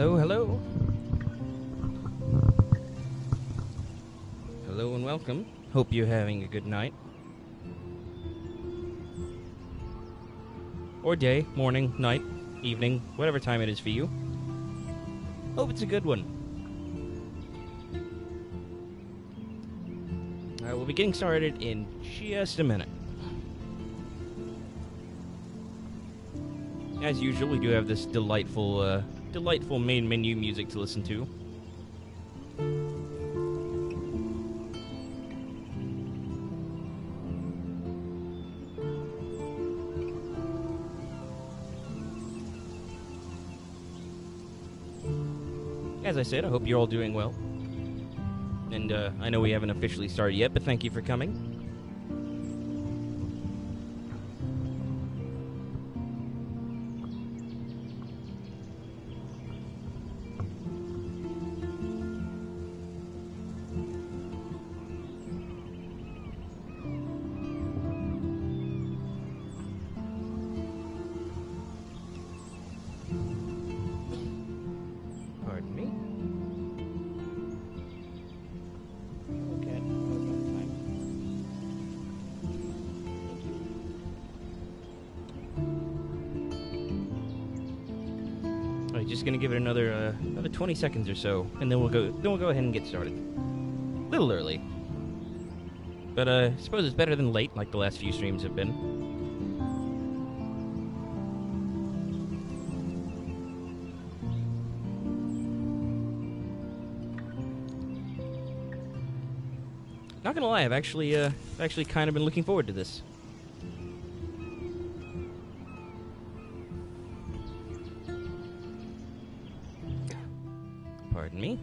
Hello, hello. Hello and welcome. Hope you're having a good night. Or day, morning, night, evening, whatever time it is for you. Hope it's a good one. We'll be getting started in just a minute. As usual, we do have this delightful main menu music to listen to. As I said, I hope you're all doing well. And I know we haven't officially started yet, but thank you for coming. Just gonna give it another 20 seconds or so, and then we'll go ahead and get started. A little early, but I suppose it's better than late, like the last few streams have been. Not gonna lie, I've actually kind of been looking forward to this. Pardon me.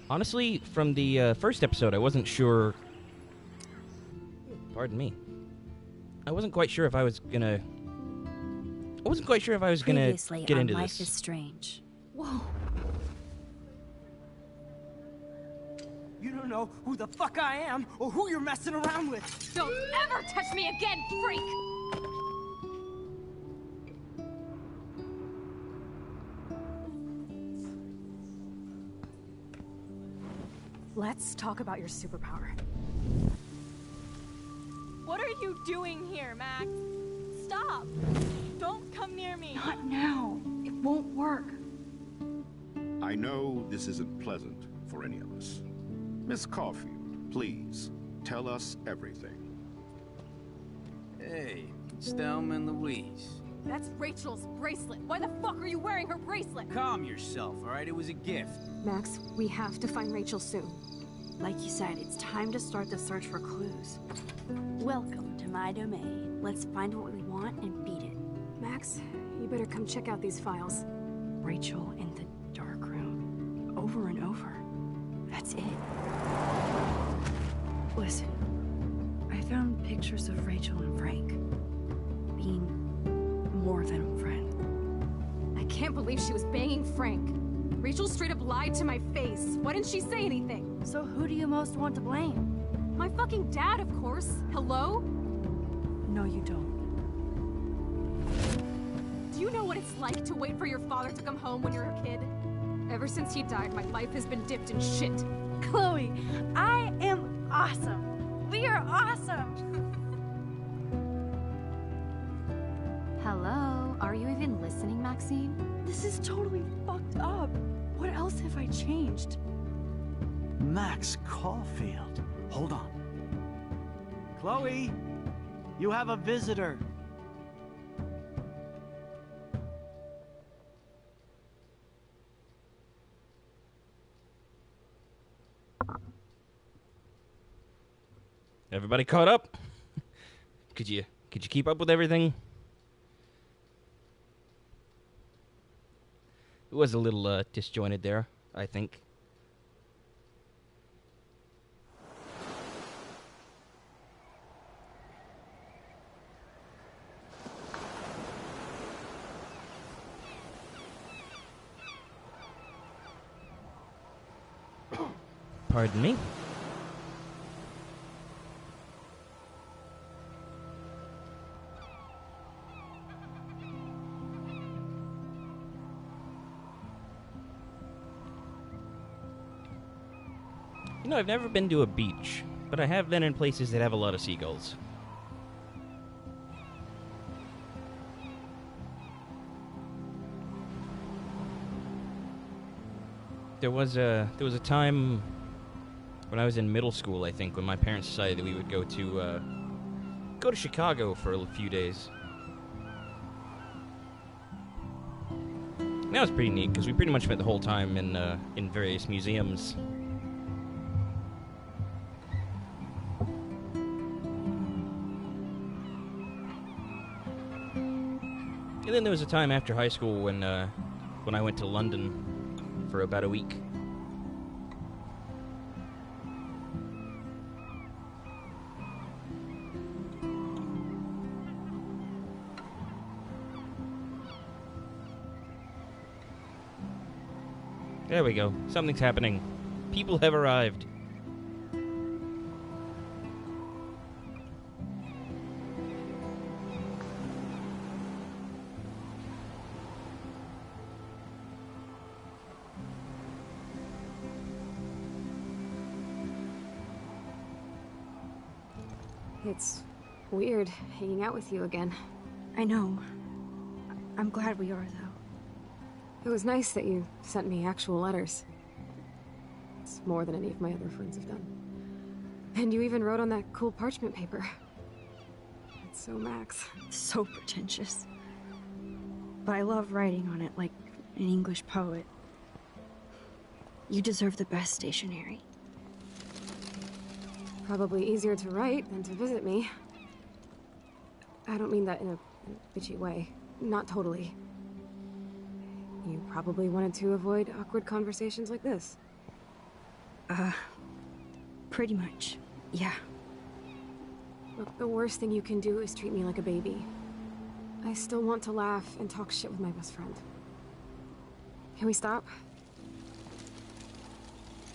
Honestly, from the first episode, I wasn't sure... Pardon me. I wasn't quite sure if I was gonna... Previously get into on this. Life is Strange. Whoa. You don't know who the fuck I am or who you're messing around with. Don't ever touch me again, freak! Let's talk about your superpower. What are you doing here, Max? Stop! Don't come near me! Not now. It won't work. I know this isn't pleasant for any of us. Miss Caulfield, please, tell us everything. Hey, it's Thelma and Louise. That's Rachel's bracelet! Why the fuck are you wearing her bracelet? Calm yourself, alright? It was a gift. Max, we have to find Rachel soon. Like you said, it's time to start the search for clues. Welcome to my domain. Let's find what we want and beat it. Max, you better come check out these files. Rachel in the dark room. Over and over. That's it. Listen, I found pictures of Rachel and Frank being more than a friend. I can't believe she was banging Frank. Rachel straight up lied to my face. Why didn't she say anything? So who do you most want to blame? My fucking dad, of course. Hello? No, you don't. Do you know what it's like to wait for your father to come home when you're a kid? Ever since he died, my life has been dipped in shit. Chloe, I am awesome. We are awesome. Hello? Are you even listening, Maxine? This is totally fucked up. What else have I changed? Max Caulfield. Hold on. Chloe, you have a visitor. Everybody caught up? Could you keep up with everything? It was a little disjointed there, I think. Pardon me? You know, I've never been to a beach, but I have been in places that have a lot of seagulls. There was a time when I was in middle school, I think, when my parents decided that we would go to Chicago for a few days. And that was pretty neat because we pretty much spent the whole time in various museums. And then there was a time after high school when I went to London for about a week. There we go. Something's happening. People have arrived. It's weird hanging out with you again. I know. I'm glad we are, though. It was nice that you sent me actual letters. It's more than any of my other friends have done. And you even wrote on that cool parchment paper. It's so Max. So pretentious. But I love writing on it like an English poet. You deserve the best stationery. Probably easier to write than to visit me. I don't mean that in a bitchy way. Not totally. You probably wanted to avoid awkward conversations like this. Pretty much. Yeah. Look, the worst thing you can do is treat me like a baby. I still want to laugh and talk shit with my best friend. Can we stop?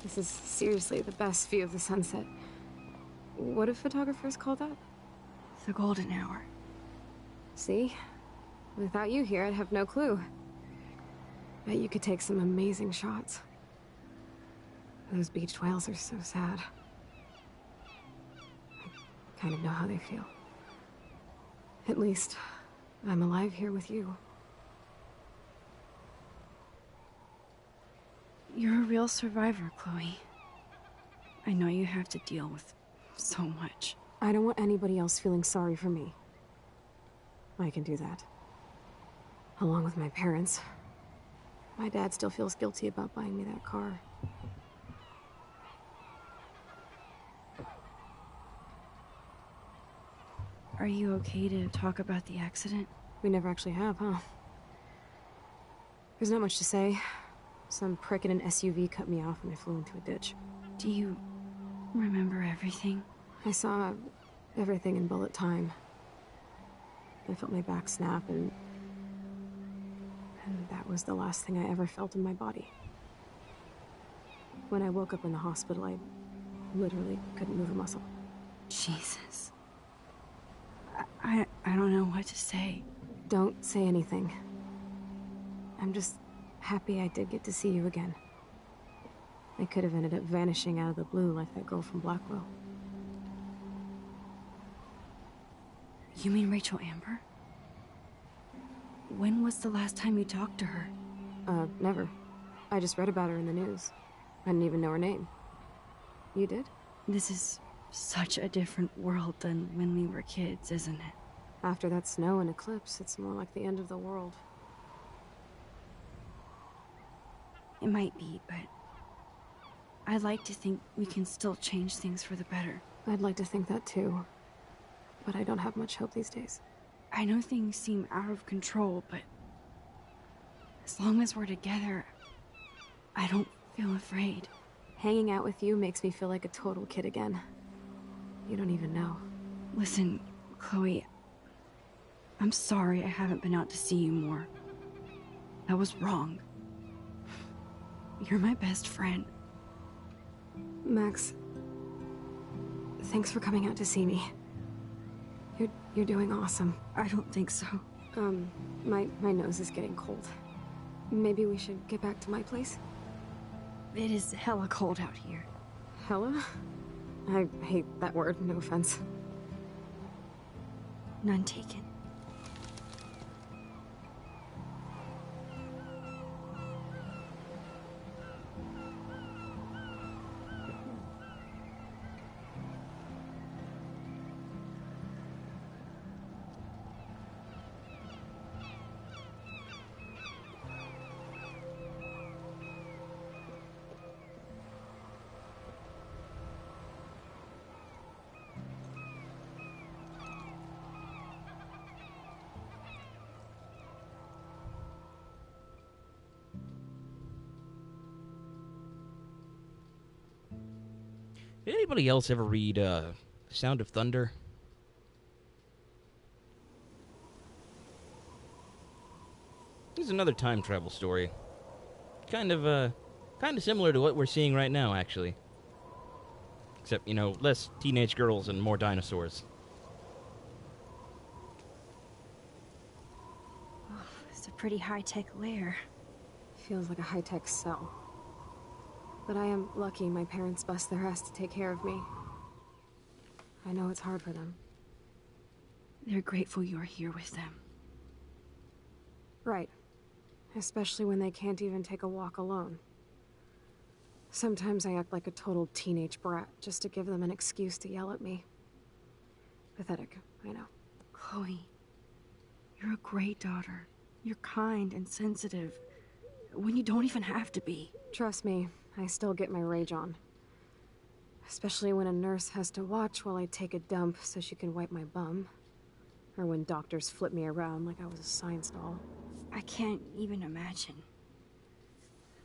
This is seriously the best view of the sunset. What do photographers call that? The golden hour. See? Without you here, I'd have no clue. Bet you could take some amazing shots. Those beached whales are so sad. I kind of know how they feel. At least, I'm alive here with you. You're a real survivor, Chloe. I know you have to deal with so much. I don't want anybody else feeling sorry for me. I can do that. Along with my parents. My dad still feels guilty about buying me that car. Are you okay to talk about the accident? We never actually have, huh? There's not much to say. Some prick in an SUV cut me off and I flew into a ditch. Do you remember everything? I saw everything in bullet time. I felt my back snap and that was the last thing I ever felt in my body. When I woke up in the hospital, I literally couldn't move a muscle. Jesus. I don't know what to say. Don't say anything. I'm just happy I did get to see you again. I could have ended up vanishing out of the blue like that girl from Blackwell. You mean Rachel Amber? When was the last time you talked to her? Never. I just read about her in the news. I didn't even know her name. You did? This is such a different world than when we were kids, isn't it? After that snow and eclipse, it's more like the end of the world. It might be, but I'd like to think we can still change things for the better. I'd like to think that too. But I don't have much hope these days. I know things seem out of control, but as long as we're together, I don't feel afraid. Hanging out with you makes me feel like a total kid again. You don't even know. Listen, Chloe, I'm sorry I haven't been out to see you more. That was wrong. You're my best friend. Max, thanks for coming out to see me. You're doing awesome. I don't think so. My nose is getting cold. Maybe we should get back to my place? It is hella cold out here. Hella? I hate that word, no offense. None taken. Did anybody else ever read Sound of Thunder? This is another time travel story. Kind of similar to what we're seeing right now, actually. Except, you know, less teenage girls and more dinosaurs. Oh, it's a pretty high-tech lair. Feels like a high-tech cell. But I am lucky my parents bust their ass to take care of me. I know it's hard for them. They're grateful you're here with them. Right. Especially when they can't even take a walk alone. Sometimes I act like a total teenage brat just to give them an excuse to yell at me. Pathetic, I know. Chloe, you're a great daughter. You're kind and sensitive, when you don't even have to be. Trust me, I still get my rage on. Especially when a nurse has to watch while I take a dump so she can wipe my bum. Or when doctors flip me around like I was a science doll. I can't even imagine.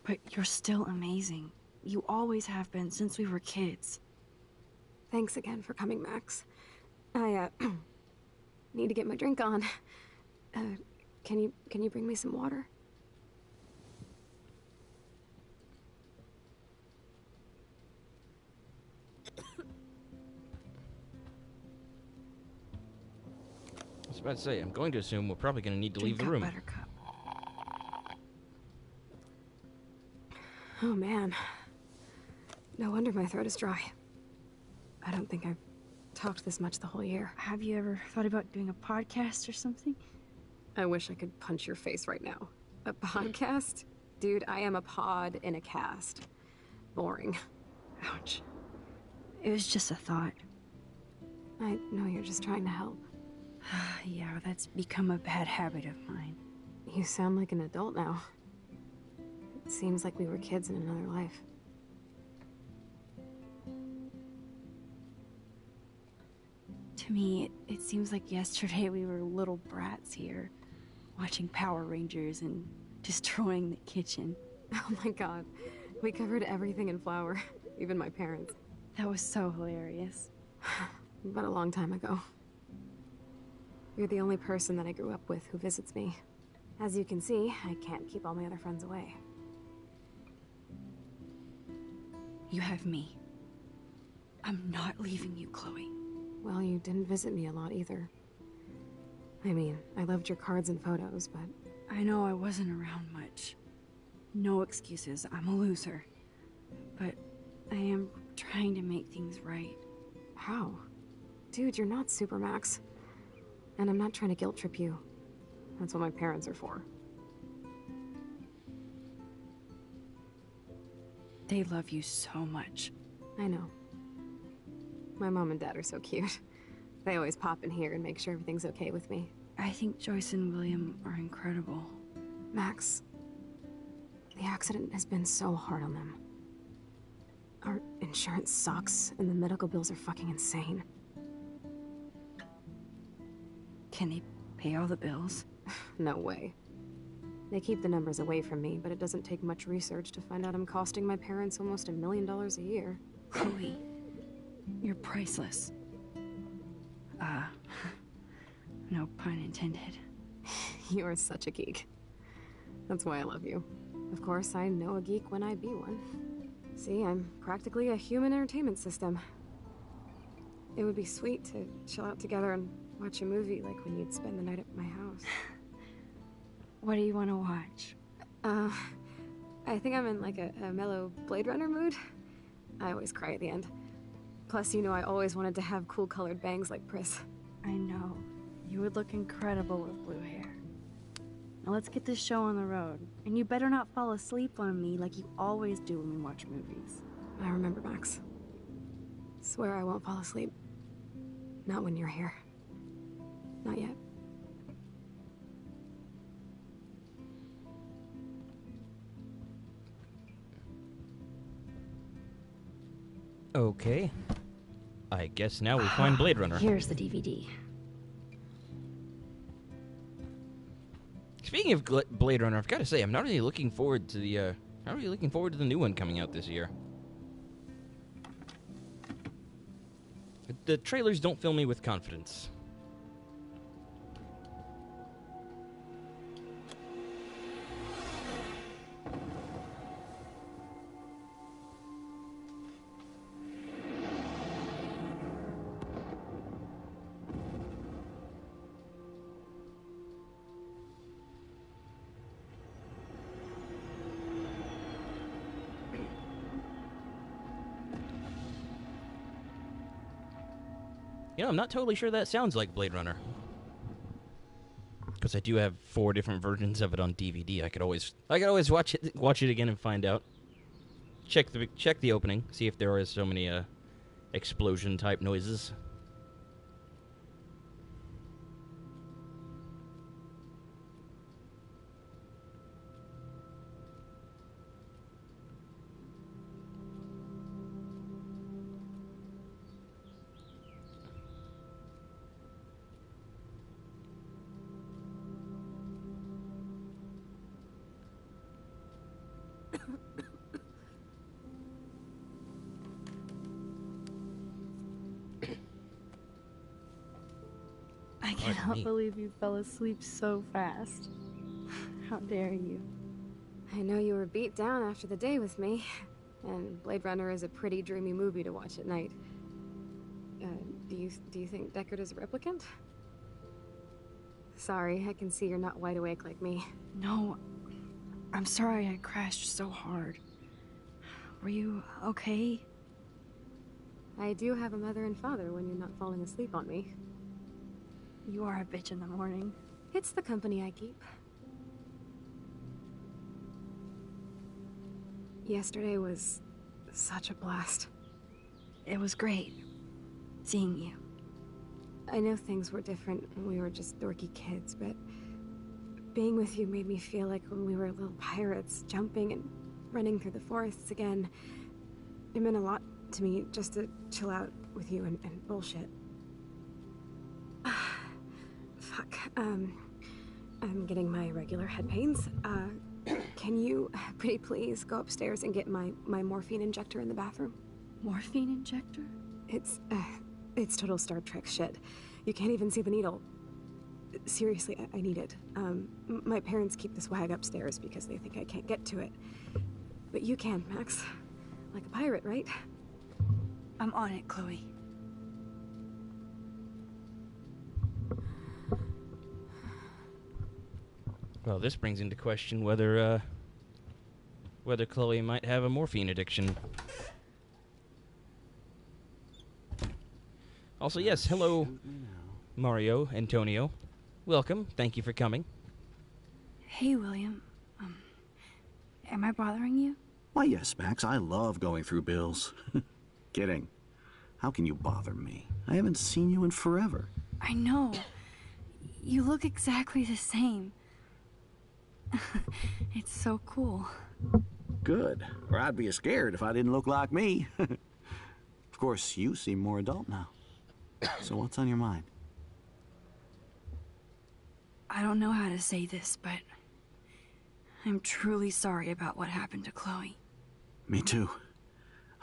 But you're still amazing. You always have been since we were kids. Thanks again for coming, Max. I, need to get my drink on. Can you bring me some water? I was about to say, I'm going to assume we're probably going to need to leave the room. Buttercup. Oh man. No wonder my throat is dry. I don't think I've talked this much the whole year. Have you ever thought about doing a podcast or something? I wish I could punch your face right now. A podcast? Dude, I am a pod in a cast. Boring. Ouch. It was just a thought. I know you're just trying to help. Yeah, that's become a bad habit of mine. You sound like an adult now. It seems like we were kids in another life. To me, it seems like yesterday we were little brats here, watching Power Rangers and destroying the kitchen. Oh my god. We covered everything in flour. Even my parents. That was so hilarious. But a long time ago. You're the only person that I grew up with who visits me. As you can see, I can't keep all my other friends away. You have me. I'm not leaving you, Chloe. Well, you didn't visit me a lot either. I mean, I loved your cards and photos, but... I know I wasn't around much. No excuses, I'm a loser. But I am trying to make things right. How? Dude, you're not Supermax. And I'm not trying to guilt trip you. That's what my parents are for. They love you so much. I know. My mom and dad are so cute. They always pop in here and make sure everything's okay with me. I think Joyce and William are incredible. Max, the accident has been so hard on them. Our insurance sucks, and the medical bills are fucking insane. Can they pay all the bills? No way. They keep the numbers away from me, but it doesn't take much research to find out I'm costing my parents almost $1 million a year. Chloe, you're priceless. No pun intended. You are such a geek. That's why I love you. Of course, I know a geek when I be one. See, I'm practically a human entertainment system. It would be sweet to chill out together and watch a movie like when you'd spend the night at my house. What do you want to watch? I think I'm in like a mellow Blade Runner mood. I always cry at the end. Plus, you know I always wanted to have cool colored bangs like Pris. I know. You would look incredible with blue hair. Now let's get this show on the road. And you better not fall asleep on me like you always do when we watch movies. I remember, Max. Swear I won't fall asleep. Not when you're here. Not yet. Okay. I guess now we find Blade Runner. Here's the DVD. Speaking of Blade Runner, I've got to say, I'm not really looking forward to the new one coming out this year. The trailers don't fill me with confidence. You know, I'm not totally sure that sounds like Blade Runner. Because I do have 4 different versions of it on DVD. I could always watch it again and find out. Check the opening, see if there are so many explosion type noises. I cannot believe you fell asleep so fast. How dare you? I know you were beat down after the day with me, and Blade Runner is a pretty dreamy movie to watch at night. Do you think Deckard is a replicant? Sorry, I can see you're not wide awake like me. No, I'm sorry I crashed so hard. Were you okay? I do have a mother and father when you're not falling asleep on me. You are a bitch in the morning. It's the company I keep. Yesterday was such a blast. It was great seeing you. I know things were different when we were just dorky kids, but being with you made me feel like when we were little pirates, jumping and running through the forests again. It meant a lot to me just to chill out with you and bullshit. Fuck. I'm getting my regular head pains. Can you, pretty please, go upstairs and get my morphine injector in the bathroom? Morphine injector? It's total Star Trek shit. You can't even see the needle. Seriously, I need it. My parents keep the swag upstairs because they think I can't get to it. But you can, Max. Like a pirate, right? I'm on it, Chloe. Well, this brings into question whether Chloe might have a morphine addiction. Also, yes, hello, Mario, Antonio. Welcome. Thank you for coming. Hey, William. Am I bothering you? Why, yes, Max. I love going through bills. Kidding. How can you bother me? I haven't seen you in forever. I know. You look exactly the same. It's so cool. Good. Or I'd be scared if I didn't look like me. Of course, you seem more adult now. So what's on your mind? I don't know how to say this, but I'm truly sorry about what happened to Chloe. Me too.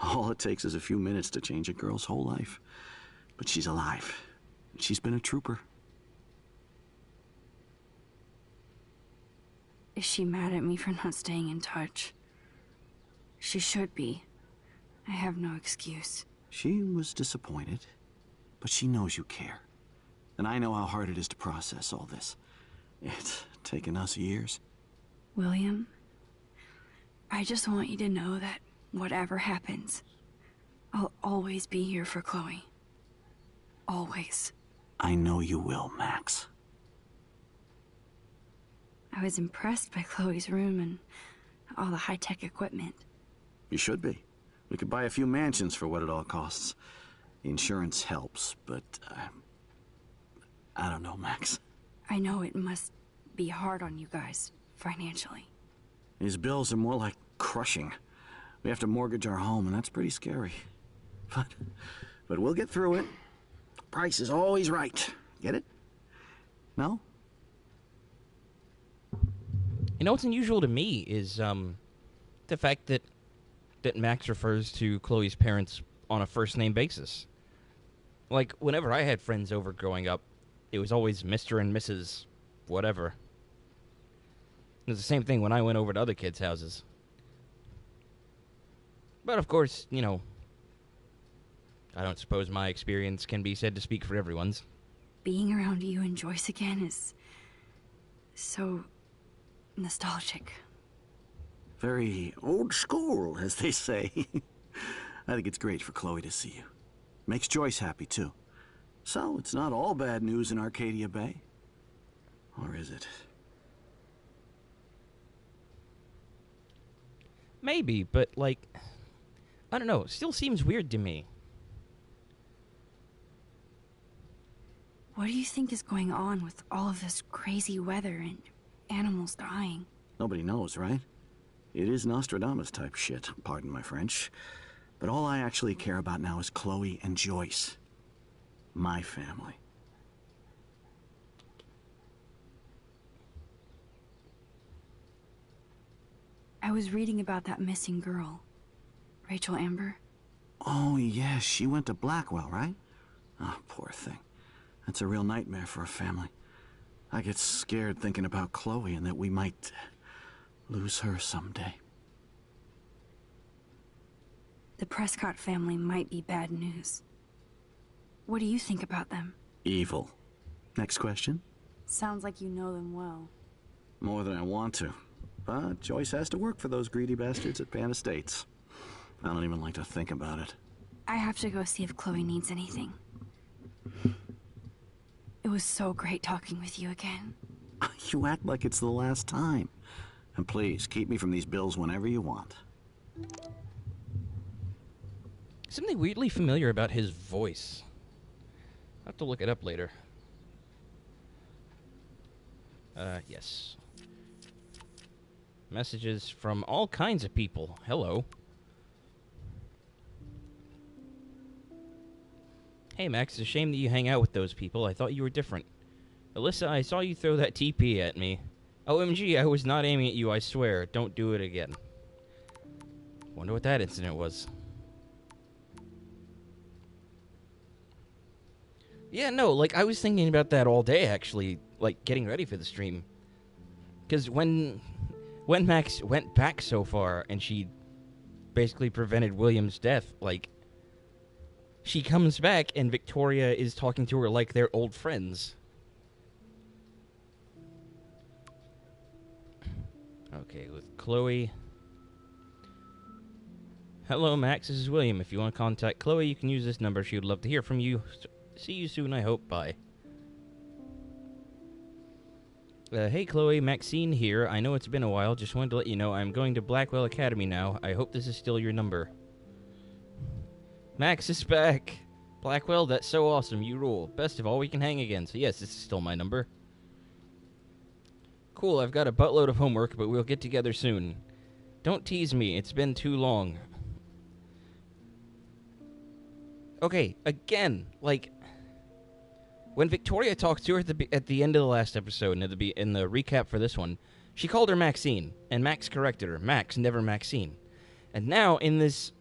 All it takes is a few minutes to change a girl's whole life. But she's alive. She's been a trooper. Is she mad at me for not staying in touch? She should be. I have no excuse. She was disappointed, but she knows you care. And I know how hard it is to process all this. It's taken us years. William, I just want you to know that whatever happens, I'll always be here for Chloe. Always. I know you will, Max. I was impressed by Chloe's room and all the high-tech equipment. You should be. We could buy a few mansions for what it all costs. The insurance helps, but I don't know, Max. I know it must be hard on you guys, financially. These bills are more like crushing. We have to mortgage our home, and that's pretty scary. But we'll get through it. Price is always right. Get it? No? You know what's unusual to me is the fact that Max refers to Chloe's parents on a first-name basis. Like, whenever I had friends over growing up, it was always Mr. and Mrs. whatever. It was the same thing when I went over to other kids' houses. But of course, you know, I don't suppose my experience can be said to speak for everyone's. Being around you and Joyce again is so nostalgic. Very old school, as they say. I think it's great for Chloe to see you. Makes Joyce happy, too. So, it's not all bad news in Arcadia Bay. Or is it? Maybe, but, like, I don't know, it still seems weird to me. What do you think is going on with all of this crazy weather and animals dying? Nobody knows, right? It is Nostradamus-type shit, pardon my French. But all I actually care about now is Chloe and Joyce. My family. I was reading about that missing girl, Rachel Amber. Oh, yes, she went to Blackwell, right? Oh, poor thing. That's a real nightmare for a family. I get scared thinking about Chloe and that we might lose her someday. The Prescott family might be bad news. What do you think about them? Evil. Next question? Sounds like you know them well. More than I want to. But Joyce has to work for those greedy bastards at Pan Estates. I don't even like to think about it. I have to go see if Chloe needs anything. It was so great talking with you again. You act like it's the last time. And please, keep me from these bills whenever you want. Something weirdly familiar about his voice. I'll have to look it up later. Yes. Messages from all kinds of people. Hello. Hey, Max, it's a shame that you hang out with those people. I thought you were different. Alyssa, I saw you throw that TP at me. OMG, I was not aiming at you, I swear. Don't do it again. Wonder what that incident was. Yeah, no, like, I was thinking about that all day, actually, like, getting ready for the stream. Because when Max went back so far, and she basically prevented William's death, like, she comes back, and Victoria is talking to her like they're old friends. Okay, with Chloe. Hello, Max, this is William. If you want to contact Chloe, you can use this number. She would love to hear from you. See you soon, I hope. Bye. Hey, Chloe, Maxine here. I know it's been a while. Just wanted to let you know I'm going to Blackwell Academy now. I hope this is still your number. Max is back. Blackwell, that's so awesome. You rule. Best of all, we can hang again. So yes, this is still my number. Cool, I've got a buttload of homework, but we'll get together soon. Don't tease me. It's been too long. Okay, again, like, when Victoria talked to her at the end of the last episode and in the recap for this one, she called her Maxine, and Max corrected her. Max, never Maxine. And now in this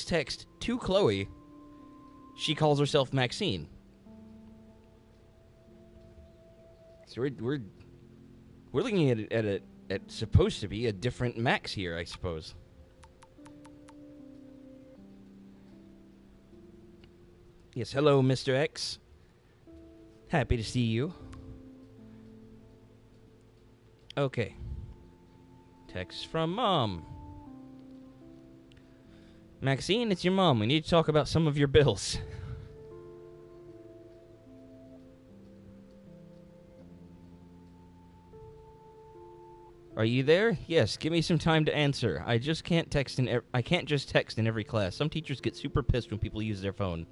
text to Chloe, she calls herself Maxine. So we're looking at supposed to be a different Max here, I suppose. Yes, hello, Mr. X. Happy to see you. Okay. Text from Mom. Maxine, it's your mom. We need to talk about some of your bills. Are you there? Yes, give me some time to answer. I just can't text I can't just text in every class. Some teachers get super pissed when people use their phone.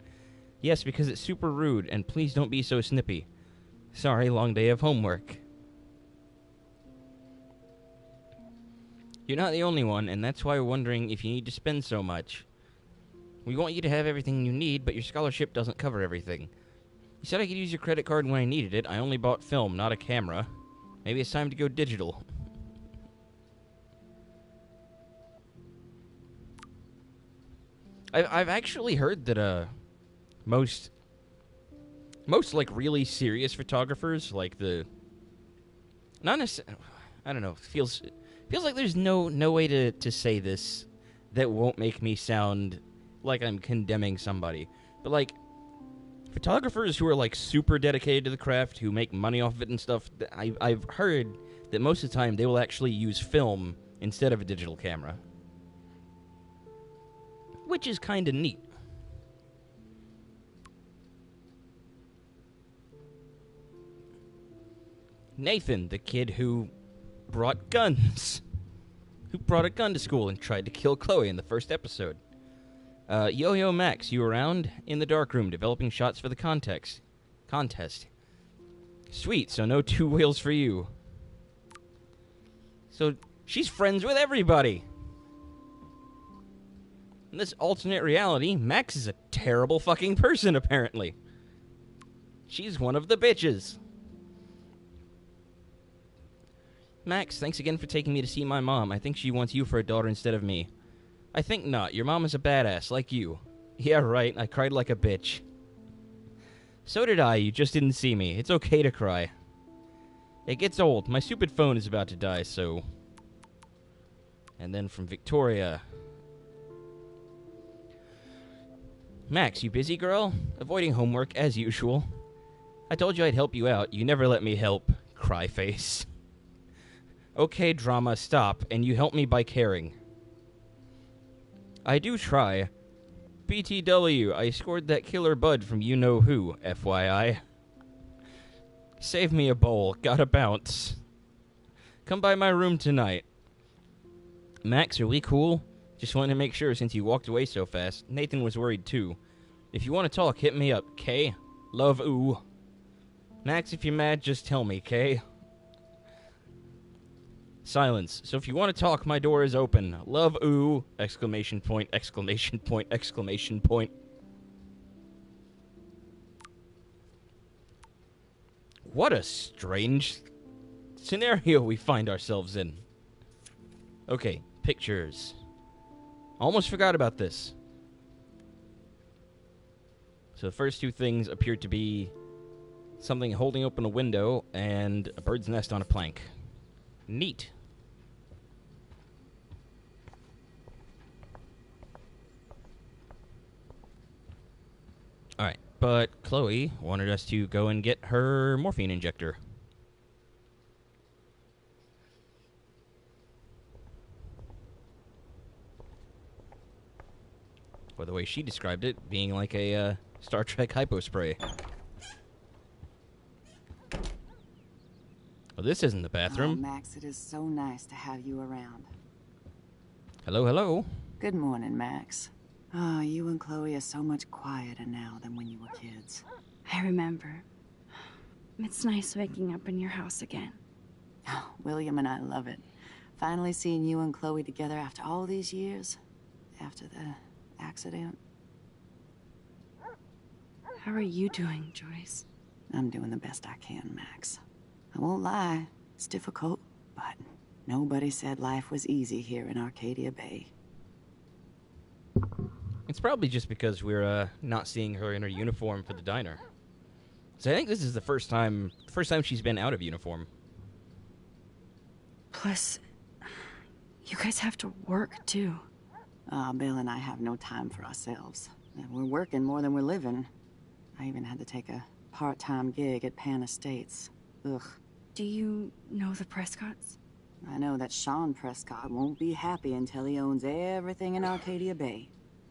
Yes, because it's super rude, and please don't be so snippy. Sorry, long day of homework. You're not the only one, and that's why we're wondering if you need to spend so much. We want you to have everything you need, but your scholarship doesn't cover everything. You said I could use your credit card when I needed it. I only bought film, not a camera. Maybe it's time to go digital. I've actually heard that most like really serious photographers, like the not necessarily, I don't know, feels like there's no way to say this that won't make me sound like I'm condemning somebody. But like photographers who are like super dedicated to the craft, who make money off of it and stuff, I've heard that most of the time they will actually use film instead of a digital camera. Which is kind of neat. Nathan, the kid who brought guns. Who brought a gun to school and tried to kill Chloe in the first episode. Yo-Yo Max, you around? In the darkroom, developing shots for the contest. Sweet, so no two wheels for you. So, she's friends with everybody. In this alternate reality, Max is a terrible fucking person, apparently. She's one of the bitches. Max, thanks again for taking me to see my mom. I think she wants you for a daughter instead of me. I think not. Your mom is a badass, like you. Yeah, right. I cried like a bitch. So did I. You just didn't see me. It's okay to cry. It gets old. My stupid phone is about to die, so... And then from Victoria... Max, you busy, girl? Avoiding homework, as usual. I told you I'd help you out. You never let me help. Cry face. Okay, drama, stop, and you help me by caring. I do try. BTW, I scored that killer bud from you-know-who, FYI. Save me a bowl. Gotta bounce. Come by my room tonight. Max, are we cool? Just wanted to make sure since you walked away so fast. Nathan was worried too. If you want to talk, hit me up, K. Love, ooh. Max, if you're mad, just tell me, K. Silence. So if you want to talk, my door is open. Love, ooh. Exclamation point, exclamation point, exclamation point. What a strange scenario we find ourselves in. Okay, pictures. Almost forgot about this. So the first two things appear to be something holding open a window and a bird's nest on a plank. Neat. Alright, but Chloe wanted us to go and get her morphine injector. Or the way she described it, being like a Star Trek hypo spray. Well, this isn't the bathroom. Oh, Max, it is so nice to have you around. Hello, hello. Good morning, Max. Oh, you and Chloe are so much quieter now than when you were kids. I remember. It's nice waking up in your house again. Oh, William and I love it. Finally seeing you and Chloe together after all these years. After the accident. How are you doing, Joyce? I'm doing the best I can, Max. I won't lie, it's difficult, but nobody said life was easy here in Arcadia Bay. It's probably just because we're not seeing her in her uniform for the diner. So I think this is the first time she's been out of uniform. Plus, you guys have to work too. Bill and I have no time for ourselves. We're working more than we're living. I even had to take a part-time gig at Pan Estates. Ugh. Do you know the Prescotts? I know that Sean Prescott won't be happy until he owns everything in Arcadia Bay.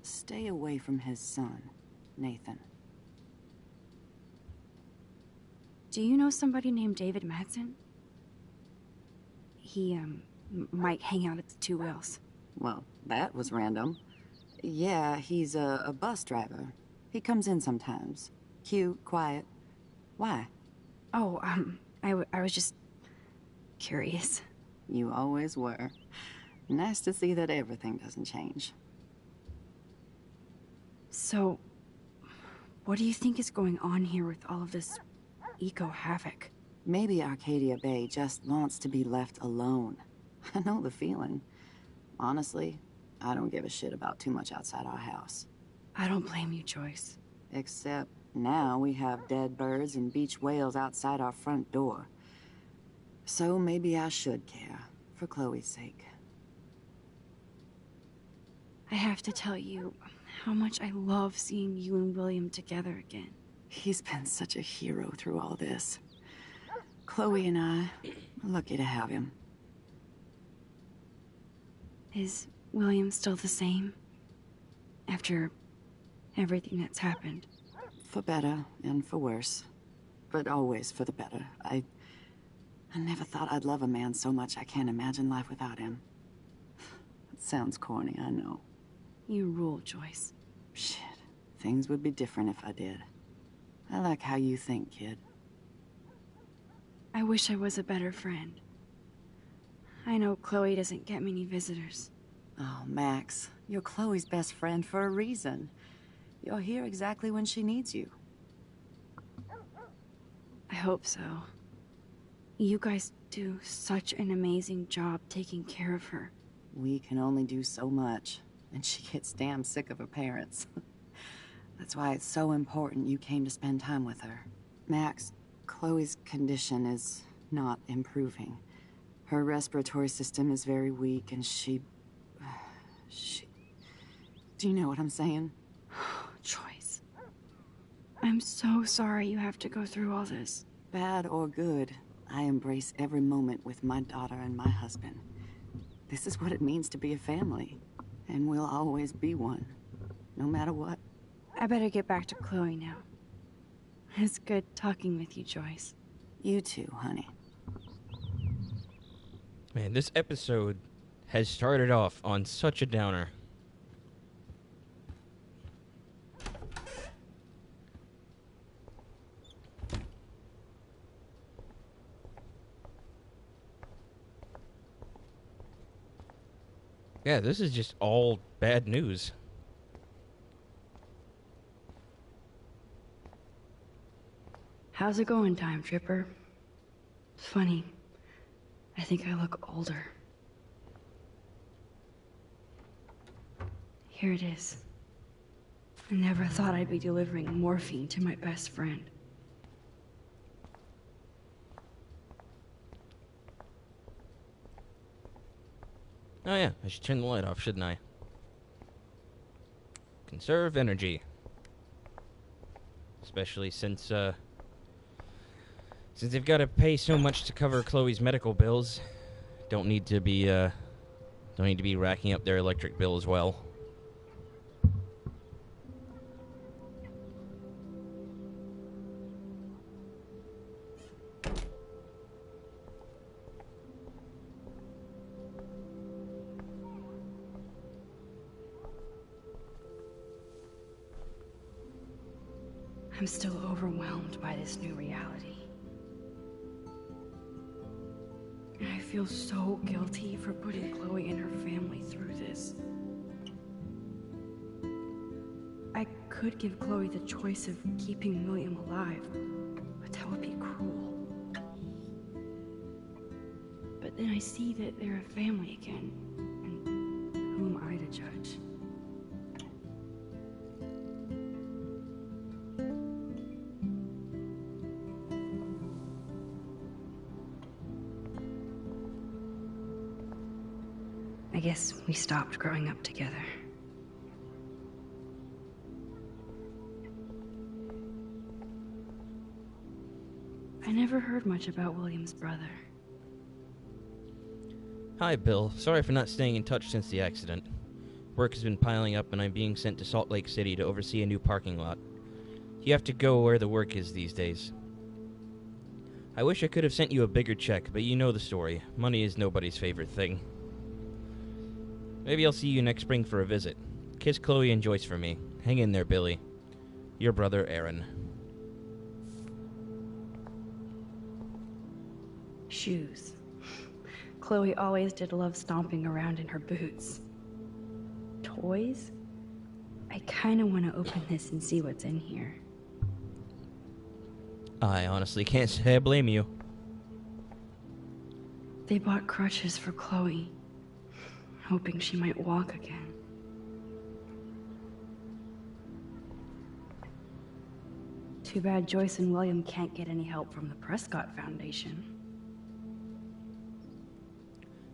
stay away from his son, Nathan. Do you know somebody named David Madsen? He, might hang out at the Two Whales. Well, that was random. Yeah, he's a bus driver. He comes in sometimes. Cute, quiet. Why? Oh, I was just curious. You always were. Nice to see that everything doesn't change. So, what do you think is going on here with all of this eco-havoc? Maybe Arcadia Bay just wants to be left alone. I know the feeling. Honestly, I don't give a shit about too much outside our house. I don't blame you, Joyce. Except now we have dead birds and beach whales outside our front door. So maybe I should care, for Chloe's sake. I have to tell you how much I love seeing you and William together again. He's been such a hero through all this. Chloe and I are lucky to have him. Is William still the same? After everything that's happened? For better and for worse. But always for the better. I never thought I'd love a man so much I can't imagine life without him. It sounds corny, I know. You rule, Joyce. Shit. Things would be different if I did. I like how you think, kid. I wish I was a better friend. I know Chloe doesn't get many visitors. Oh, Max, you're Chloe's best friend for a reason. You're here exactly when she needs you. I hope so. You guys do such an amazing job taking care of her. We can only do so much, and she gets damn sick of her parents. That's why it's so important you came to spend time with her. Max, Chloe's condition is not improving. Her respiratory system is very weak, and she... Do you know what I'm saying? Joyce. I'm so sorry you have to go through all this. Bad or good, I embrace every moment with my daughter and my husband. This is what it means to be a family, and we'll always be one, no matter what. I better get back to Chloe now. It's good talking with you, Joyce. You too, honey. Man, this episode has started off on such a downer. Yeah, this is just all bad news. How's it going, Time Tripper? Funny. I think I look older. Here it is. I never thought I'd be delivering morphine to my best friend. Oh yeah, I should turn the light off, shouldn't I? Conserve energy. Especially since they've got to pay so much to cover Chloe's medical bills, don't need to be racking up their electric bill as well. I'm still overwhelmed by this new reality. And I feel so guilty for putting Chloe and her family through this. I could give Chloe the choice of keeping William alive, but that would be cruel. But then I see that they're a family again, and who am I to judge? I guess we stopped growing up together. I never heard much about William's brother. Hi, Bill. Sorry for not staying in touch since the accident. Work has been piling up, and I'm being sent to Salt Lake City to oversee a new parking lot. You have to go where the work is these days. I wish I could have sent you a bigger check, but you know the story. Money is nobody's favorite thing. Maybe I'll see you next spring for a visit. Kiss Chloe and Joyce for me. Hang in there, Billy. Your brother, Aaron. Shoes. Chloe always did love stomping around in her boots. Toys? I kinda want to open this and see what's in here. I honestly can't say I blame you. They bought crutches for Chloe, hoping she might walk again. Too bad Joyce and William can't get any help from the Prescott Foundation.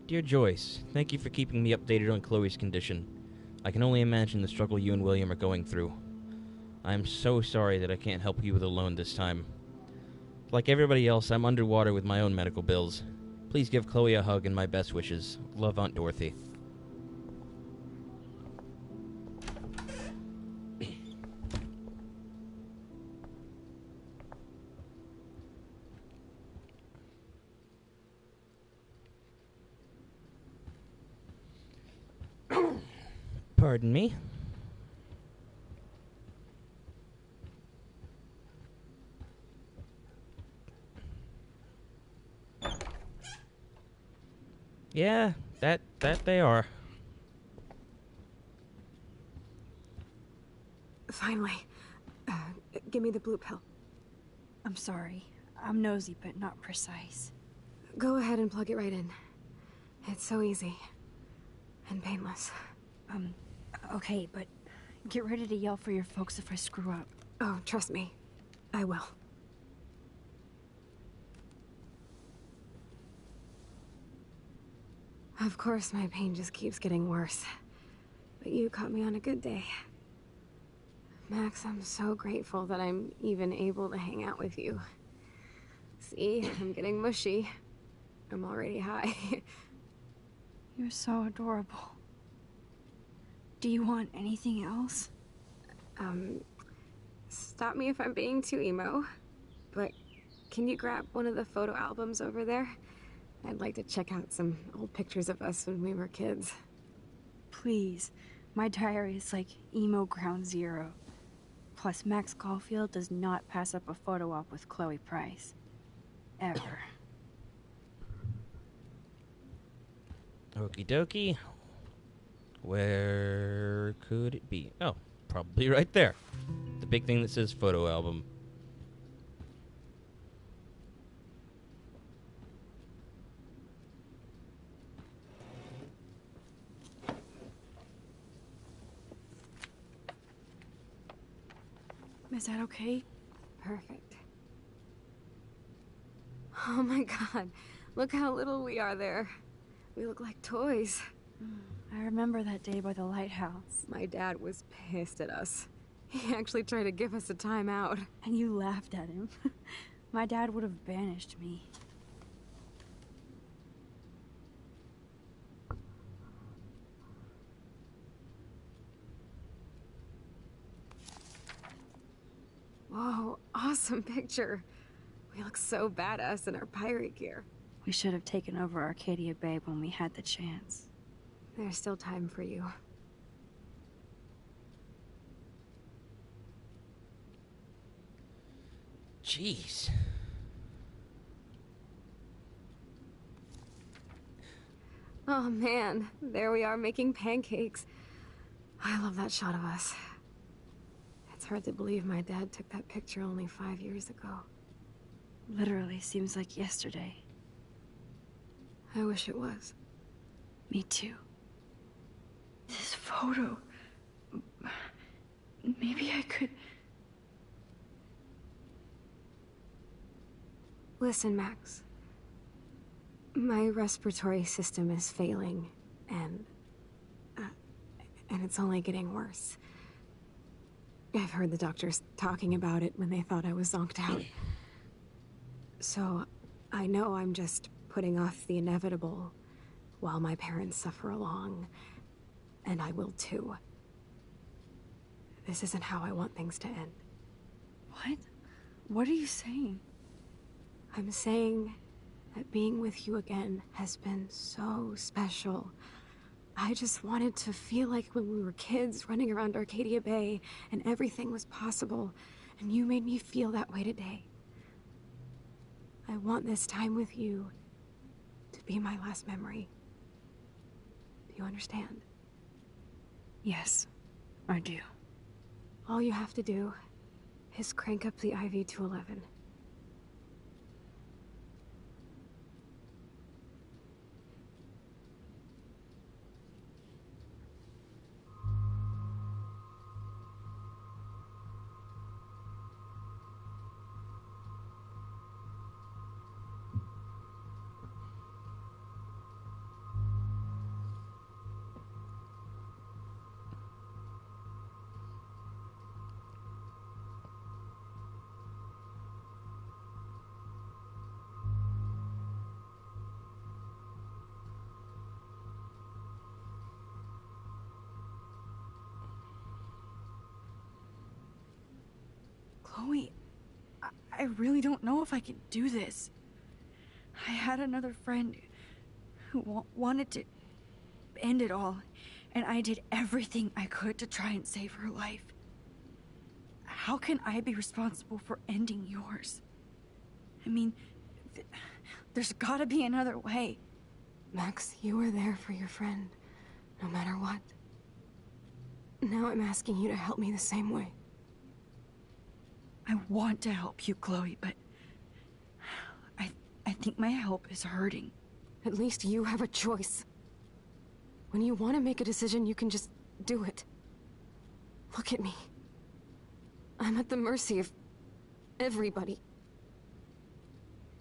Dear Joyce, thank you for keeping me updated on Chloe's condition. I can only imagine the struggle you and William are going through. I am so sorry that I can't help you with a loan this time. Like everybody else, I'm underwater with my own medical bills. Please give Chloe a hug and my best wishes. Love, Aunt Dorothy. Pardon me. Yeah, that they are. Finally. Give me the blue pill. I'm sorry. I'm nosy, but not precise. Go ahead and plug it right in. It's so easy. And painless. Okay, but get ready to yell for your folks if I screw up. Oh, trust me. I will. Of course, my pain just keeps getting worse. But you caught me on a good day. Max, I'm so grateful that I'm even able to hang out with you. See, I'm getting mushy. I'm already high. You're so adorable. Do you want anything else? Stop me if I'm being too emo. But can you grab one of the photo albums over there? I'd like to check out some old pictures of us when we were kids. Please. My diary is like emo ground zero. Plus, Max Caulfield does not pass up a photo op with Chloe Price. Ever. Okie dokie. Where could it be? Oh, probably right there. The big thing that says photo album. Is that okay? Perfect. Oh my god. Look how little we are there. We look like toys. I remember that day by the lighthouse. My dad was pissed at us. He actually tried to give us a timeout. And you laughed at him. My dad would have banished me. Whoa, awesome picture. We look so badass in our pirate gear. We should have taken over Arcadia Bay when we had the chance. There's still time for you. Jeez. Oh man, there we are making pancakes. I love that shot of us. It's hard to believe my dad took that picture only 5 years ago. Literally seems like yesterday. I wish it was. Me too. This photo... Maybe I could... Listen, Max. My respiratory system is failing, and it's only getting worse. I've heard the doctors talking about it when they thought I was zonked out. So, I know I'm just putting off the inevitable while my parents suffer along. And I will too. This isn't how I want things to end. What? What are you saying? I'm saying that being with you again has been so special. I just wanted to feel like when we were kids running around Arcadia Bay and everything was possible, and you made me feel that way today. I want this time with you to be my last memory. Do you understand? Yes, I do. All you have to do is crank up the IV to 11. Chloe, I really don't know if I can do this. I had another friend who wanted to end it all, and I did everything I could to try and save her life. How can I be responsible for ending yours? I mean, there's gotta be another way. Max, you were there for your friend, no matter what. Now I'm asking you to help me the same way. I want to help you, Chloe, but I think my help is hurting. At least you have a choice. When you want to make a decision, you can just do it. Look at me. I'm at the mercy of everybody.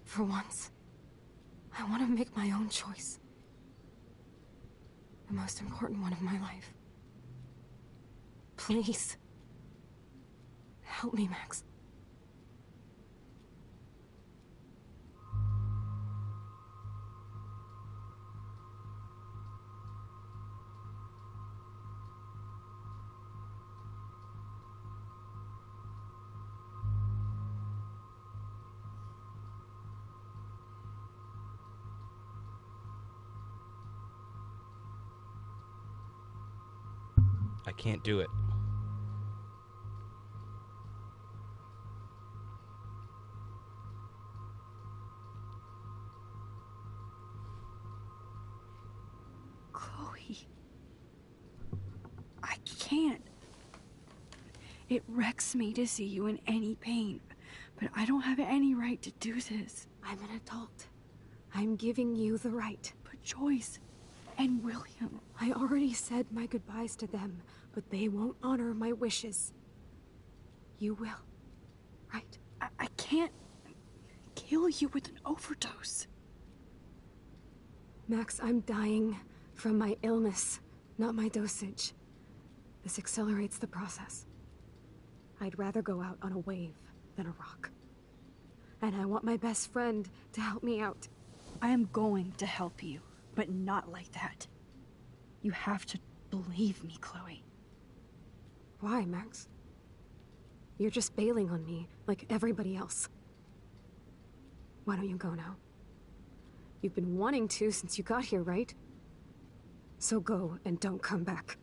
For once, I want to make my own choice. The most important one of my life. Please. Help me, Max. I can't do it. Chloe. I can't. It wrecks me to see you in any pain, but I don't have any right to do this. I'm an adult. I'm giving you the right. But Joyce and William... I already said my goodbyes to them, but they won't honor my wishes. You will, right? I can't kill you with an overdose. Max, I'm dying from my illness, not my dosage. This accelerates the process. I'd rather go out on a wave than a rock. And I want my best friend to help me out. I am going to help you, but not like that. You have to believe me, Chloe. Why, Max? You're just bailing on me, like everybody else. Why don't you go now? You've been wanting to since you got here, right? So go and don't come back.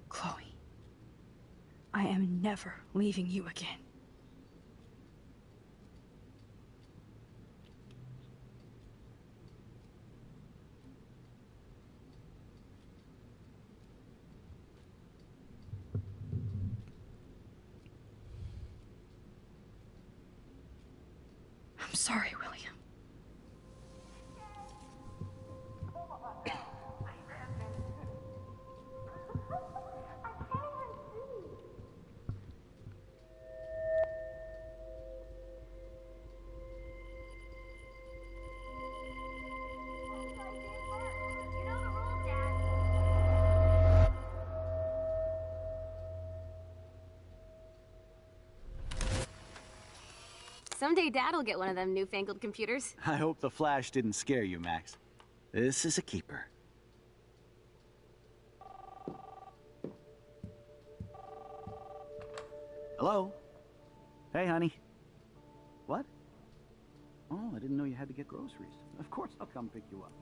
Chloe, I am never leaving you again. I'm sorry, William. Someday Dad'll get one of them newfangled computers. I hope the flash didn't scare you, Max. This is a keeper. Hello? Hey, honey. What? Oh, I didn't know you had to get groceries. Of course I'll come pick you up.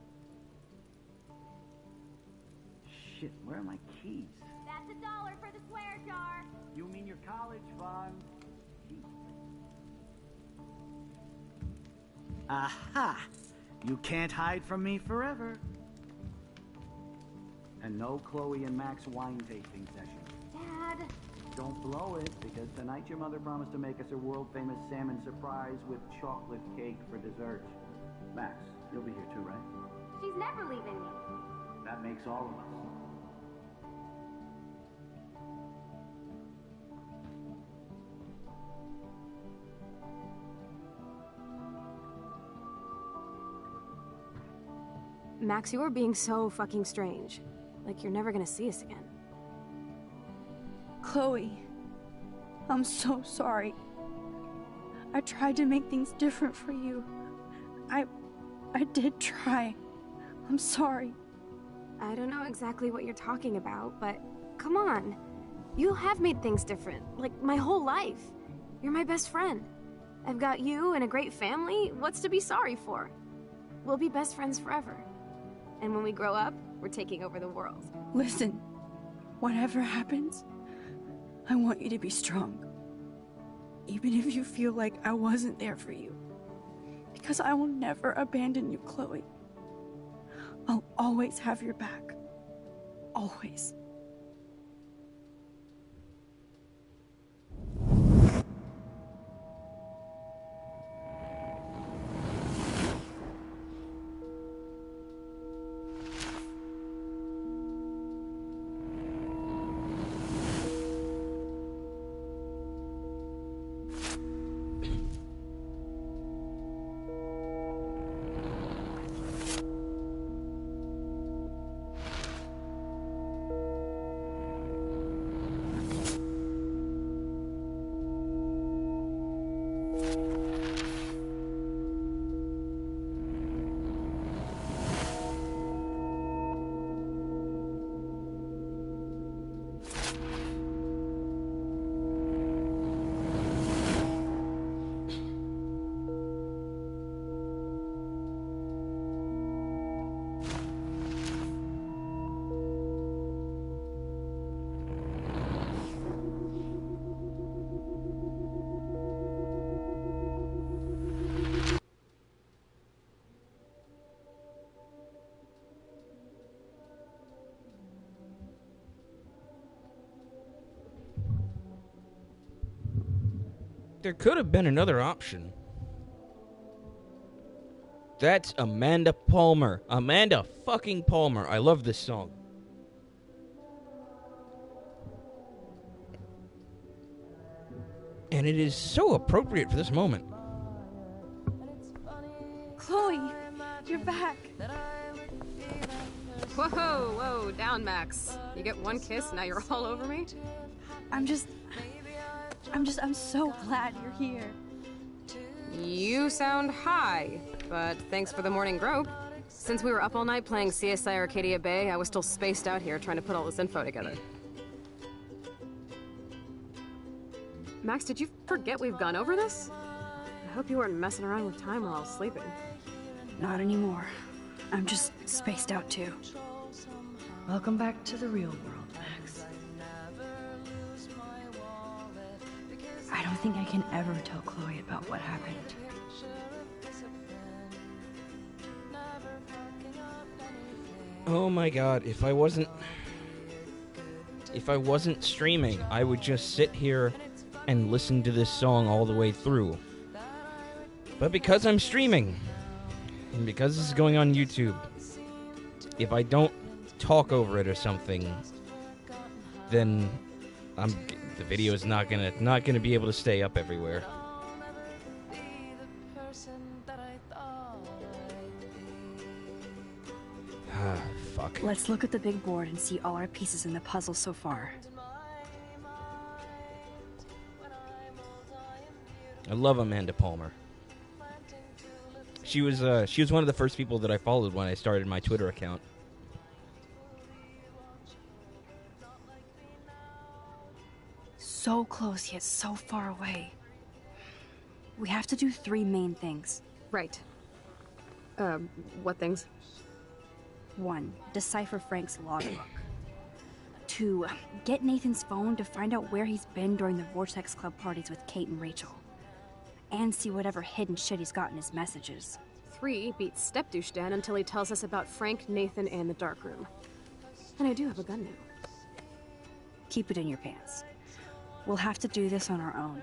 Shit, where are my keys? That's $1 for the swear jar. You mean your college fund? Aha! You can't hide from me forever. And no Chloe and Max wine tasting session. Dad. Don't blow it, because tonight your mother promised to make us a world-famous salmon surprise with chocolate cake for dessert. Max, you'll be here too, right? She's never leaving me. That makes all of us. Max, you are being so fucking strange. Like you're never gonna see us again. Chloe, I'm so sorry. I tried to make things different for you. I did try. I'm sorry. I don't know exactly what you're talking about, but come on. You have made things different, like my whole life. You're my best friend. I've got you and a great family. What's to be sorry for? We'll be best friends forever. And when we grow up, we're taking over the world. Listen, whatever happens, I want you to be strong. Even if you feel like I wasn't there for you. Because I will never abandon you, Chloe. I'll always have your back. Always. There could have been another option. That's Amanda Palmer. Amanda fucking Palmer. I love this song. And it is so appropriate for this moment. Chloe, you're back. Whoa, whoa, down, Max. You get one kiss, now you're all over me? I'm so glad you're here. You sound high, but thanks for the morning grope. Since we were up all night playing CSI Arcadia Bay, I was still spaced out here trying to put all this info together. Max, did you forget we've gone over this? I hope you weren't messing around with time while I was sleeping. Not anymore. I'm just spaced out too. Welcome back to the real world, Max. I don't think I can ever tell Chloe about what happened. Oh my god, if I wasn't streaming, I would just sit here and listen to this song all the way through. But because I'm streaming, and because this is going on YouTube, if I don't talk over it or something, then the video is not gonna be able to stay up everywhere. Ah, fuck. Let's look at the big board and see all our pieces in the puzzle so far. I love Amanda Palmer. She was one of the first people that I followed when I started my Twitter account. so close yet so far away. We have to do 3 main things. Right. What things? 1, decipher Frank's logbook. 2, get Nathan's phone to find out where he's been during the Vortex Club parties with Kate and Rachel. And see whatever hidden shit he's got in his messages. 3, beat Stepdouche Dan until he tells us about Frank, Nathan, and the dark room. And I do have a gun now. Keep it in your pants. We'll have to do this on our own.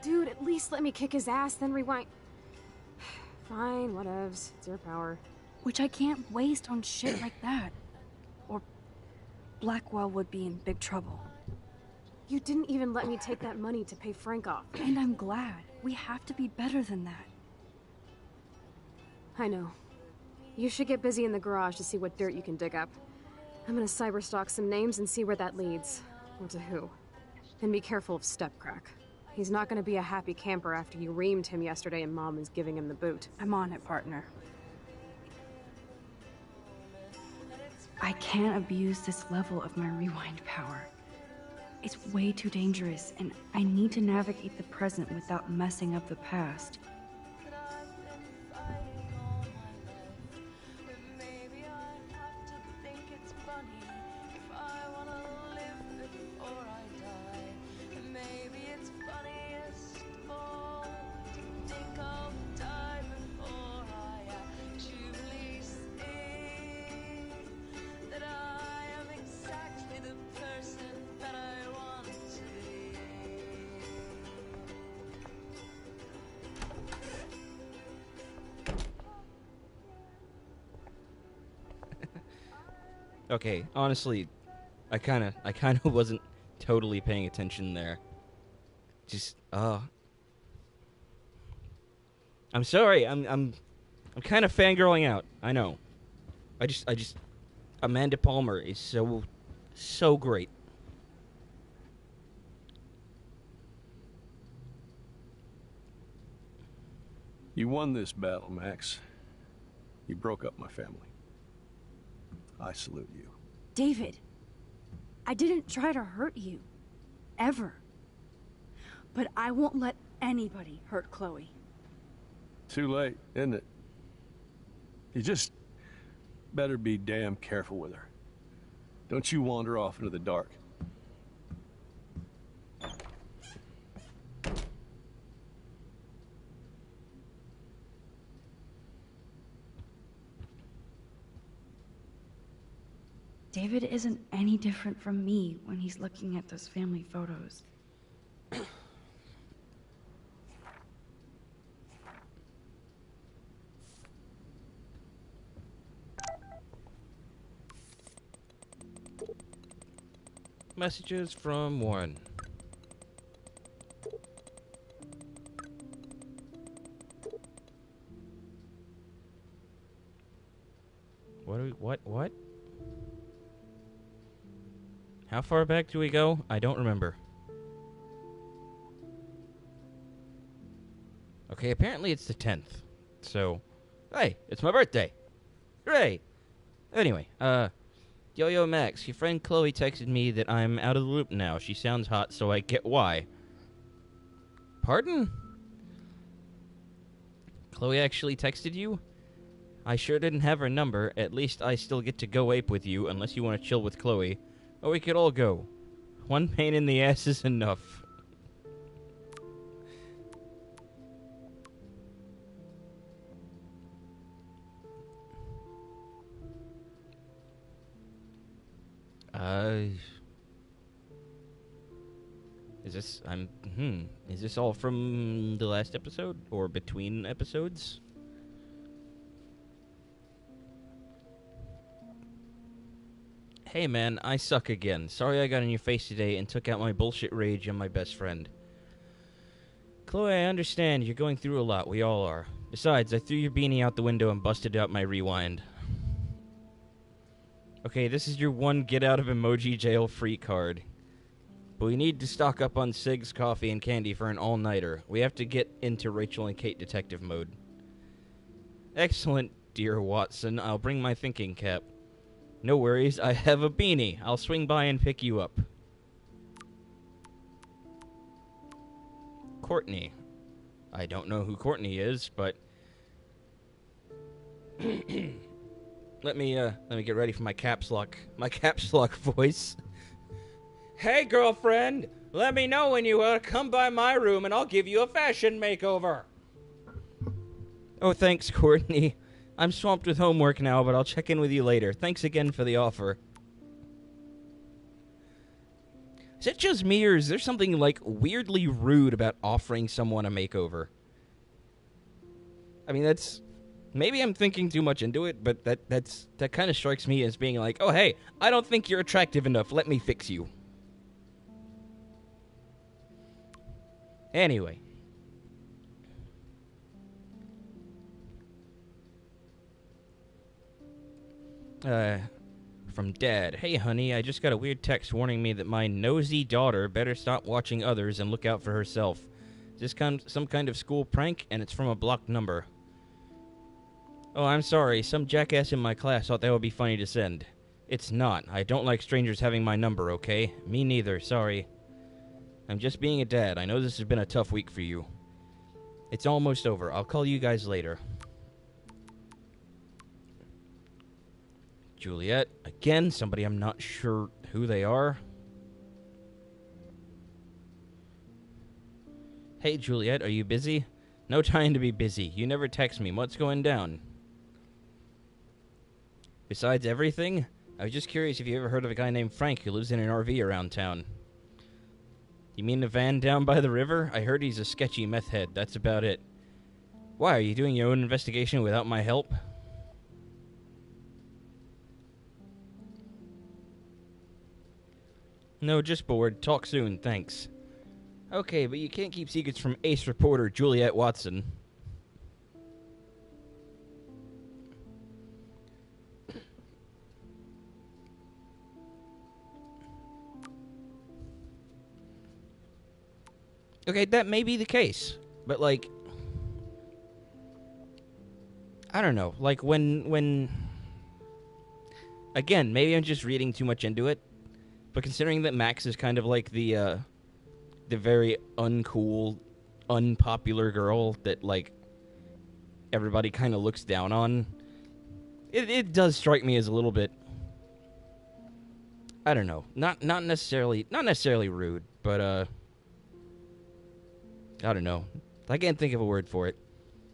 Dude, at least let me kick his ass, then rewind. Fine, whatevs. It's your power. Which I can't waste on shit like that. Or Blackwell would be in big trouble. You didn't even let me take that money to pay Frank off. And I'm glad. We have to be better than that. I know. You should get busy in the garage to see what dirt you can dig up. I'm gonna cyberstalk some names and see where that leads. Or to who. And be careful of Stepcrack. He's not gonna be a happy camper after you reamed him yesterday and Mom is giving him the boot. I'm on it, partner. I can't abuse this level of my rewind power. It's way too dangerous, and I need to navigate the present without messing up the past. Okay, honestly, I kind of wasn't totally paying attention there. Just, I'm sorry. I'm kind of fangirling out. I know. I just, Amanda Palmer is so great. You won this battle, Max. You broke up my family. I salute you. David, I didn't try to hurt you. Ever. But I won't let anybody hurt Chloe. Too late, isn't it? You just better be damn careful with her. Don't you wander off into the dark. David isn't any different from me when he's looking at those family photos. Messages from Warren. What? How far back do we go? I don't remember. Okay, apparently it's the 10th. So, hey, it's my birthday. Hooray! Anyway, Yo Max, your friend Chloe texted me that I'm out of the loop now. She sounds hot, so I get why. Pardon? Chloe actually texted you? I sure didn't have her number. At least I still get to go ape with you, unless you want to chill with Chloe. Or we could all go. One pain in the ass is enough. Is this all from the last episode? Or between episodes? Hey man, I suck again. Sorry I got in your face today and took out my bullshit rage on my best friend. Chloe, I understand. You're going through a lot. We all are. Besides, I threw your beanie out the window and busted out my rewind. Okay, this is your one get-out-of-emoji jail-free card. But we need to stock up on cigs, coffee, and candy for an all-nighter. We have to get into Rachel and Kate detective mode. Excellent, dear Watson. I'll bring my thinking cap. No worries, I have a beanie. I'll swing by and pick you up. Courtney. I don't know who Courtney is, but let me get ready for my caps lock voice. Hey, girlfriend, let me know when you come by my room and I'll give you a fashion makeover. Oh, thanks, Courtney. I'm swamped with homework now, but I'll check in with you later. Thanks again for the offer. Is it just me, or is there something, like, weirdly rude about offering someone a makeover? I mean, that's... Maybe I'm thinking too much into it, but that kind of strikes me as being like, oh, hey, I don't think you're attractive enough. Let me fix you. Anyway. From Dad. Hey, honey, I just got a weird text warning me that my nosy daughter better stop watching others and look out for herself. Is this some kind of school prank? And it's from a blocked number. Oh, I'm sorry. Some jackass in my class thought that would be funny to send. It's not. I don't like strangers having my number, okay? Me neither. Sorry. I'm just being a dad. I know this has been a tough week for you. It's almost over. I'll call you guys later. Juliet. Again, somebody I'm not sure who they are. Hey, Juliet, are you busy? No time to be busy. You never text me. What's going down? Besides everything, I was just curious if you ever heard of a guy named Frank who lives in an RV around town. You mean the van down by the river? I heard he's a sketchy meth head. That's about it. Why, are you doing your own investigation without my help? No, just bored. Talk soon, thanks. Okay, but you can't keep secrets from ace reporter Juliet Watson. Okay, that may be the case, but, like, I don't know, like, when, again, maybe I'm just reading too much into it, but considering that Max is kind of like the very uncool, unpopular girl that, like, everybody kind of looks down on, it does strike me as a little bit, I don't know, not necessarily rude, but, I don't know. I can't think of a word for it.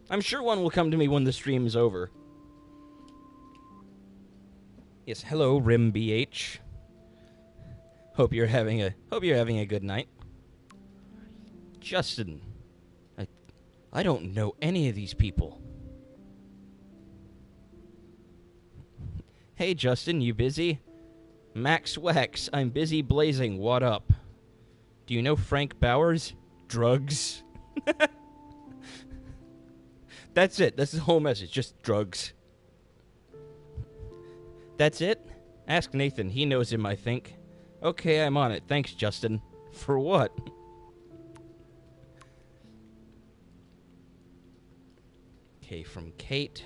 I'm sure one will come to me when the stream is over. Yes, hello, RimBH. Hope you're having a good night. Justin. I don't know any of these people. Hey, Justin, you busy? Max Wax, I'm busy blazing. What up? Do you know Frank Bowers? Drugs. That's it. That's the whole message. Just drugs. That's it? Ask Nathan. He knows him, I think. Okay, I'm on it. Thanks, Justin. For what? Okay, from Kate.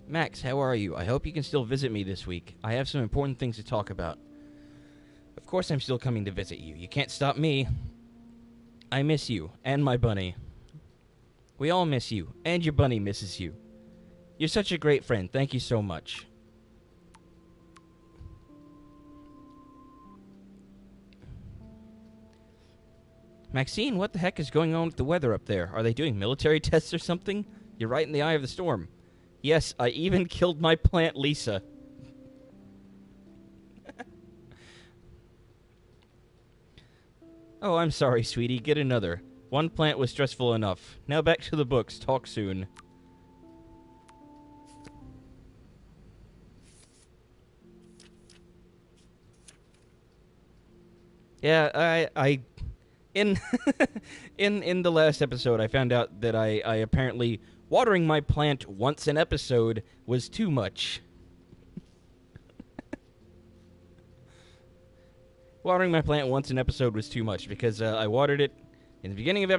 Max, how are you? I hope you can still visit me this week. I have some important things to talk about. Of course I'm still coming to visit you. You can't stop me. I miss you, and my bunny. We all miss you, and your bunny misses you. You're such a great friend. Thank you so much. Maxine, what the heck is going on with the weather up there? Are they doing military tests or something? You're right in the eye of the storm. Yes, I even killed my plant, Lisa. Oh, I'm sorry, sweetie. Get another. One plant was stressful enough. Now back to the books. Talk soon. Yeah, I in in the last episode, I found out that I apparently watering my plant once an episode was too much. Watering my plant once an episode was too much because I watered it in the beginning of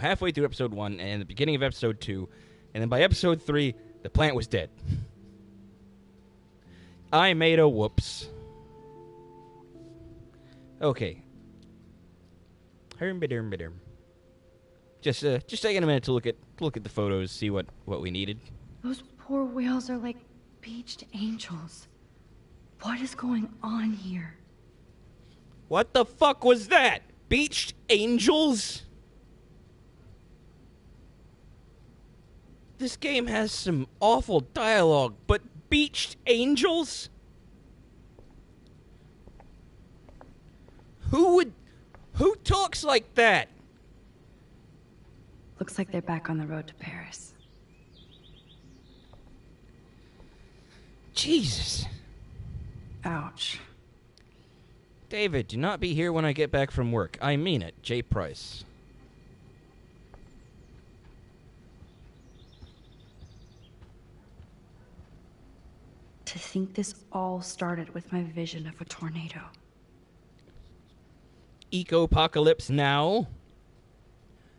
halfway through episode 1 and the beginning of episode 2, and then by episode 3, the plant was dead. I made a whoops. Okay. Just taking a minute to look at the photos, see what we needed. Those poor whales are like beached angels. What is going on here? What the fuck was that? Beached angels? This game has some awful dialogue, but beached angels? Who talks like that? Looks like they're back on the road to Paris. Jesus. Ouch. David, do not be here when I get back from work. I mean it. J. Price. To think this all started with my vision of a tornado. Eco-apocalypse now?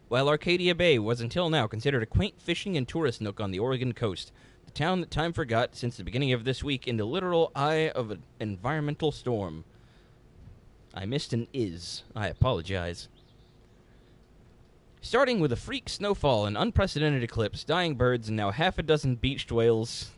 While Arcadia Bay was until now considered a quaint fishing and tourist nook on the Oregon coast, the town that time forgot since the beginning of this week in the literal eye of an environmental storm. I missed an is. I apologize. Starting with a freak snowfall, an unprecedented eclipse, dying birds, and now half a dozen beached whales.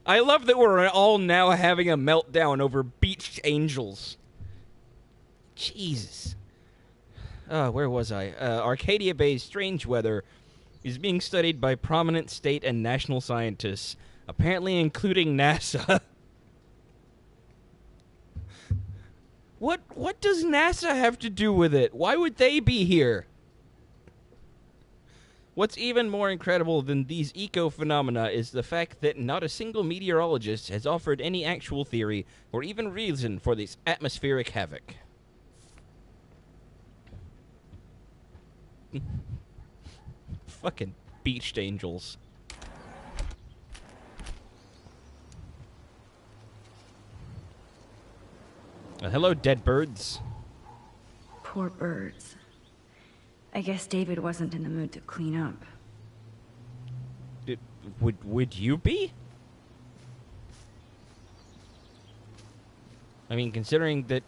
I love that we're all now having a meltdown over beached angels. Jesus. Where was I? Arcadia Bay's strange weather is being studied by prominent state and national scientists, apparently including NASA. What does NASA have to do with it? Why would they be here? What's even more incredible than these eco-phenomena is the fact that not a single meteorologist has offered any actual theory or even reason for this atmospheric havoc. Fucking beached angels. Hello, dead birds. Poor birds. I guess David wasn't in the mood to clean up. Would you be? I mean, considering that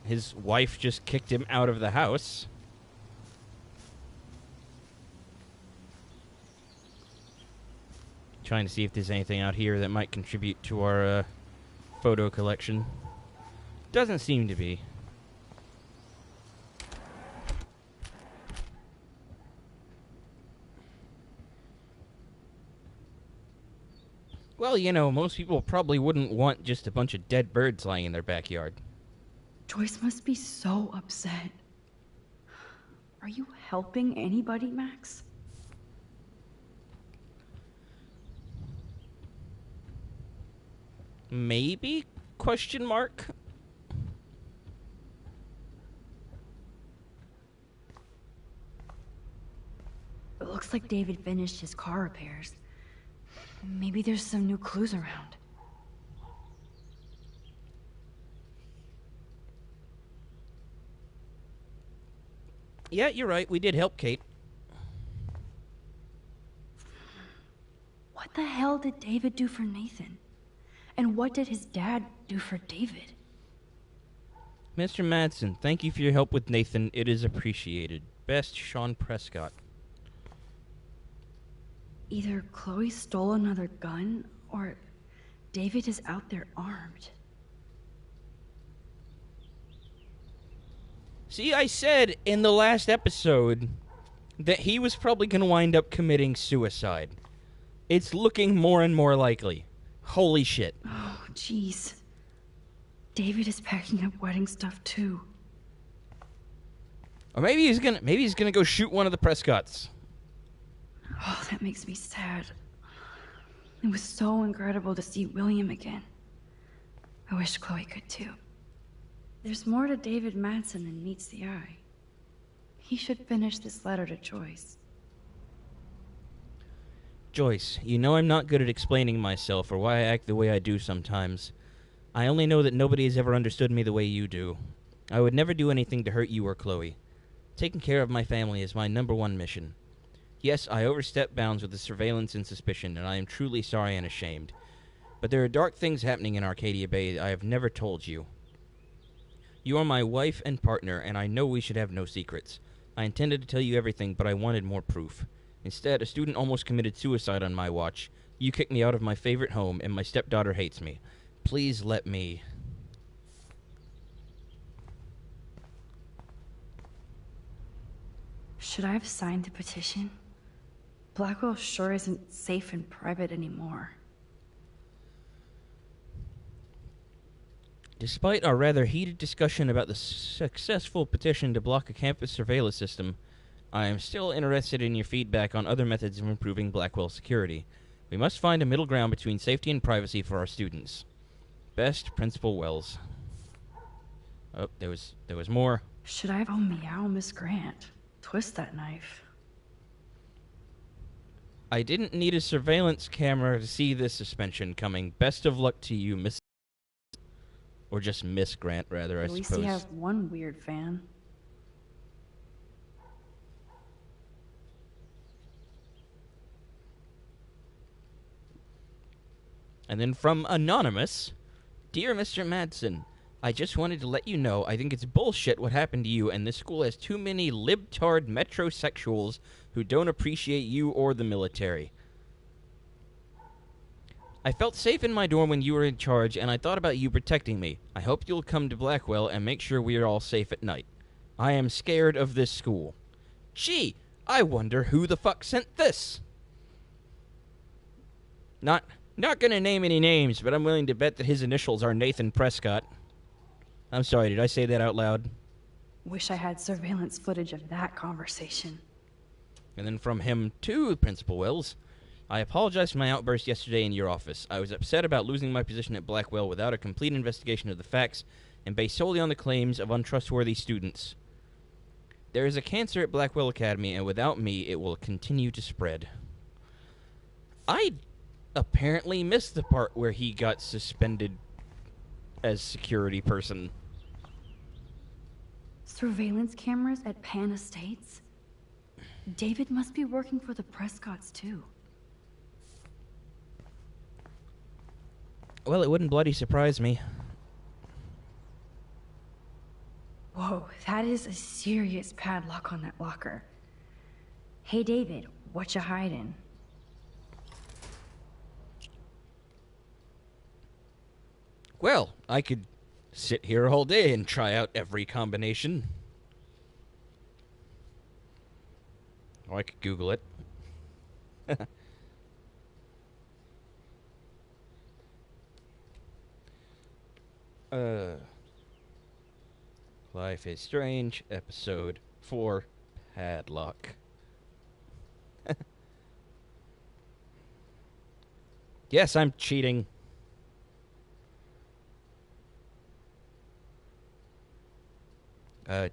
his wife just kicked him out of the house. Trying to see if there's anything out here that might contribute to our photo collection. Doesn't seem to be. Well, you know, most people probably wouldn't want just a bunch of dead birds lying in their backyard. Joyce must be so upset. Are you helping anybody, Max? Maybe? Question mark? It looks like David finished his car repairs. Maybe there's some new clues around. Yeah, you're right. We did help Kate. What the hell did David do for Nathan? And what did his dad do for David? Mr. Madsen, thank you for your help with Nathan. It is appreciated. Best, Sean Prescott. Either Chloe stole another gun, or David is out there armed. See, I said in the last episode that he was probably going to wind up committing suicide. It's looking more and more likely. Holy shit. Oh, jeez. David is packing up wedding stuff too. Or maybe he's gonna go shoot one of the Prescotts. Oh, that makes me sad. It was so incredible to see William again. I wish Chloe could too. There's more to David Madsen than meets the eye. He should finish this letter to Joyce. Joyce, you know I'm not good at explaining myself or why I act the way I do sometimes. I only know that nobody has ever understood me the way you do. I would never do anything to hurt you or Chloe. Taking care of my family is my #1 mission. Yes, I overstepped bounds with the surveillance and suspicion, and I am truly sorry and ashamed. But there are dark things happening in Arcadia Bay I have never told you. You are my wife and partner, and I know we should have no secrets. I intended to tell you everything, but I wanted more proof. Instead, a student almost committed suicide on my watch. You kicked me out of my favorite home, and my stepdaughter hates me. Please let me... Should I have signed the petition? Blackwell sure isn't safe and private anymore. Despite our rather heated discussion about the successful petition to block a campus surveillance system, I am still interested in your feedback on other methods of improving Blackwell security. We must find a middle ground between safety and privacy for our students. Best, Principal Wells. Oh, there was more. Should I have... Oh, meow, Miss Grant. Twist that knife. I didn't need a surveillance camera to see this suspension coming. Best of luck to you, Miss... Or just Miss Grant, rather, I suppose. At least you have one weird fan. And then from Anonymous, Dear Mr. Madsen, I just wanted to let you know I think it's bullshit what happened to you, and this school has too many libtard metrosexuals who don't appreciate you or the military. I felt safe in my dorm when you were in charge, and I thought about you protecting me. I hope you'll come to Blackwell and make sure we are all safe at night. I am scared of this school. Gee, I wonder who the fuck sent this? Not gonna name any names, but I'm willing to bet that his initials are Nathan Prescott. I'm sorry, did I say that out loud? Wish I had surveillance footage of that conversation. And then from him to Principal Wells, I apologize for my outburst yesterday in your office. I was upset about losing my position at Blackwell without a complete investigation of the facts and based solely on the claims of untrustworthy students. There is a cancer at Blackwell Academy, and without me, it will continue to spread. I apparently missed the part where he got suspended as security person. Surveillance cameras at Pan Estates? David must be working for the Prescotts, too. Well, it wouldn't bloody surprise me. Whoa, that is a serious padlock on that locker. Hey, David, what you hiding? Well, I could sit here all day and try out every combination. Or I could Google it. Life is Strange, Episode 4, Padlock. Yes, I'm cheating.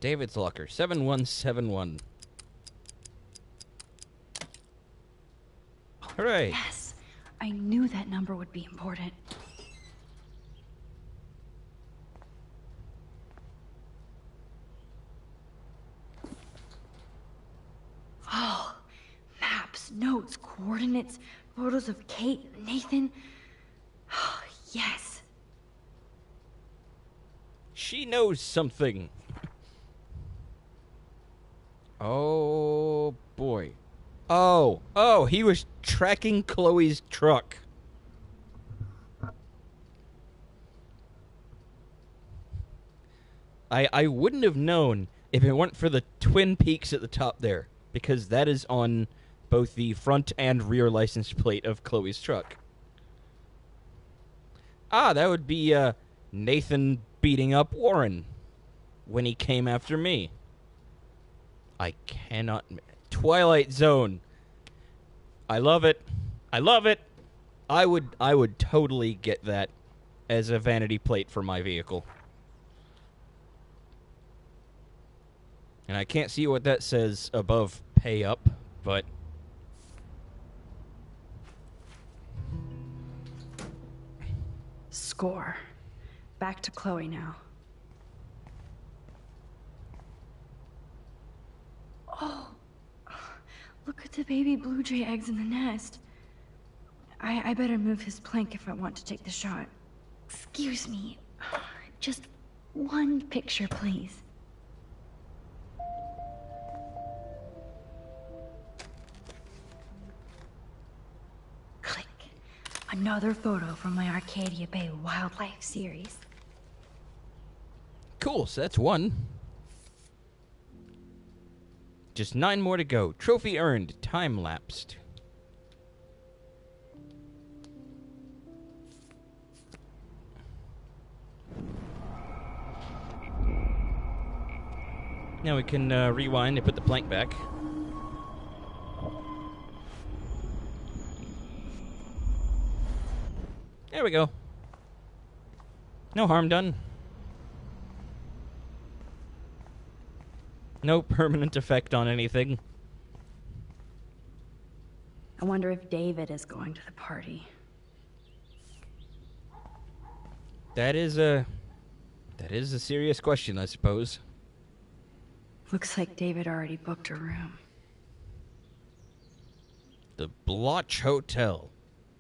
David's locker, 7171. Hooray! Yes, I knew that number would be important. Oh, maps, notes, coordinates, photos of Kate, Nathan. Oh, yes. She knows something. Oh, boy. Oh, he was tracking Chloe's truck. I wouldn't have known if it weren't for the twin peaks at the top there, because that is on both the front and rear license plate of Chloe's truck. Ah, that would be Nathan beating up Warren when he came after me. I cannot... Twilight Zone. I love it. I love it. I would totally get that as a vanity plate for my vehicle. And I can't see what that says above pay up, but... Score. Back to Chloe now. the baby blue jay eggs in the nest. I better move his plank if I want to take the shot. Excuse me. Just one picture, please. Click. Another photo from my Arcadia Bay wildlife series. Cool, so that's one. Just 9 more to go. Trophy earned. Time lapsed. Now we can rewind and put the plank back. There we go. No harm done. No permanent effect on anything. I wonder if David is going to the party. That is a serious question, I suppose. Looks like David already booked a room. The Blotch Hotel.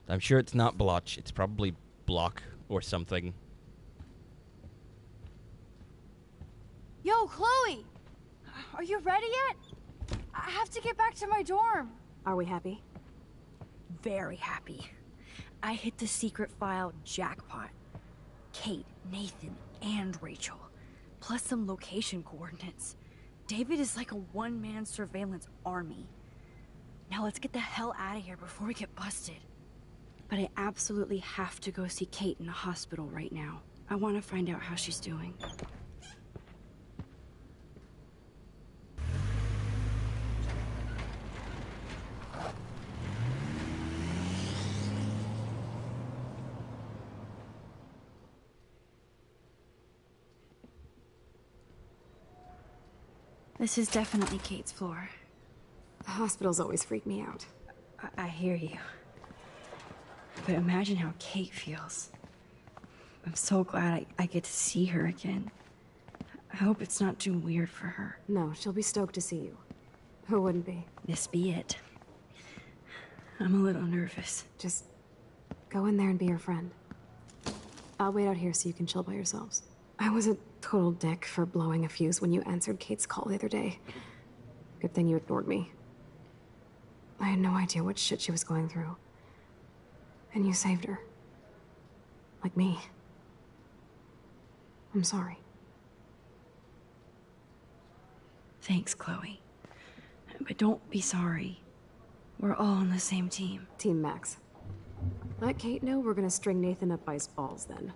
I'm sure it's not Blotch. It's probably Block or something. Yo, Chloe! Are you ready yet? I have to get back to my dorm. Are we happy? Very happy. I hit the secret file jackpot. Kate, Nathan, and Rachel. Plus some location coordinates. David is like a one-man surveillance army. Now let's get the hell out of here before we get busted. But I absolutely have to go see Kate in the hospital right now. I want to find out how she's doing. This is definitely Kate's floor. The hospitals always freak me out. I hear you. But imagine how Kate feels. I'm so glad I get to see her again. I hope it's not too weird for her. No, she'll be stoked to see you. Who wouldn't be? This be it. I'm a little nervous. Just go in there and be your friend. I'll wait out here so you can chill by yourselves. I was a total dick for blowing a fuse when you answered Kate's call the other day. Good thing you ignored me. I had no idea what shit she was going through. And you saved her. Like me. I'm sorry. Thanks, Chloe. But don't be sorry. We're all on the same team. Team Max. Let Kate know we're gonna string Nathan up by his balls then.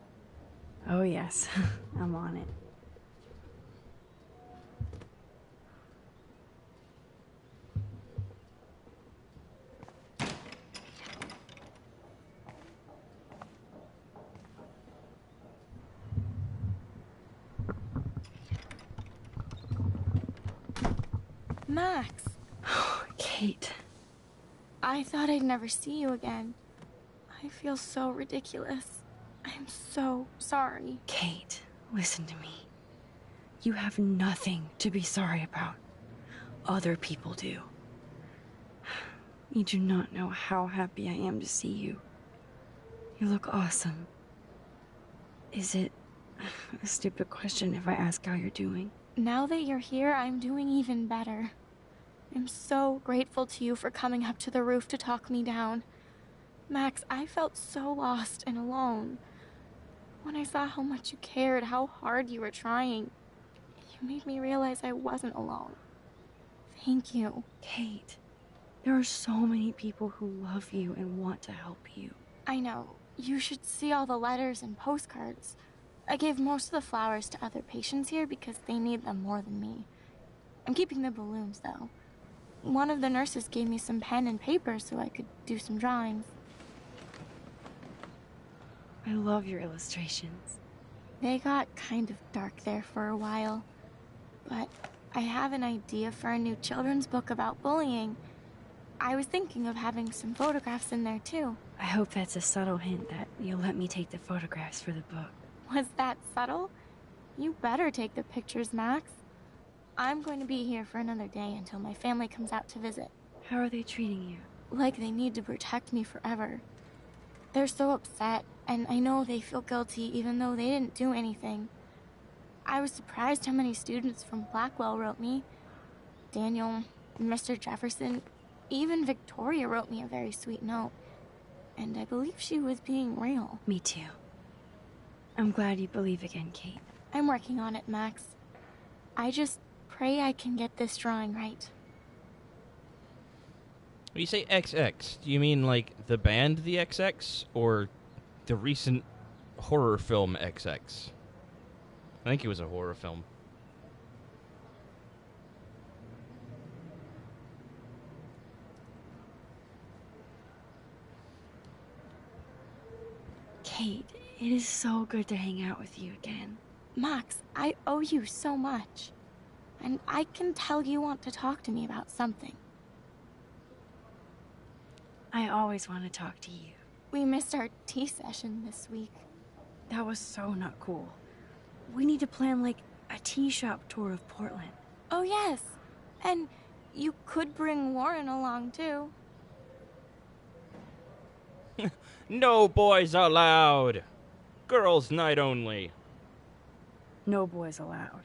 Oh yes, I'm on it. Max. Kate. I thought I'd never see you again. I feel so ridiculous. I'm so sorry. Kate, listen to me. You have nothing to be sorry about. Other people do. You do not know how happy I am to see you. You look awesome. Is it a stupid question if I ask how you're doing? Now that you're here, I'm doing even better. I'm so grateful to you for coming up to the roof to talk me down. Max, I felt so lost and alone. When I saw how much you cared, how hard you were trying, you made me realize I wasn't alone. Thank you. Kate, there are so many people who love you and want to help you. I know. You should see all the letters and postcards. I gave most of the flowers to other patients here because they need them more than me. I'm keeping the balloons, though. One of the nurses gave me some pen and paper so I could do some drawings. I love your illustrations. They got kind of dark there for a while. But I have an idea for a new children's book about bullying. I was thinking of having some photographs in there, too. I hope that's a subtle hint that you'll let me take the photographs for the book. Was that subtle? You better take the pictures, Max. I'm going to be here for another day until my family comes out to visit. How are they treating you? Like they need to protect me forever. They're so upset, and I know they feel guilty even though they didn't do anything. I was surprised how many students from Blackwell wrote me. Daniel, Mr. Jefferson, even Victoria wrote me a very sweet note. And I believe she was being real. Me too. I'm glad you believe again, Kate. I'm working on it, Max. I just pray I can get this drawing right. When you say XX, do you mean like the band The XX or the recent horror film XX? I think it was a horror film. Kate, it is so good to hang out with you again. Max, I owe you so much. And I can tell you want to talk to me about something. I always want to talk to you. We missed our tea session this week. That was so not cool. We need to plan, like, a tea shop tour of Portland. Oh, yes. And you could bring Warren along, too. No boys allowed. Girls' night only. No boys allowed.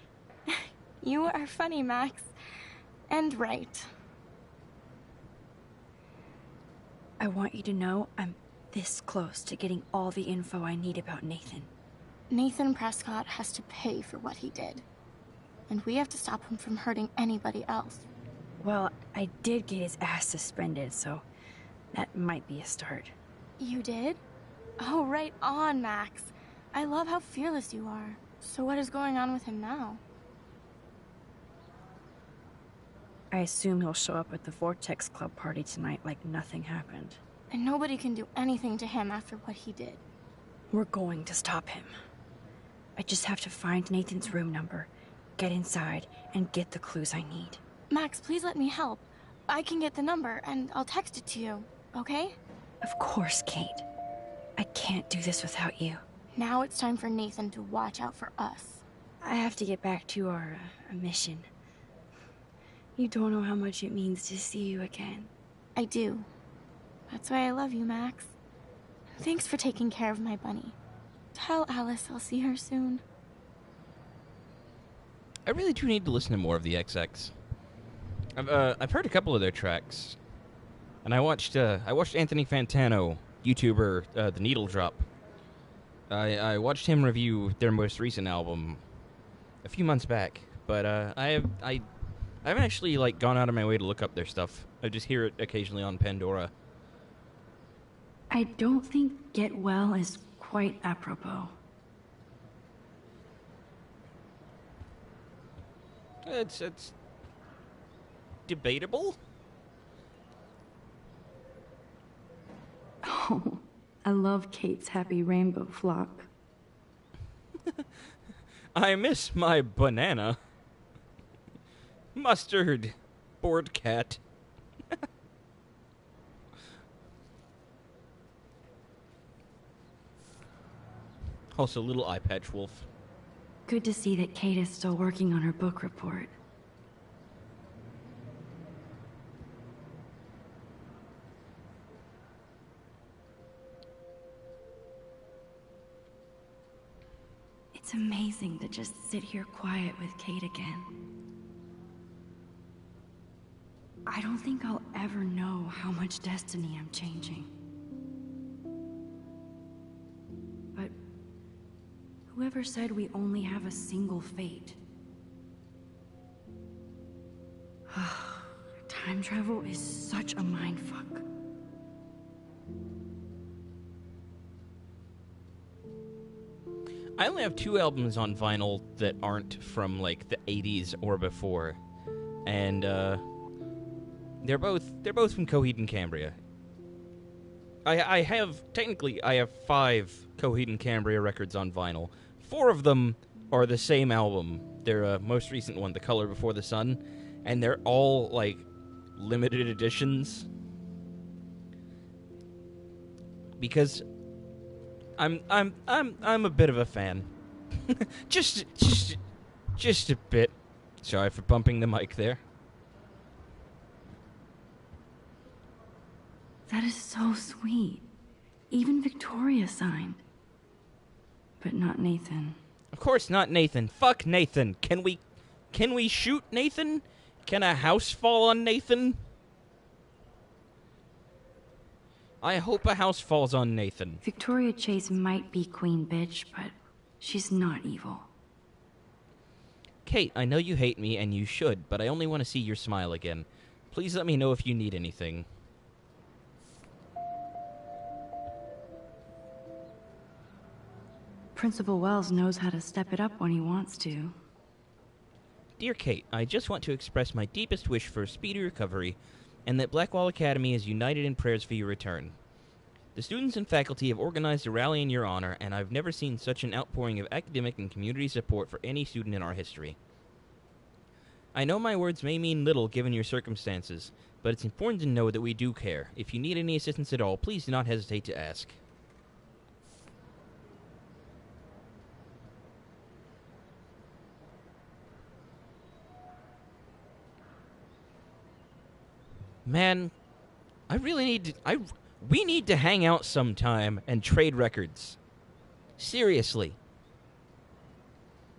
You are funny, Max. And right. I want you to know I'm this close to getting all the info I need about Nathan. Nathan Prescott has to pay for what he did. And we have to stop him from hurting anybody else. Well, I did get his ass suspended, so that might be a start. You did? Oh, right on, Max. I love how fearless you are. So what is going on with him now? I assume he'll show up at the Vortex Club party tonight like nothing happened. And nobody can do anything to him after what he did. We're going to stop him. I just have to find Nathan's room number, get inside, and get the clues I need. Max, please let me help. I can get the number, and I'll text it to you, okay? Of course, Kate. I can't do this without you. Now it's time for Nathan to watch out for us. I have to get back to our mission. You don't know how much it means to see you again. I do. That's why I love you, Max. Thanks for taking care of my bunny. Tell Alice I'll see her soon. I really do need to listen to more of the XX. I've heard a couple of their tracks, and I watched Anthony Fantano, YouTuber, The Needle Drop. I watched him review their most recent album a few months back, but I haven't actually like gone out of my way to look up their stuff. I just hear it occasionally on Pandora. I don't think "Get Well" is quite apropos. It's debatable. Oh, I love Kate's happy rainbow flock. I miss my banana. Mustard. Bored cat. Also, little eye patch wolf. Good to see that Kate is still working on her book report. It's amazing to just sit here quiet with Kate again. I don't think I'll ever know how much destiny I'm changing. But whoever said we only have a single fate? Time travel is such a mindfuck. I only have 2 albums on vinyl that aren't from like the 80s or before, and they're both from Coheed and Cambria. I have 5 Coheed and Cambria records on vinyl. 4 of them are the same album. Their most recent one, The Color Before the Sun, and they're all like limited editions. Because I'm a bit of a fan. just a bit. Sorry for bumping the mic there. That is so sweet. Even Victoria signed. But not Nathan. Of course not Nathan. Fuck Nathan. Can we shoot Nathan? Can a house fall on Nathan? I hope a house falls on Nathan. Victoria Chase might be queen bitch, but she's not evil. Kate, I know you hate me, and you should, but I only want to see your smile again. Please let me know if you need anything. Principal Wells knows how to step it up when he wants to. Dear Kate, I just want to express my deepest wish for a speedy recovery, and that Blackwall Academy is united in prayers for your return. The students and faculty have organized a rally in your honor, and I've never seen such an outpouring of academic and community support for any student in our history. I know my words may mean little given your circumstances, but it's important to know that we do care. If you need any assistance at all, please do not hesitate to ask. Man, I really need to... We need to hang out sometime and trade records. Seriously.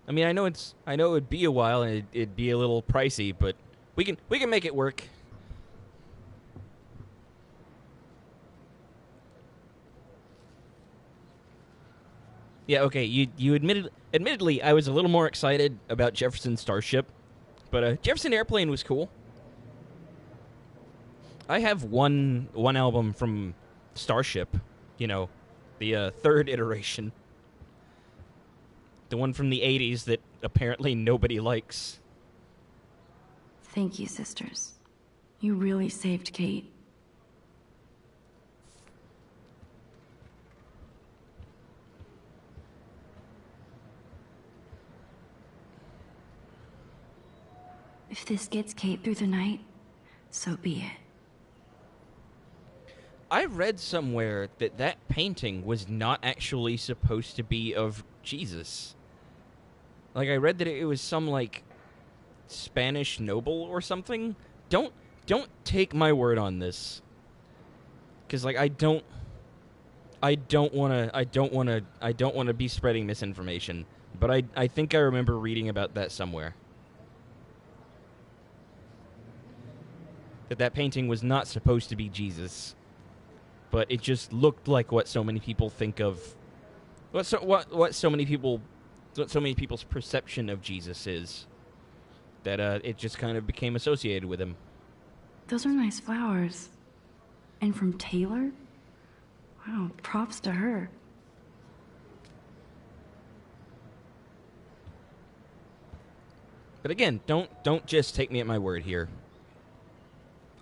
I mean, I know it would be a while and it'd be a little pricey, but we can make it work. Yeah, okay. You admittedly, I was a little more excited about Jefferson Starship, but Jefferson Airplane was cool. I have one album from Starship, you know, the third iteration. The one from the 80s that apparently nobody likes. Thank you, sisters. You really saved Kate. If this gets Kate through the night, so be it. I read somewhere that painting was not actually supposed to be of Jesus. Like, I read that it was some, like, Spanish noble or something. Don't take my word on this. 'Cause, like, I don't want to be spreading misinformation. But I think I remember reading about that somewhere. That painting was not supposed to be Jesus. But it just looked like what so many people think of, what so many people's perception of Jesus is. That it just kind of became associated with him. Those are nice flowers. And from Taylor? Wow, props to her. But again, don't just take me at my word here.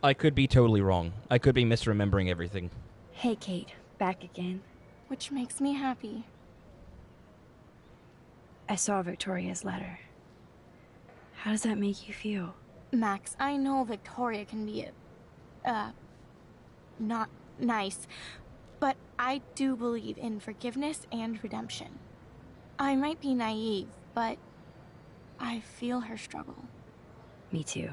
I could be totally wrong. I could be misremembering everything. Hey, Kate. Back again. Which makes me happy. I saw Victoria's letter. How does that make you feel? Max, I know Victoria can be not nice, but I do believe in forgiveness and redemption. I might be naive, but I feel her struggle. Me too.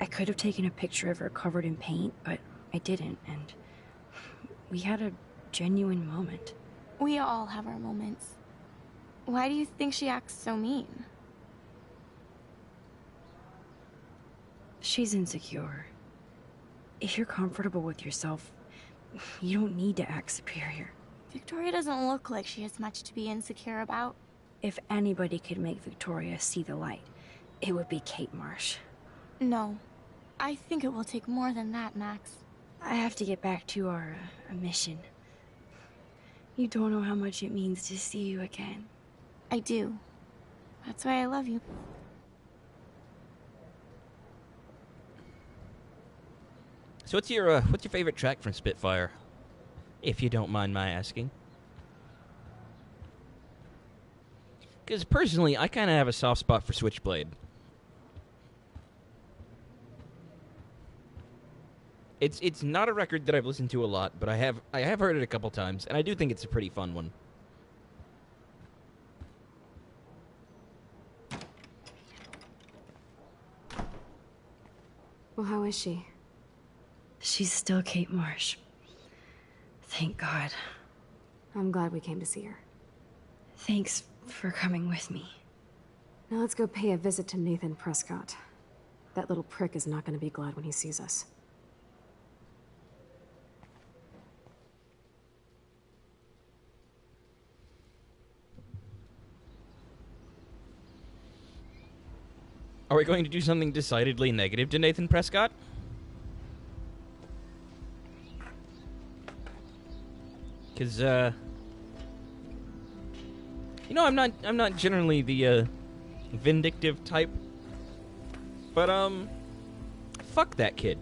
I could have taken a picture of her covered in paint, but I didn't, and we had a genuine moment. We all have our moments. Why do you think she acts so mean? She's insecure. If you're comfortable with yourself, you don't need to act superior. Victoria doesn't look like she has much to be insecure about. If anybody could make Victoria see the light, it would be Kate Marsh. No. I think it will take more than that, Max. I have to get back to our mission. You don't know how much it means to see you again. I do. That's why I love you. So what's your favorite track from Spitfire? If you don't mind my asking. Because personally, I kind of have a soft spot for Switchblade. It's not a record that I've listened to a lot, but I have heard it a couple times, and I do think it's a pretty fun one. Well, how is she? She's still Kate Marsh. Thank God. I'm glad we came to see her. Thanks for coming with me. Now let's go pay a visit to Nathan Prescott. That little prick is not going to be glad when he sees us. Are we going to do something decidedly negative to Nathan Prescott? Because, you know, I'm not generally the, vindictive type. But, fuck that kid.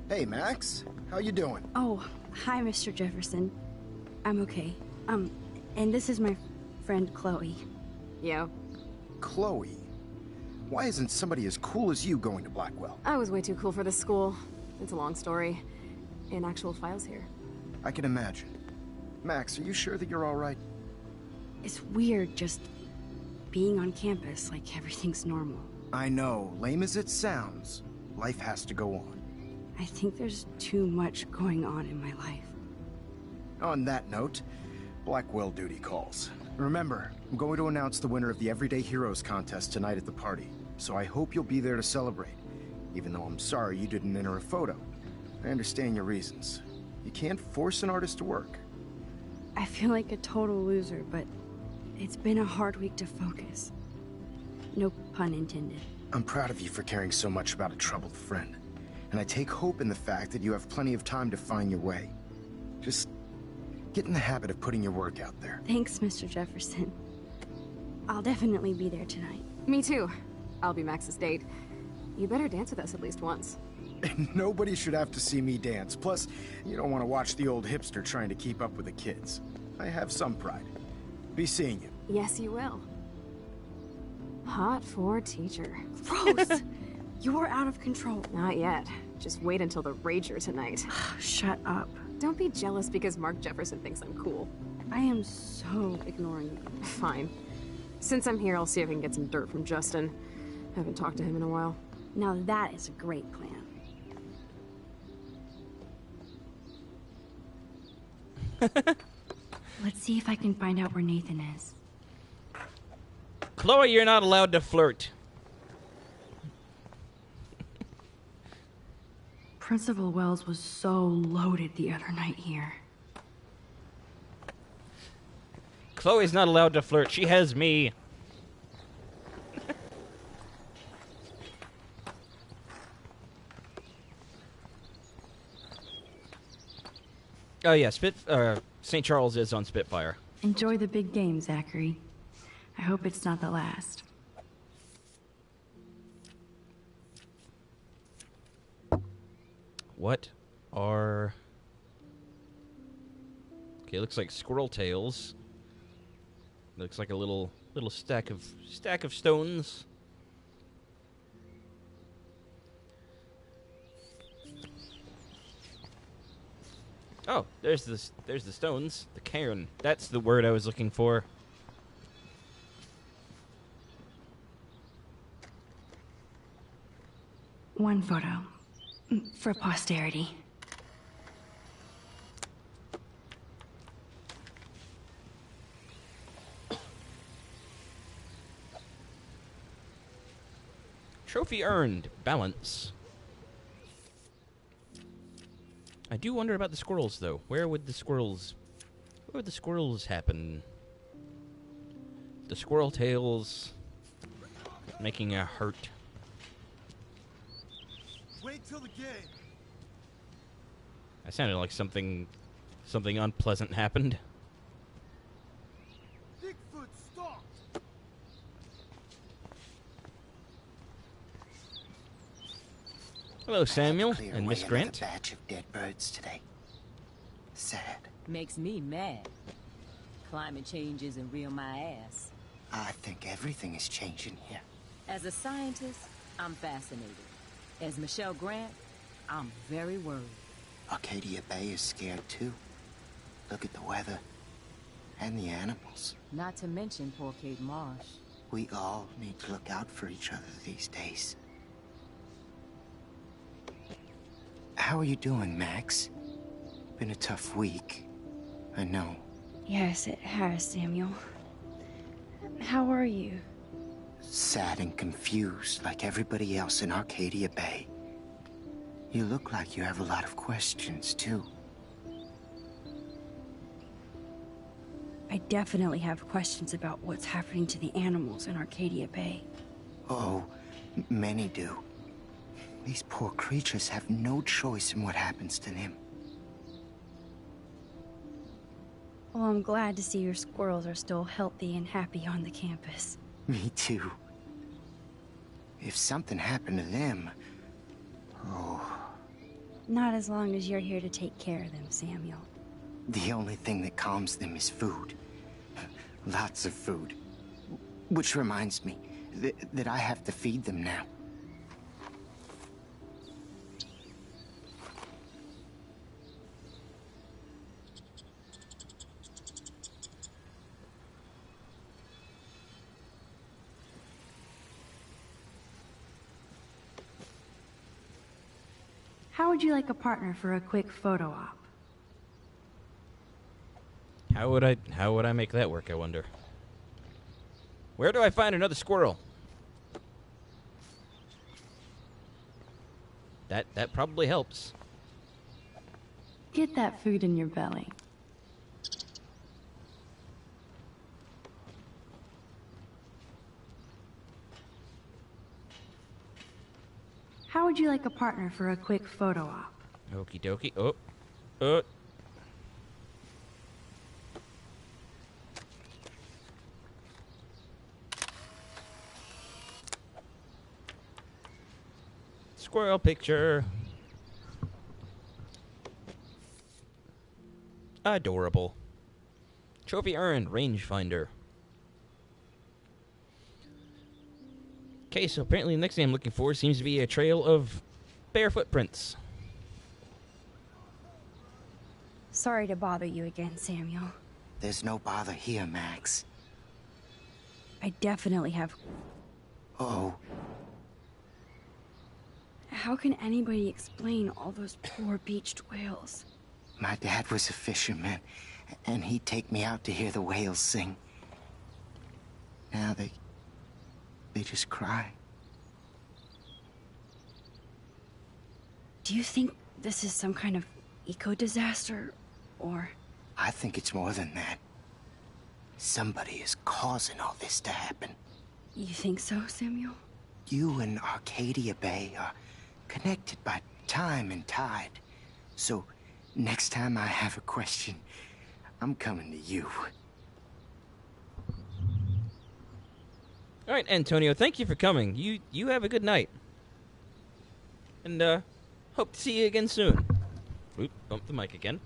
Hey, Max. How you doing? Oh, hi, Mr. Jefferson. I'm okay. And this is my friend Chloe. Yo. Chloe? Why isn't somebody as cool as you going to Blackwell? I was way too cool for this school. It's a long story. In actual files here. I can imagine. Max, are you sure that you're all right? It's weird just being on campus like everything's normal. I know. Lame as it sounds, life has to go on. I think there's too much going on in my life. On that note, Blackwell duty calls. Remember, I'm going to announce the winner of the Everyday Heroes contest tonight at the party, so I hope you'll be there to celebrate, even though I'm sorry you didn't enter a photo. I understand your reasons. You can't force an artist to work. I feel like a total loser, but it's been a hard week to focus. No pun intended. I'm proud of you for caring so much about a troubled friend, and I take hope in the fact that you have plenty of time to find your way. Just get in the habit of putting your work out there. Thanks, Mr. Jefferson. I'll definitely be there tonight. Me too. I'll be Max's date. You better dance with us at least once. Nobody should have to see me dance. Plus, you don't want to watch the old hipster trying to keep up with the kids. I have some pride. Be seeing you. Yes, you will. Hot for teacher. Gross! You're out of control. Not yet. Just wait until the rager tonight. Shut up. Don't be jealous because Mark Jefferson thinks I'm cool. I am so ignoring you. Fine. Since I'm here, I'll see if I can get some dirt from Justin. Haven't talked to him in a while. Now that is a great plan. Let's see if I can find out where Nathan is. Chloe, you're not allowed to flirt. Principal Wells was so loaded the other night here. Chloe's not allowed to flirt. She has me. Oh yeah, St. Charles is on Spitfire. Enjoy the big game, Zachary. I hope it's not the last. What are... Okay, looks like squirrel tails. Looks like a little stack of stones. Oh, there's the stones. The cairn. That's the word I was looking for. One photo. For posterity. Trophy earned. Balance. I do wonder about the squirrels, though. Where would the squirrels happen? The squirrel tails making a hurt. Wait till the game. That sounded like something unpleasant happened. Bigfoot stalked. Hello, Samuel and Miss Clear away Grant. another batch of dead birds today. Sad. Makes me mad. Climate change isn't real my ass. I think everything is changing here. As a scientist, I'm fascinated. As Michelle Grant, I'm very worried. Arcadia Bay is scared too. Look at the weather. And the animals. Not to mention poor Kate Marsh. We all need to look out for each other these days. How are you doing, Max? Been a tough week. I know. Yes, it has, Samuel. How are you? Sad and confused like everybody else in Arcadia Bay. You look like you have a lot of questions, too. I definitely have questions about what's happening to the animals in Arcadia Bay. Oh, many do. These poor creatures have no choice in what happens to them. Well, I'm glad to see your squirrels are still healthy and happy on the campus. Me too. If something happened to them... Oh... Not as long as you're here to take care of them, Samuel. The only thing that calms them is food. Lots of food. Which reminds me that I have to feed them now. How would you like a partner for a quick photo op? How would I make that work, I wonder? Where do I find another squirrel? That probably helps. Get that food in your belly. How would you like a partner for a quick photo op? Okie dokie. Oh. Squirrel picture. Adorable. Trophy earned, rangefinder. Okay, so apparently the next thing I'm looking for seems to be a trail of bare footprints. Sorry to bother you again, Samuel. There's no bother here, Max. I definitely have... Uh-oh. How can anybody explain all those poor beached whales? My dad was a fisherman, and he'd take me out to hear the whales sing. Now they just cry. Do you think this is some kind of eco-disaster, or... I think it's more than that. Somebody is causing all this to happen. You think so, Samuel? You and Arcadia Bay are connected by time and tide. So, next time I have a question, I'm coming to you. All right, Antonio, thank you for coming. You have a good night. And, hope to see you again soon. Oop, bump the mic again.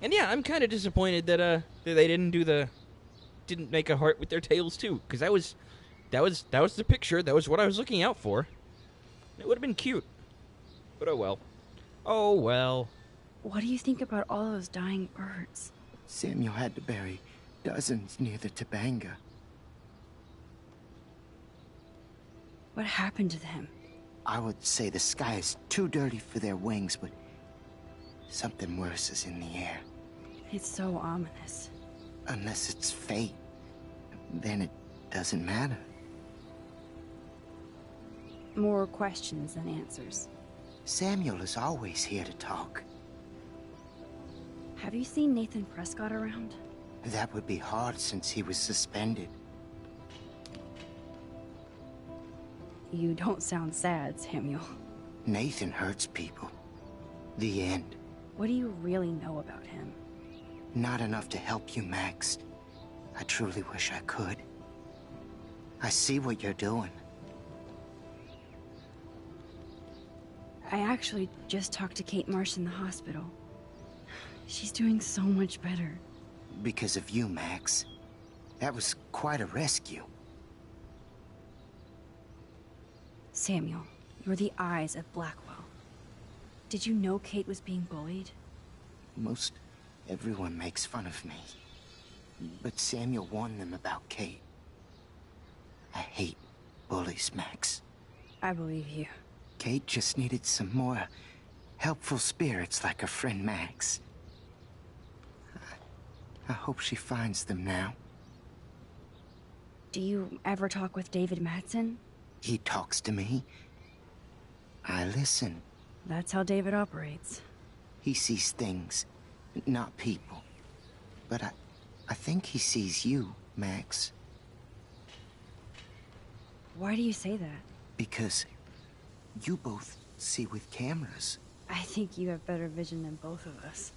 And yeah, I'm kind of disappointed that they didn't make a heart with their tails too, because that was the picture. That was what I was looking out for. It would have been cute. But oh well. Oh well. What do you think about all those dying birds? Samuel had to bury dozens near the Tabanga. What happened to them? I would say the sky is too dirty for their wings, but something worse is in the air. It's so ominous. Unless it's fate, then it doesn't matter. More questions than answers. Samuel is always here to talk. Have you seen Nathan Prescott around? That would be hard since he was suspended. You don't sound sad, Samuel. Nathan hurts people. The end. What do you really know about him? Not enough to help you, Max. I truly wish I could. I see what you're doing. I actually just talked to Kate Marsh in the hospital. She's doing so much better. Because of you, Max. That was quite a rescue. Samuel, you're the eyes of Blackwell. Did you know Kate was being bullied? Most everyone makes fun of me. But Samuel warned them about Kate. I hate bullies, Max. I believe you. Kate just needed some more helpful spirits like her friend Max. I hope she finds them now. Do you ever talk with David Madsen? He talks to me. I listen. That's how David operates. He sees things, not people. But I think he sees you, Max. Why do you say that? Because you both see with cameras. I think you have better vision than both of us.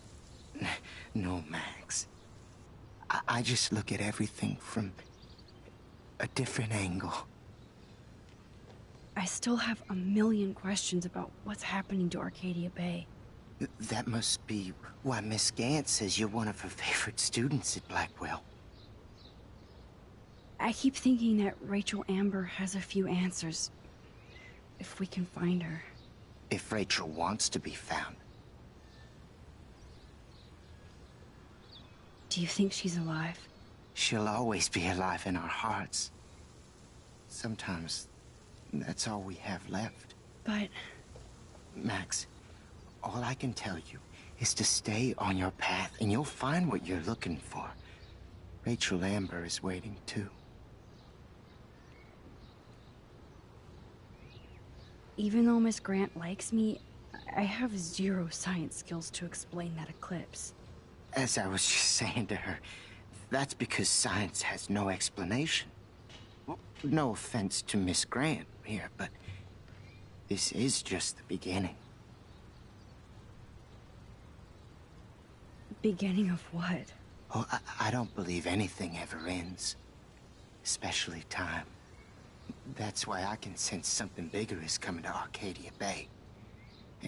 No, Max. I just look at everything from a different angle. I still have a million questions about what's happening to Arcadia Bay. That must be why Miss Gant says you're one of her favorite students at Blackwell. I keep thinking that Rachel Amber has a few answers. If we can find her. If Rachel wants to be found. Do you think she's alive? She'll always be alive in our hearts. Sometimes that's all we have left. But... Max, all I can tell you is to stay on your path and you'll find what you're looking for. Rachel Amber is waiting too. Even though Miss Grant likes me, I have zero science skills to explain that eclipse. As I was just saying to her, that's because science has no explanation. Well, no offense to Miss Grant here, but this is just the beginning. Beginning of what? Oh, I don't believe anything ever ends. Especially time. That's why I can sense something bigger is coming to Arcadia Bay.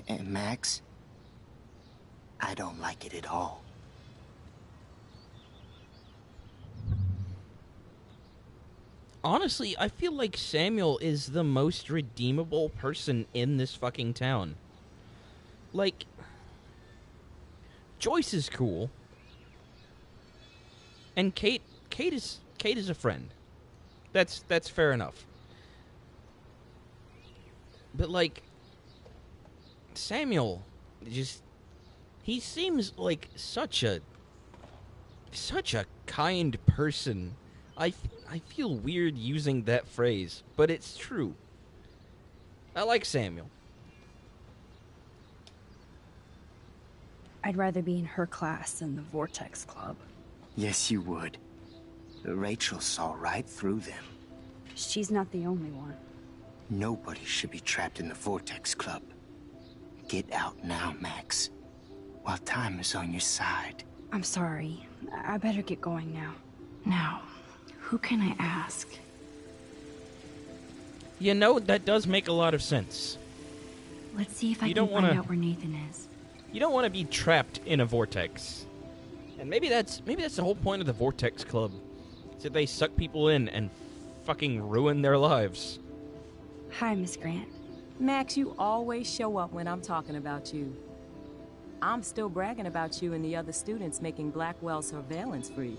And Max, I don't like it at all. Honestly, I feel like Samuel is the most redeemable person in this fucking town. Like, Joyce is cool. And Kate is a friend. That's fair enough. But like Samuel he seems like such a kind person. I feel weird using that phrase, but it's true. I like Samuel. I'd rather be in her class than the Vortex Club. Yes, you would. Rachel saw right through them. She's not the only one. Nobody should be trapped in the Vortex Club. Get out now, Max, while time is on your side. I'm sorry. I better get going now. Now, who can I ask? You know, that does make a lot of sense. Let's see if I can find out where Nathan is. You don't want to be trapped in a vortex. And maybe that's the whole point of the Vortex Club. Is that they suck people in and fucking ruin their lives. Hi, Miss Grant. Max, you always show up when I'm talking about you. I'm still bragging about you and the other students making Blackwell surveillance free.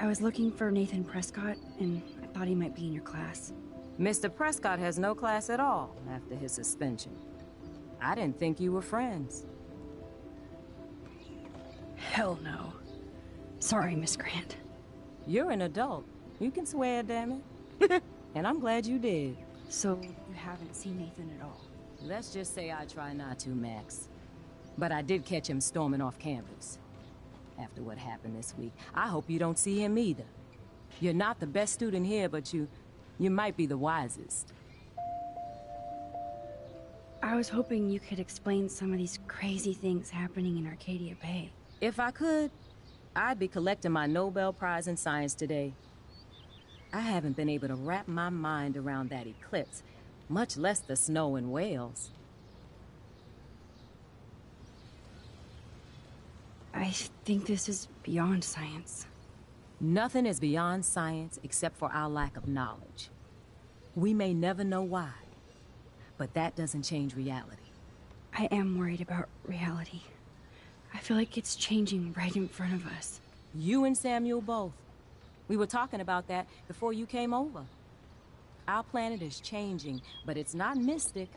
I was looking for Nathan Prescott, and I thought he might be in your class. Mr. Prescott has no class at all after his suspension. I didn't think you were friends. Hell no. Sorry, Miss Grant. You're an adult. You can swear, damn it. And I'm glad you did. So, you haven't seen Nathan at all? Let's just say I try not to, Max. But I did catch him storming off campus. After what happened this week, I hope you don't see him either. You're not the best student here, but you might be the wisest. I was hoping you could explain some of these crazy things happening in Arcadia Bay. If I could, I'd be collecting my Nobel Prize in Science today. I haven't been able to wrap my mind around that eclipse, much less the snow in Wales. I think this is beyond science. Nothing is beyond science except for our lack of knowledge. We may never know why, but that doesn't change reality. I am worried about reality. I feel like it's changing right in front of us. You and Samuel both. We were talking about that before you came over. Our planet is changing, but it's not mystic.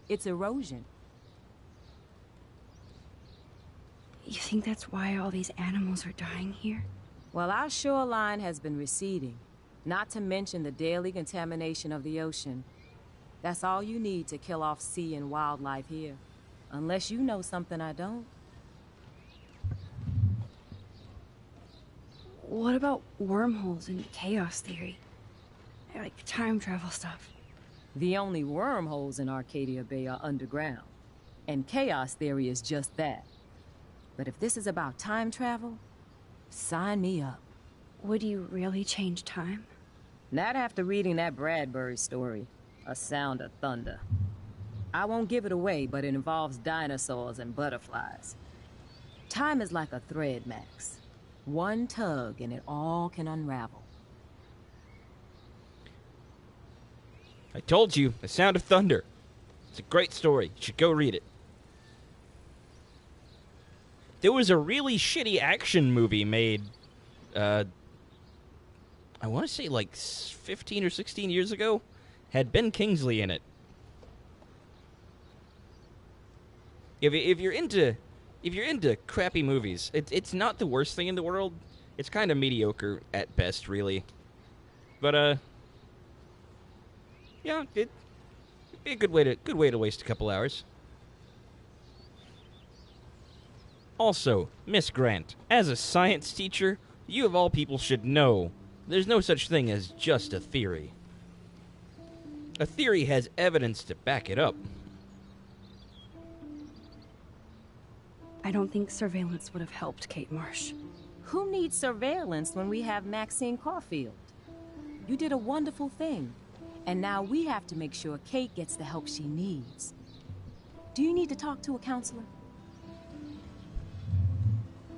It's erosion. You think that's why all these animals are dying here? Well, our shoreline has been receding, not to mention the daily contamination of the ocean. That's all you need to kill off sea and wildlife here. Unless you know something I don't. What about wormholes and chaos theory? Like time travel stuff. The only wormholes in Arcadia Bay are underground. And chaos theory is just that. But if this is about time travel, sign me up. Would you really change time? Not after reading that Bradbury story, A Sound of Thunder. I won't give it away, but it involves dinosaurs and butterflies. Time is like a thread, Max. One tug and it all can unravel. I told you, The Sound of Thunder. It's a great story. You should go read it. There was a really shitty action movie made, I want to say like 15 or 16 years ago. Had Ben Kingsley in it. If you're into crappy movies, it's not the worst thing in the world. It's kind of mediocre at best, really. But yeah, it'd be a good way to waste a couple hours. Also, Miss Grant, as a science teacher, you of all people should know there's no such thing as just a theory. A theory has evidence to back it up. I don't think surveillance would have helped Kate Marsh. Who needs surveillance when we have Maxine Caulfield? You did a wonderful thing. And now we have to make sure Kate gets the help she needs. Do you need to talk to a counselor?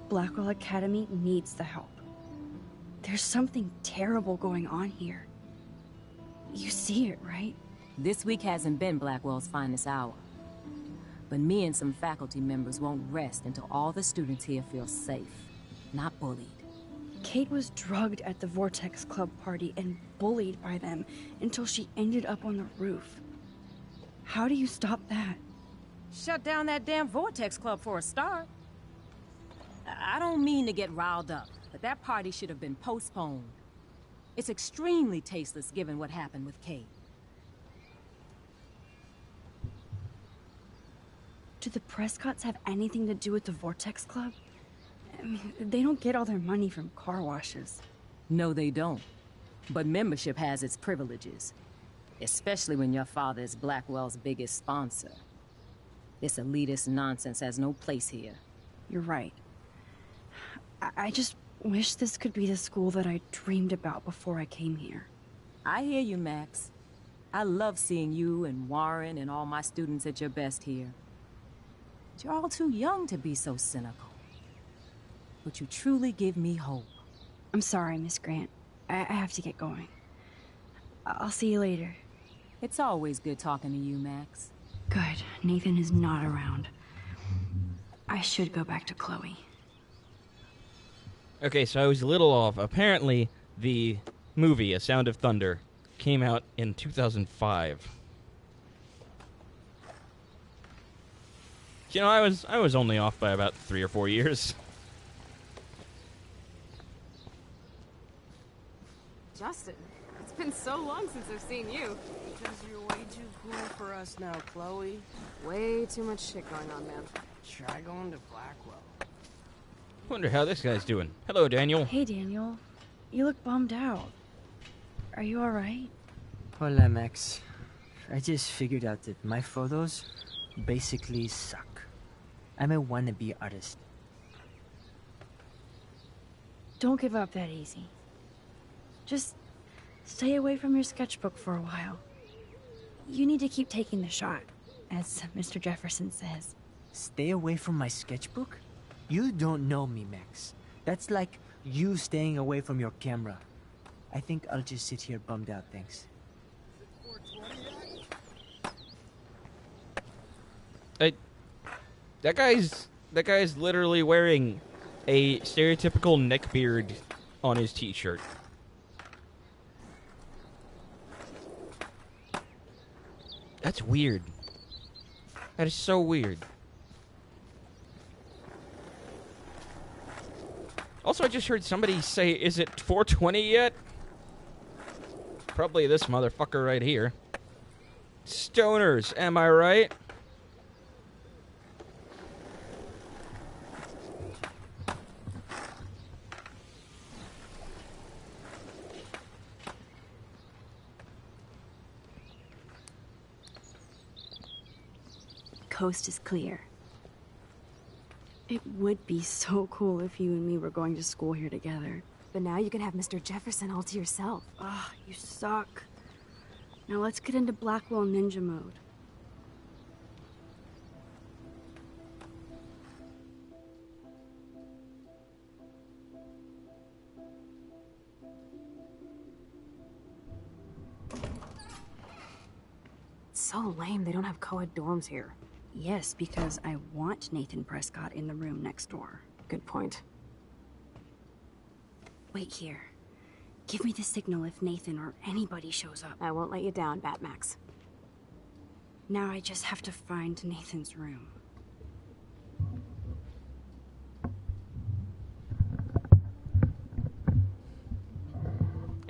Blackwell Academy needs the help. There's something terrible going on here. You see it, right? This week hasn't been Blackwell's finest hour. But me and some faculty members won't rest until all the students here feel safe, not bullied. Kate was drugged at the Vortex Club party and bullied by them until she ended up on the roof. How do you stop that? Shut down that damn Vortex Club for a start. I don't mean to get riled up, but that party should have been postponed. It's extremely tasteless given what happened with Kate. Do the Prescotts have anything to do with the Vortex Club? I mean, they don't get all their money from car washes. No, they don't. But membership has its privileges. Especially when your father is Blackwell's biggest sponsor. This elitist nonsense has no place here. You're right. I just wish this could be the school that I dreamed about before I came here. I hear you, Max. I love seeing you and Warren and all my students at your best here. But you're all too young to be so cynical. But you truly give me hope. I'm sorry, Miss Grant. I have to get going. I'll see you later. It's always good talking to you, Max. Good. Nathan is not around. I should go back to Chloe. Okay, so I was a little off. Apparently, the movie, A Sound of Thunder, came out in 2005. You know, I was only off by about 3 or 4 years. Justin, it's been so long since I've seen you. Because you're way too cool for us now, Chloe. Way too much shit going on, man. Try going to Blackwell. Wonder how this guy's doing. Hello, Daniel. Hey, Daniel. You look bummed out. Are you alright? Hola, Max. I just figured out that my photos basically suck. I'm a wannabe artist. Don't give up that easy. Just stay away from your sketchbook for a while. You need to keep taking the shot, as Mr. Jefferson says. Stay away from my sketchbook? You don't know me, Max. That's like you staying away from your camera. I think I'll just sit here bummed out, thanks. That guy's literally wearing a stereotypical neckbeard on his t-shirt. That's weird. That is so weird. Also, I just heard somebody say, is it 420 yet? Probably this motherfucker right here. Stoners, am I right? Coast is clear. It would be so cool if you and me were going to school here together. But now you can have Mr. Jefferson all to yourself. Ah, you suck. Now let's get into Blackwell Ninja mode. It's so lame they don't have co-ed dorms here. Yes, because I want Nathan Prescott in the room next door. Good point. Wait here. Give me the signal if Nathan or anybody shows up. I won't let you down, Batmax. Now I just have to find Nathan's room.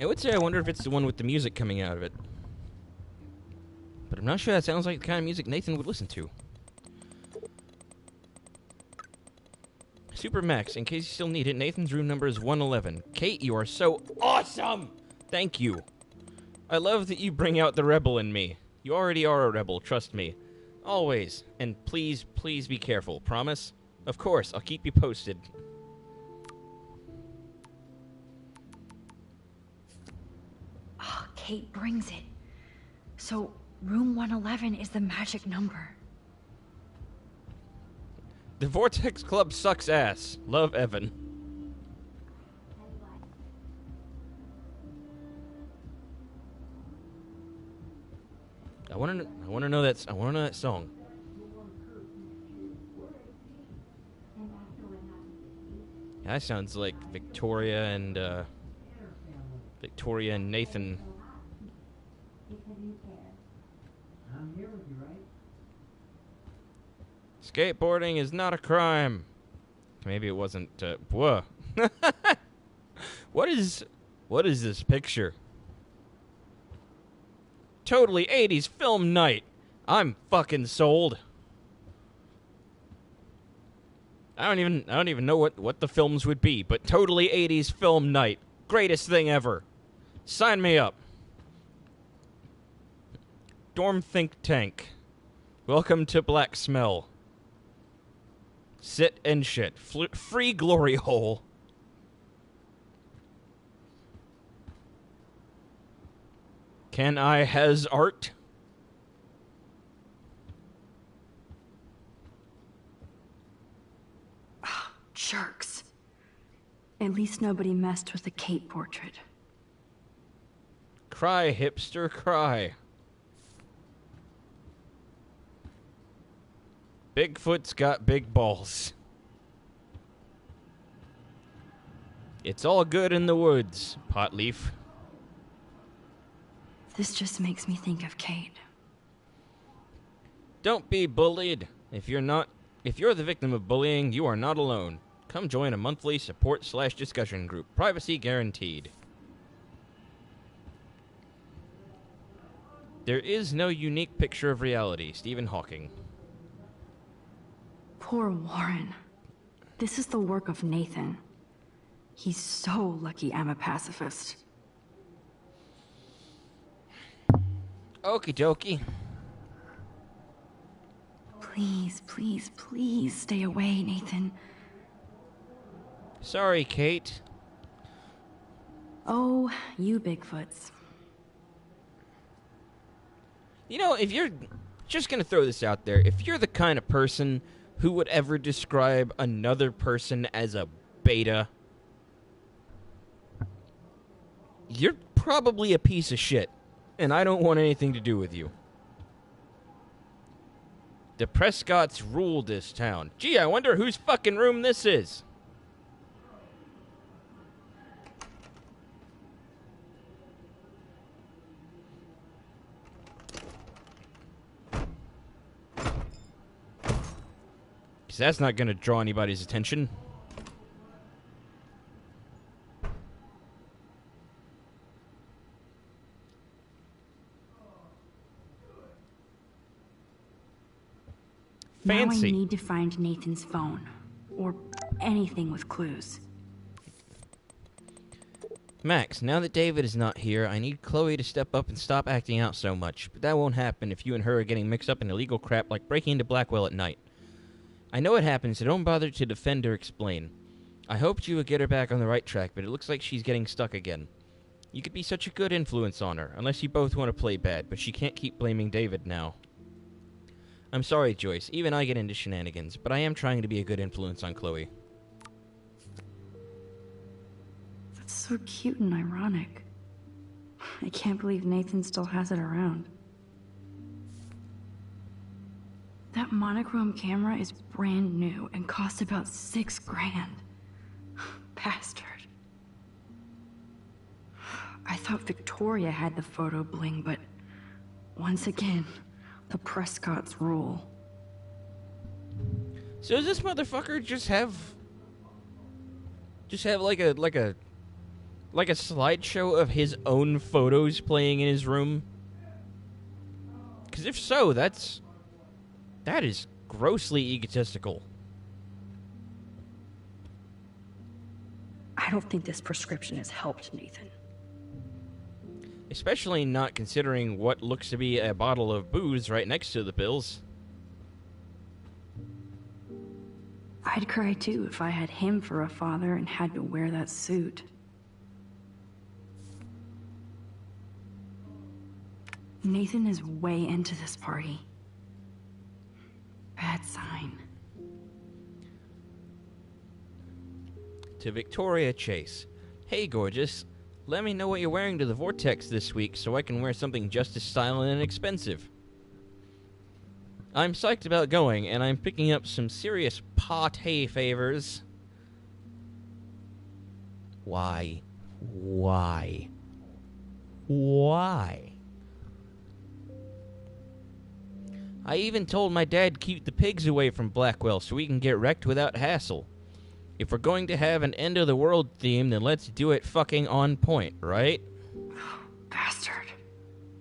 I would say I wonder if it's the one with the music coming out of it. But I'm not sure that sounds like the kind of music Nathan would listen to. Super Max, in case you still need it, Nathan's room number is 111. Kate, you are so awesome! Thank you. I love that you bring out the rebel in me. You already are a rebel, trust me. Always. And please, please be careful. Promise? Of course, I'll keep you posted. Oh, Kate brings it. So, room 111 is the magic number. The Vortex Club sucks ass. Love, Evan. I want to know that song. That sounds like Victoria and Nathan. Skateboarding is not a crime. Maybe it wasn't. Whoa. What is this picture? Totally 80s film night. I'm fucking sold. I don't even know what the films would be, but totally 80s film night. Greatest thing ever. Sign me up. Dorm think tank. Welcome to Black Smell. Sit and shit. Free glory hole. Can I has art? Jerks. At least nobody messed with the Kate portrait. Cry, hipster, cry. Bigfoot's got big balls. It's all good in the woods, Potleaf. This just makes me think of Kate. Don't be bullied. If you're the victim of bullying, you are not alone. Come join a monthly support/discussion group. Privacy guaranteed. There is no unique picture of reality. Stephen Hawking. Poor Warren. This is the work of Nathan. He's so lucky I'm a pacifist. Okie dokie. Please, please, please stay away, Nathan. Sorry, Kate. Oh, you Bigfoots. You know, if you're just gonna throw this out there, if you're the kind of person who would ever describe another person as a beta, you're probably a piece of shit, and I don't want anything to do with you. The Prescotts rule this town. Gee, I wonder whose fucking room this is. Because that's not going to draw anybody's attention. Fancy. Now I need to find Nathan's phone. Or anything with clues. Max, now that David is not here, I need Chloe to step up and stop acting out so much. But that won't happen if you and her are getting mixed up in illegal crap like breaking into Blackwell at night. I know it happens, so don't bother to defend or explain. I hoped you would get her back on the right track, but it looks like she's getting stuck again. You could be such a good influence on her, unless you both want to play bad, but she can't keep blaming David now. I'm sorry, Joyce. Even I get into shenanigans, but I am trying to be a good influence on Chloe. That's so cute and ironic. I can't believe Nathan still has it around. That monochrome camera is brand new and cost about $6 grand. Bastard. I thought Victoria had the photo bling, but once again, the Prescotts rule. So does this motherfucker just have like a slideshow of his own photos playing in his room? Because if so, that is grossly egotistical. I don't think this prescription has helped Nathan. Especially not considering what looks to be a bottle of booze right next to the pills. I'd cry too if I had him for a father and had to wear that suit. Nathan is way into this party. Bad sign. To Victoria Chase. Hey, gorgeous. Let me know what you're wearing to the Vortex this week so I can wear something just as stylish and expensive. I'm psyched about going, and I'm picking up some serious pate favors. Why? Why? Why? I even told my dad to keep the pigs away from Blackwell so we can get wrecked without hassle. If we're going to have an end-of-the-world theme, then let's do it fucking on point, right? Bastard.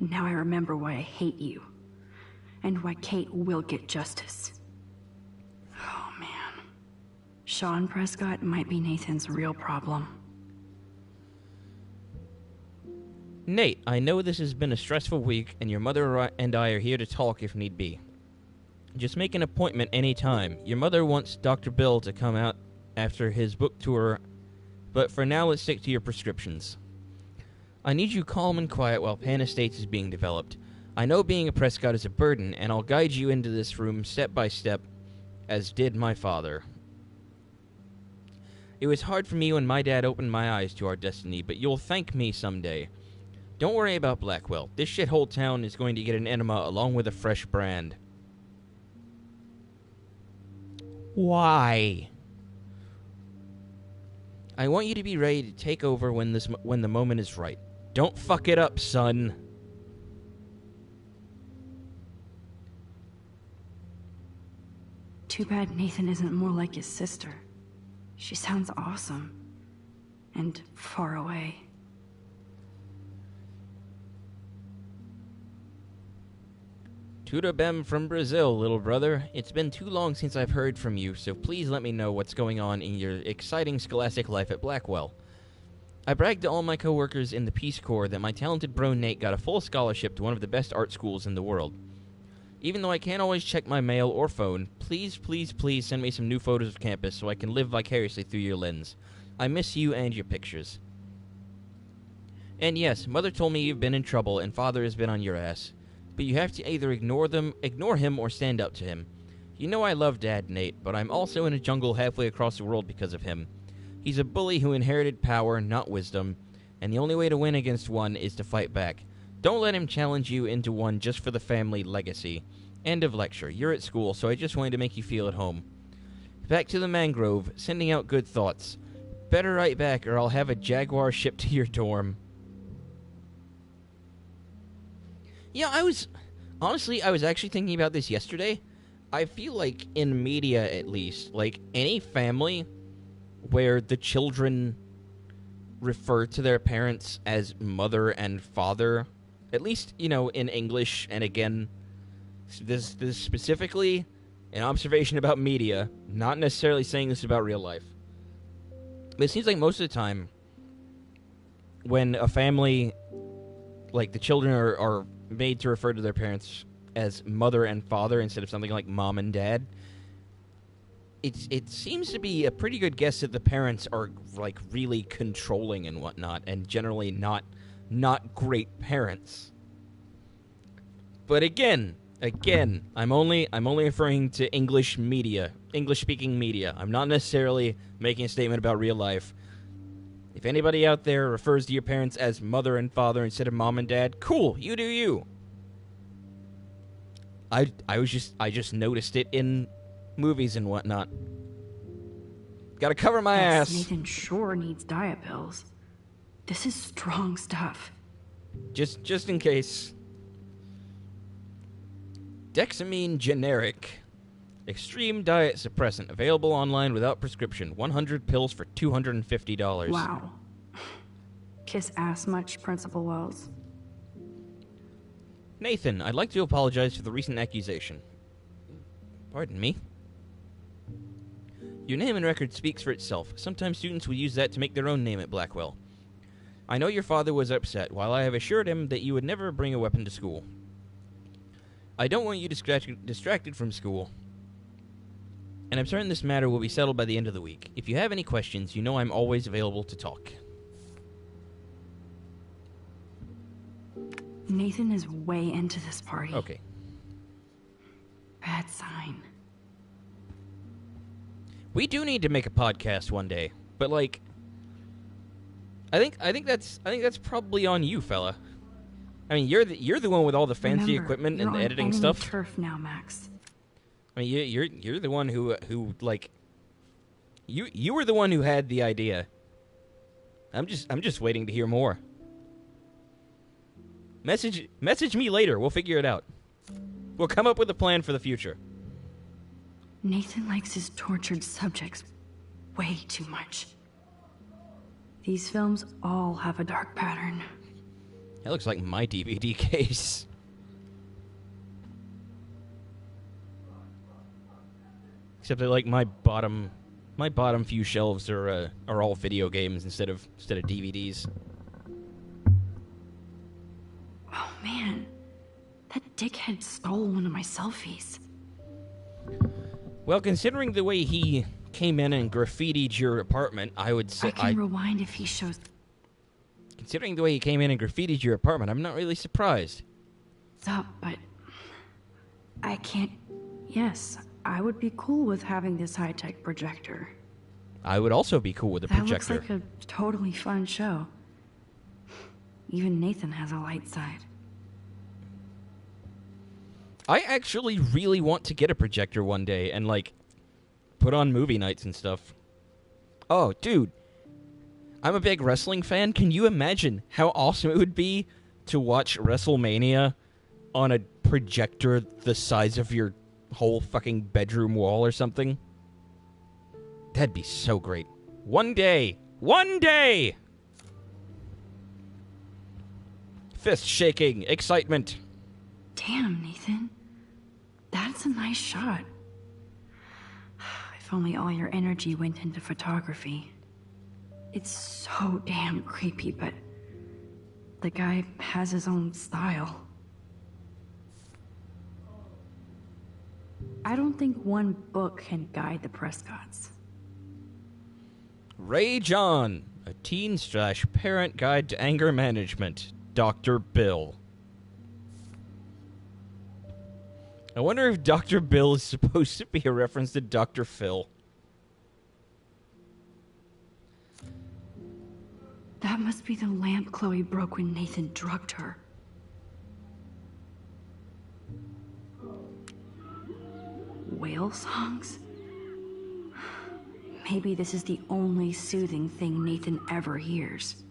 Now I remember why I hate you. And why Kate will get justice. Oh, man. Sean Prescott might be Nathan's real problem. Nate, I know this has been a stressful week, and your mother and I are here to talk if need be. Just make an appointment anytime. Your mother wants Dr. Bill to come out after his book tour, but for now let's stick to your prescriptions. I need you calm and quiet while Pan Estates is being developed. I know being a Prescott is a burden, and I'll guide you into this room step by step, as did my father. It was hard for me when my dad opened my eyes to our destiny, but you'll thank me someday. Don't worry about Blackwell. This shithole town is going to get an enema along with a fresh brand. Why? I want you to be ready to take over when the moment is right. Don't fuck it up, son. Too bad Nathan isn't more like his sister. She sounds awesome. And far away. Tudo bem from Brazil, little brother. It's been too long since I've heard from you, so please let me know what's going on in your exciting scholastic life at Blackwell. I bragged to all my coworkers in the Peace Corps that my talented bro Nate got a full scholarship to one of the best art schools in the world. Even though I can't always check my mail or phone, please, please, please send me some new photos of campus so I can live vicariously through your lens. I miss you and your pictures. And yes, Mother told me you've been in trouble and Father has been on your ass. But you have to either ignore him, or stand up to him. You know I love Dad, Nate, but I'm also in a jungle halfway across the world because of him. He's a bully who inherited power, not wisdom, and the only way to win against one is to fight back. Don't let him challenge you into one just for the family legacy. End of lecture. You're at school, so I just wanted to make you feel at home. Back to the mangrove, sending out good thoughts. Better write back or I'll have a Jaguar shipped to your dorm. Yeah, I was actually thinking about this yesterday. I feel like in media, at least, like any family where the children refer to their parents as mother and father, at least, in English, and again, this is specifically an observation about media, not necessarily saying this about real life. But it seems like most of the time, when a family, like the children are made to refer to their parents as mother and father instead of something like mom and dad, it seems to be a pretty good guess that the parents are like really controlling and whatnot, and generally not great parents. But again, I'm only referring to English media, English-speaking media. I'm not necessarily making a statement about real life. If anybody out there refers to your parents as mother and father instead of mom and dad, cool, you do you. I just noticed it in movies and whatnot. Gotta cover my ass. Nathan sure needs diet pills. This is strong stuff. Just in case. Dexamine generic. Extreme diet suppressant. Available online without prescription. 100 pills for $250. Wow. Kiss ass much, Principal Wells. Nathan, I'd like to apologize for the recent accusation. Pardon me? Your name and record speaks for itself. Sometimes students will use that to make their own name at Blackwell. I know your father was upset, while I have assured him that you would never bring a weapon to school. I don't want you distracted from school, and I'm certain this matter will be settled by the end of the week. If you have any questions, you know I'm always available to talk. Nathan is way into this party. Okay. Bad sign. We do need to make a podcast one day, but like, I think that's probably on you, fella. I mean, you're the one with all the fancy Remember, equipment and you're the on editing enemy stuff. Turf now, Max. I mean, you're the one who like, you were the one who had the idea. I'm just waiting to hear more. Message me later. We'll figure it out. We'll come up with a plan for the future. Nathan likes his tortured subjects way too much. These films all have a dark pattern. That looks like my DVD case. Except that like my bottom few shelves are all video games instead of DVDs. Oh man, that dickhead stole one of my selfies. Well, considering the way he came in and graffitied your apartment, I would say I can rewind if he shows. Considering the way he came in and graffitied your apartment, I'm not really surprised. Up, but I can't. Yes, I would be cool with having this high-tech projector. I would also be cool with a projector. That looks like a totally fun show. Even Nathan has a light side. I actually really want to get a projector one day and, like, put on movie nights and stuff. Oh, dude. I'm a big wrestling fan. Can you imagine how awesome it would be to watch WrestleMania on a projector the size of your whole fucking bedroom wall or something? That'd be so great. One day! One day! Fist shaking, excitement. Damn, Nathan. That's a nice shot. If only all your energy went into photography. It's so damn creepy, but the guy has his own style. I don't think one book can guide the Prescotts. Rage On, a teen/parent guide to anger management. Dr. Bill. I wonder if Dr. Bill is supposed to be a reference to Dr. Phil. That must be the lamp Chloe broke when Nathan drugged her. Bill songs? Maybe this is the only soothing thing Nathan ever hears.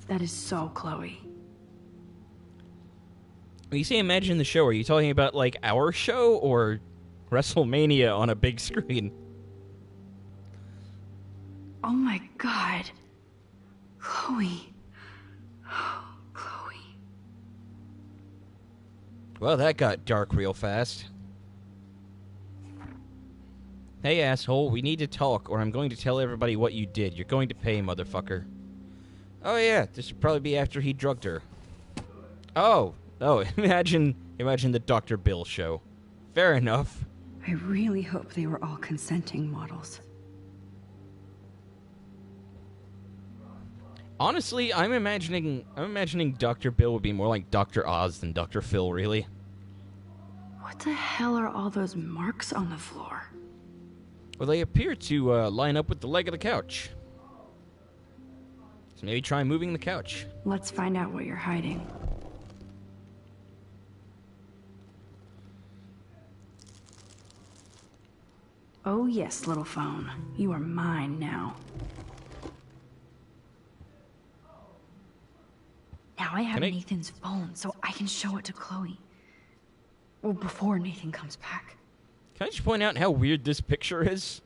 That is so Chloe. When you say imagine the show, are you talking about, like, our show or WrestleMania on a big screen? Oh my god. Chloe. Oh, Chloe. Well, that got dark real fast. Hey, asshole, we need to talk, or I'm going to tell everybody what you did. You're going to pay, motherfucker. Oh, yeah, this would probably be after he drugged her. Oh, imagine the Dr. Bill show. Fair enough. I really hope they were all consenting models. Honestly, I'm imagining Dr. Bill would be more like Dr. Oz than Dr. Phil, really. What the hell are all those marks on the floor? Well, they appear to line up with the leg of the couch. So maybe try moving the couch. Let's find out what you're hiding. Oh yes, little phone. You are mine now. Now I have Nathan's phone, so I can show it to Chloe. Well, before Nathan comes back. Can I just point out how weird this picture is?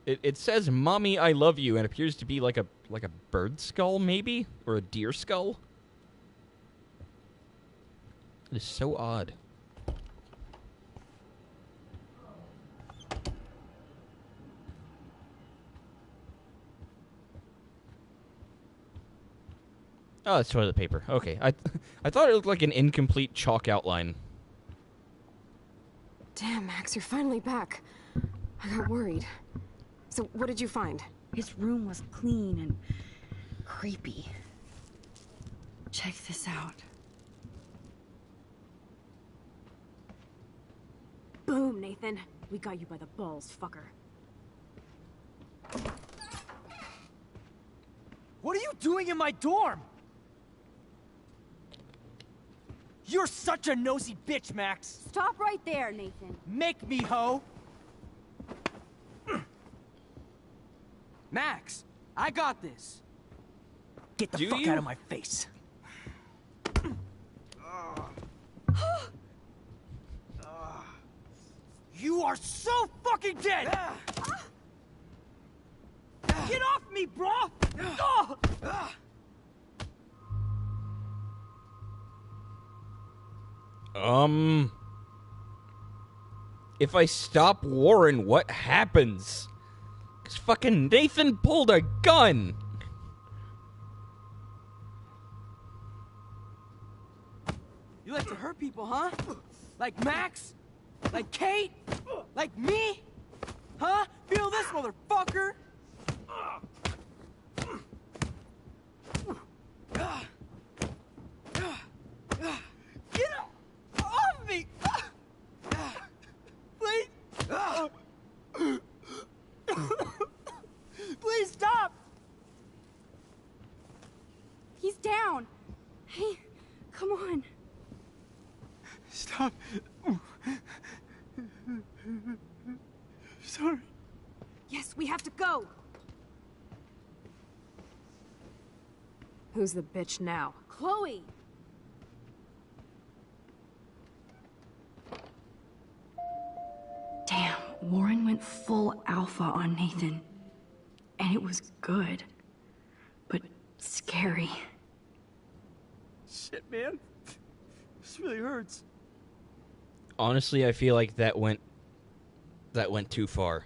It says "Mommy, I love you" and appears to be like a bird skull, maybe, or a deer skull. It is so odd. Oh, it's toilet paper. Okay, I thought it looked like an incomplete chalk outline. Damn, Max, you're finally back. I got worried. So, what did you find? His room was clean and creepy. Check this out. Boom, Nathan. We got you by the balls, fucker. What are you doing in my dorm? You're such a nosy bitch, Max. Stop right there, Nathan. Make me, ho. Max, I got this. Get the fuck out of my face. You are so fucking dead! Get off me, bro! If I stop Warren, what happens? 'Cause fucking Nathan pulled a gun! You like to hurt people, huh? Like Max? Like Kate? Like me? Huh? Feel this, motherfucker! Get off me! Please! Please stop! He's down. Hey, come on. Stop. Sorry. Yes, we have to go. Who's the bitch now? Chloe. Damn, Warren went full alpha on Nathan. And it was good. But scary. Shit, man. This really hurts. Honestly, I feel like that went too far.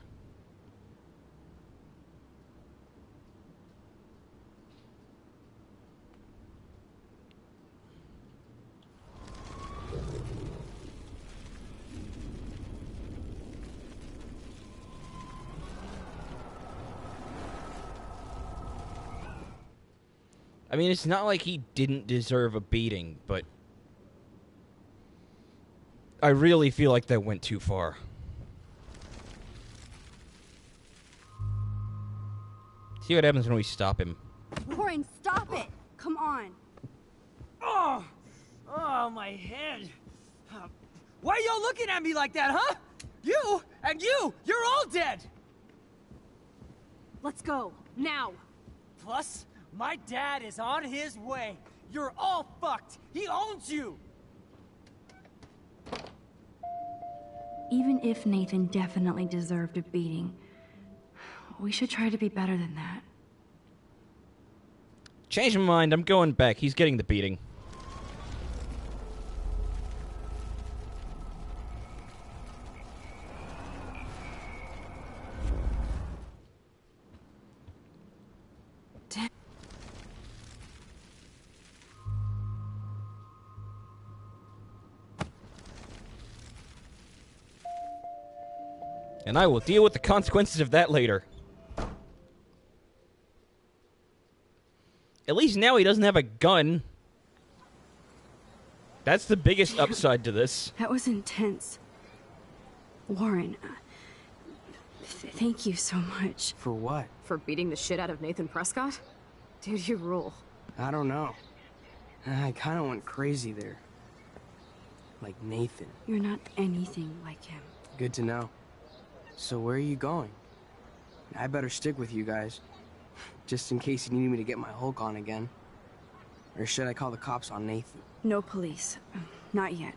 I mean, it's not like he didn't deserve a beating, but I really feel like that went too far. See what happens when we stop him. Warren, stop it. Come on. Oh! my head. Why are y'all looking at me like that, huh? You and you're all dead. Let's go, now. Plus, my dad is on his way. You're all fucked. He owns you. Even if Nathan definitely deserved a beating, we should try to be better than that. Change my mind. I'm going back. He's getting the beating. And I will deal with the consequences of that later. At least now he doesn't have a gun. That's the biggest upside to this. That was intense. Warren, thank you so much. For what? For beating the shit out of Nathan Prescott? Dude, you rule. I don't know. I kind of went crazy there. Like Nathan. You're not anything like him. Good to know. So where are you going? I better stick with you guys. Just in case you need me to get my Hulk on again. Or should I call the cops on Nathan? No police. Not yet.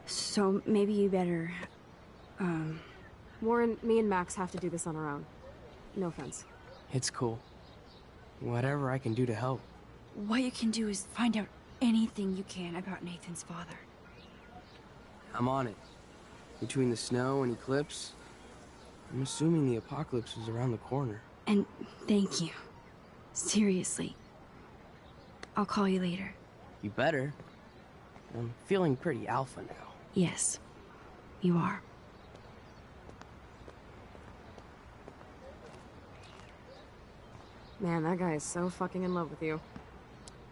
So maybe you better, Warren, me and Max have to do this on our own. No offense. It's cool. Whatever I can do to help. What you can do is find out anything you can about Nathan's father. I'm on it. Between the snow and eclipse, I'm assuming the apocalypse is around the corner. And thank you. Seriously. I'll call you later. You better. I'm feeling pretty alpha now. Yes, you are. Man, that guy is so fucking in love with you.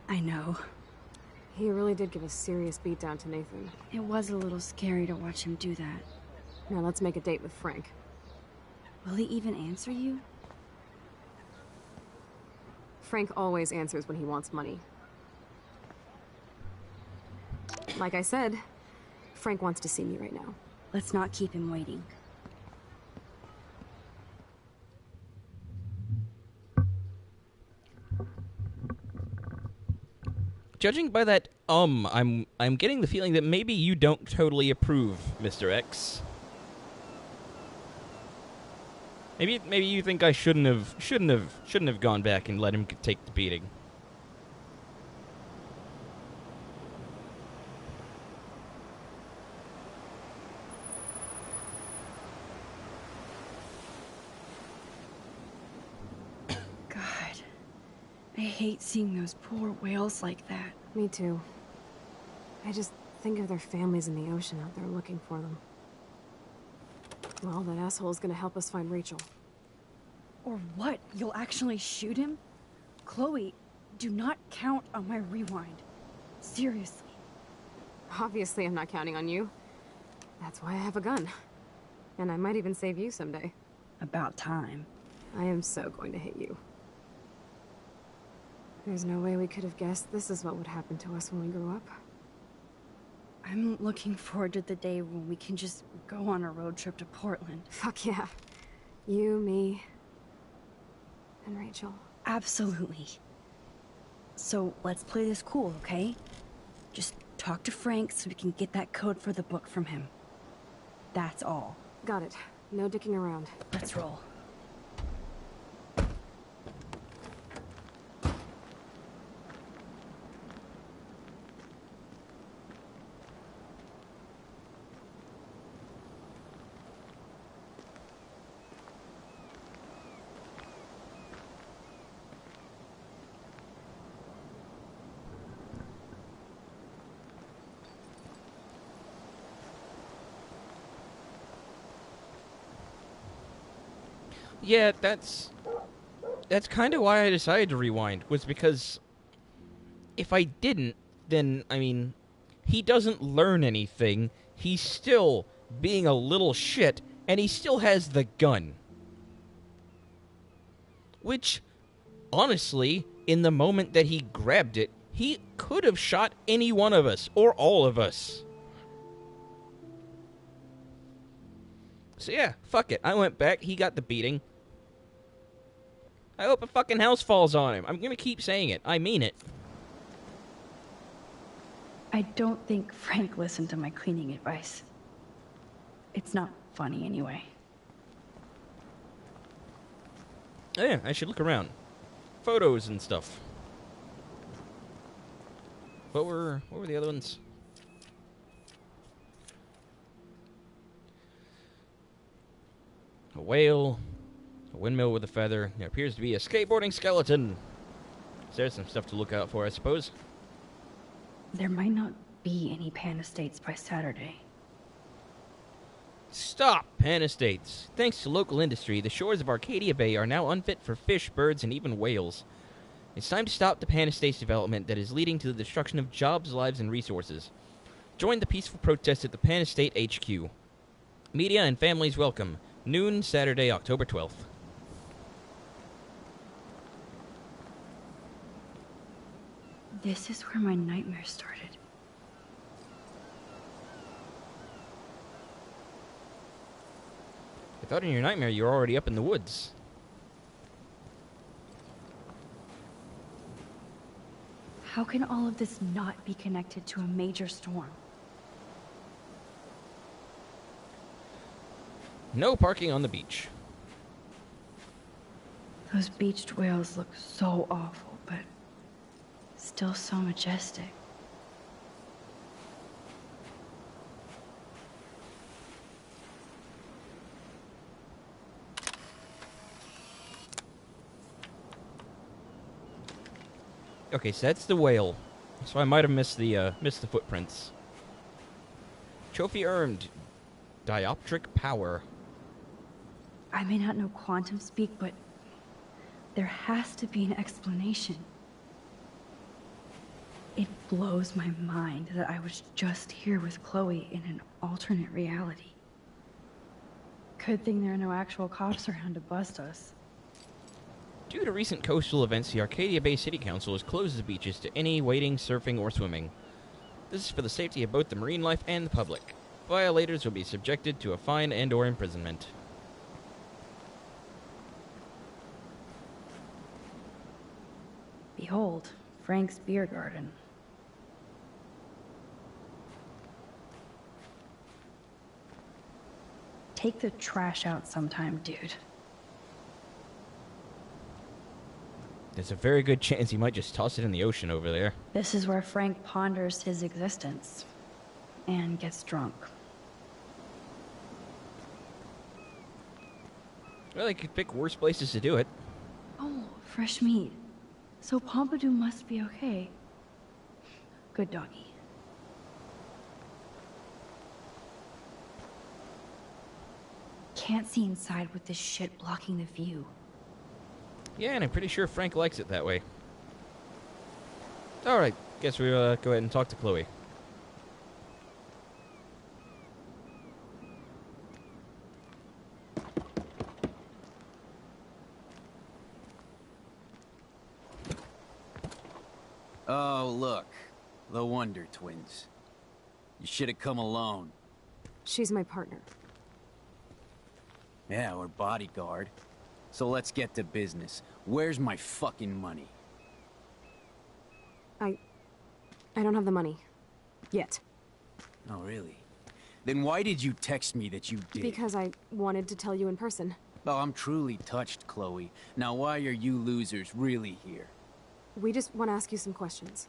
I know. He really did give a serious beatdown to Nathan. It was a little scary to watch him do that. Now let's make a date with Frank. Will he even answer you? Frank always answers when he wants money. Like I said, Frank wants to see me right now. Let's not keep him waiting. Judging by that, I'm getting the feeling that maybe you don't totally approve, Mr. X. Maybe you think I shouldn't have gone back and let him take the beating. God, I hate seeing those poor whales like that. Me too. I just think of their families in the ocean out there looking for them. Well, that asshole's gonna help us find Rachel. Or what? You'll actually shoot him? Chloe, do not count on my rewind. Seriously. Obviously, I'm not counting on you. That's why I have a gun. And I might even save you someday. About time. I am so going to hit you. There's no way we could have guessed this is what would happen to us when we grew up. I'm looking forward to the day when we can just go on a road trip to Portland. Fuck yeah. You, me, and Rachel. Absolutely. So let's play this cool, okay? Just talk to Frank so we can get that code for the book from him. That's all. Got it. No dicking around. Let's roll. Yeah, that's kind of why I decided to rewind, was because if I didn't, then, I mean, he doesn't learn anything, he's still being a little shit, and he still has the gun. Which, honestly, in the moment that he grabbed it, He could have shot any one of us, or all of us. So yeah, fuck it. I went back, he got the beating. I hope a fucking house falls on him. I'm gonna keep saying it. I mean it. I don't think Frank listened to my cleaning advice. It's not funny anyway. Oh yeah, I should look around. Photos and stuff. What were the other ones? A whale, a windmill with a feather. There appears to be a skateboarding skeleton. So there's some stuff to look out for, I suppose. There might not be any Pan Estates by Saturday. Stop, Pan Estates. Thanks to local industry, the shores of Arcadia Bay are now unfit for fish, birds, and even whales. It's time to stop the Pan Estates development that is leading to the destruction of jobs, lives, and resources. Join the peaceful protest at the Pan Estate HQ. Media and families welcome. Noon, Saturday, October 12th. This is where my nightmare started. I thought in your nightmare you were already up in the woods. How can all of this not be connected to a major storm? No parking on the beach. Those beached whales look so awful, but still so majestic. Okay, so that's the whale. So I might have missed the footprints. Trophy earned. Dioptric power. I may not know quantum speak, but there has to be an explanation. It blows my mind that I was just here with Chloe in an alternate reality. Good thing there are no actual cops around to bust us. Due to recent coastal events, the Arcadia Bay City Council has closed the beaches to any wading, surfing, or swimming. This is for the safety of both the marine life and the public. Violators will be subjected to a fine and/or imprisonment. Behold, Frank's beer garden. Take the trash out sometime, dude. There's a very good chance he might just toss it in the ocean over there. This is where Frank ponders his existence and gets drunk. Well, they could pick worse places to do it. Oh, fresh meat. So Pompidou must be okay. Good doggy. Can't see inside with this shit blocking the view. Yeah, and I'm pretty sure Frank likes it that way. Alright, guess we'll go ahead and talk to Chloe. Oh, look. The Wonder Twins. You should have come alone. She's my partner. Yeah, or bodyguard. So let's get to business. Where's my fucking money? I don't have the money. Yet. Oh, really? Then why did you text me that you did? Because I wanted to tell you in person. Oh, I'm truly touched, Chloe. Now why are you losers really here? We just want to ask you some questions.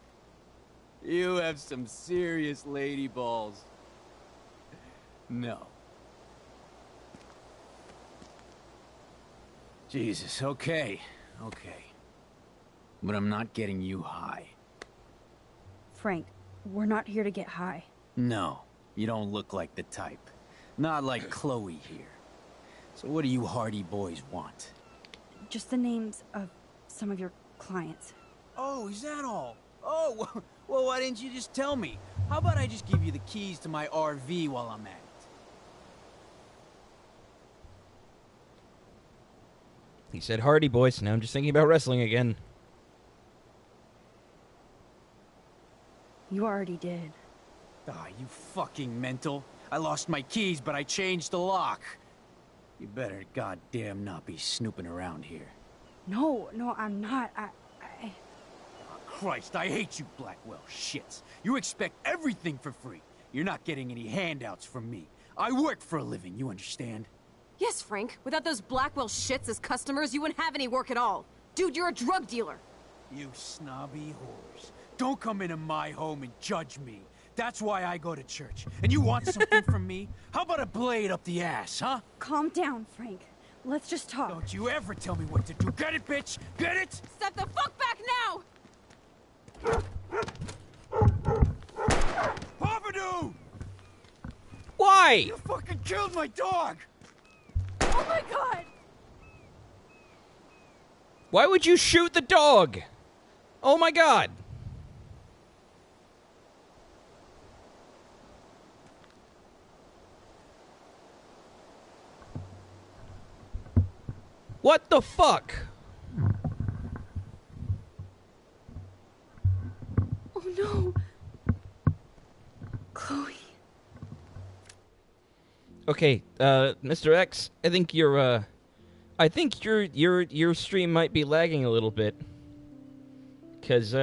You have some serious lady balls. No. Jesus, okay. But I'm not getting you high. Frank, we're not here to get high. No, you don't look like the type. Not like Chloe here. So what do you hardy boys want? Just the names of some of your clients. Oh, is that all? Oh, well, why didn't you just tell me? How about I just give you the keys to my RV while I'm at it? He said Hardy boys, now I'm just thinking about wrestling again. You already did. Ah, you fucking mental. I lost my keys, but I changed the lock. You better goddamn not be snooping around here. No, I'm not. Christ, I hate you Blackwell shits. You expect everything for free. You're not getting any handouts from me. I work for a living, you understand? Yes, Frank. Without those Blackwell shits as customers, you wouldn't have any work at all. Dude, you're a drug dealer. You snobby whores. Don't come into my home and judge me. That's why I go to church. And you want something from me? How about a blade up the ass, huh? Calm down, Frank. Let's just talk. Don't you ever tell me what to do. Get it, bitch? Get it? Step the fuck back now! Pompidou! Why? You fucking killed my dog! Oh my god! Why would you shoot the dog? Oh my god. What the fuck? Oh no! Chloe. Okay, Mr. X, I think your stream might be lagging a little bit. 'Cause,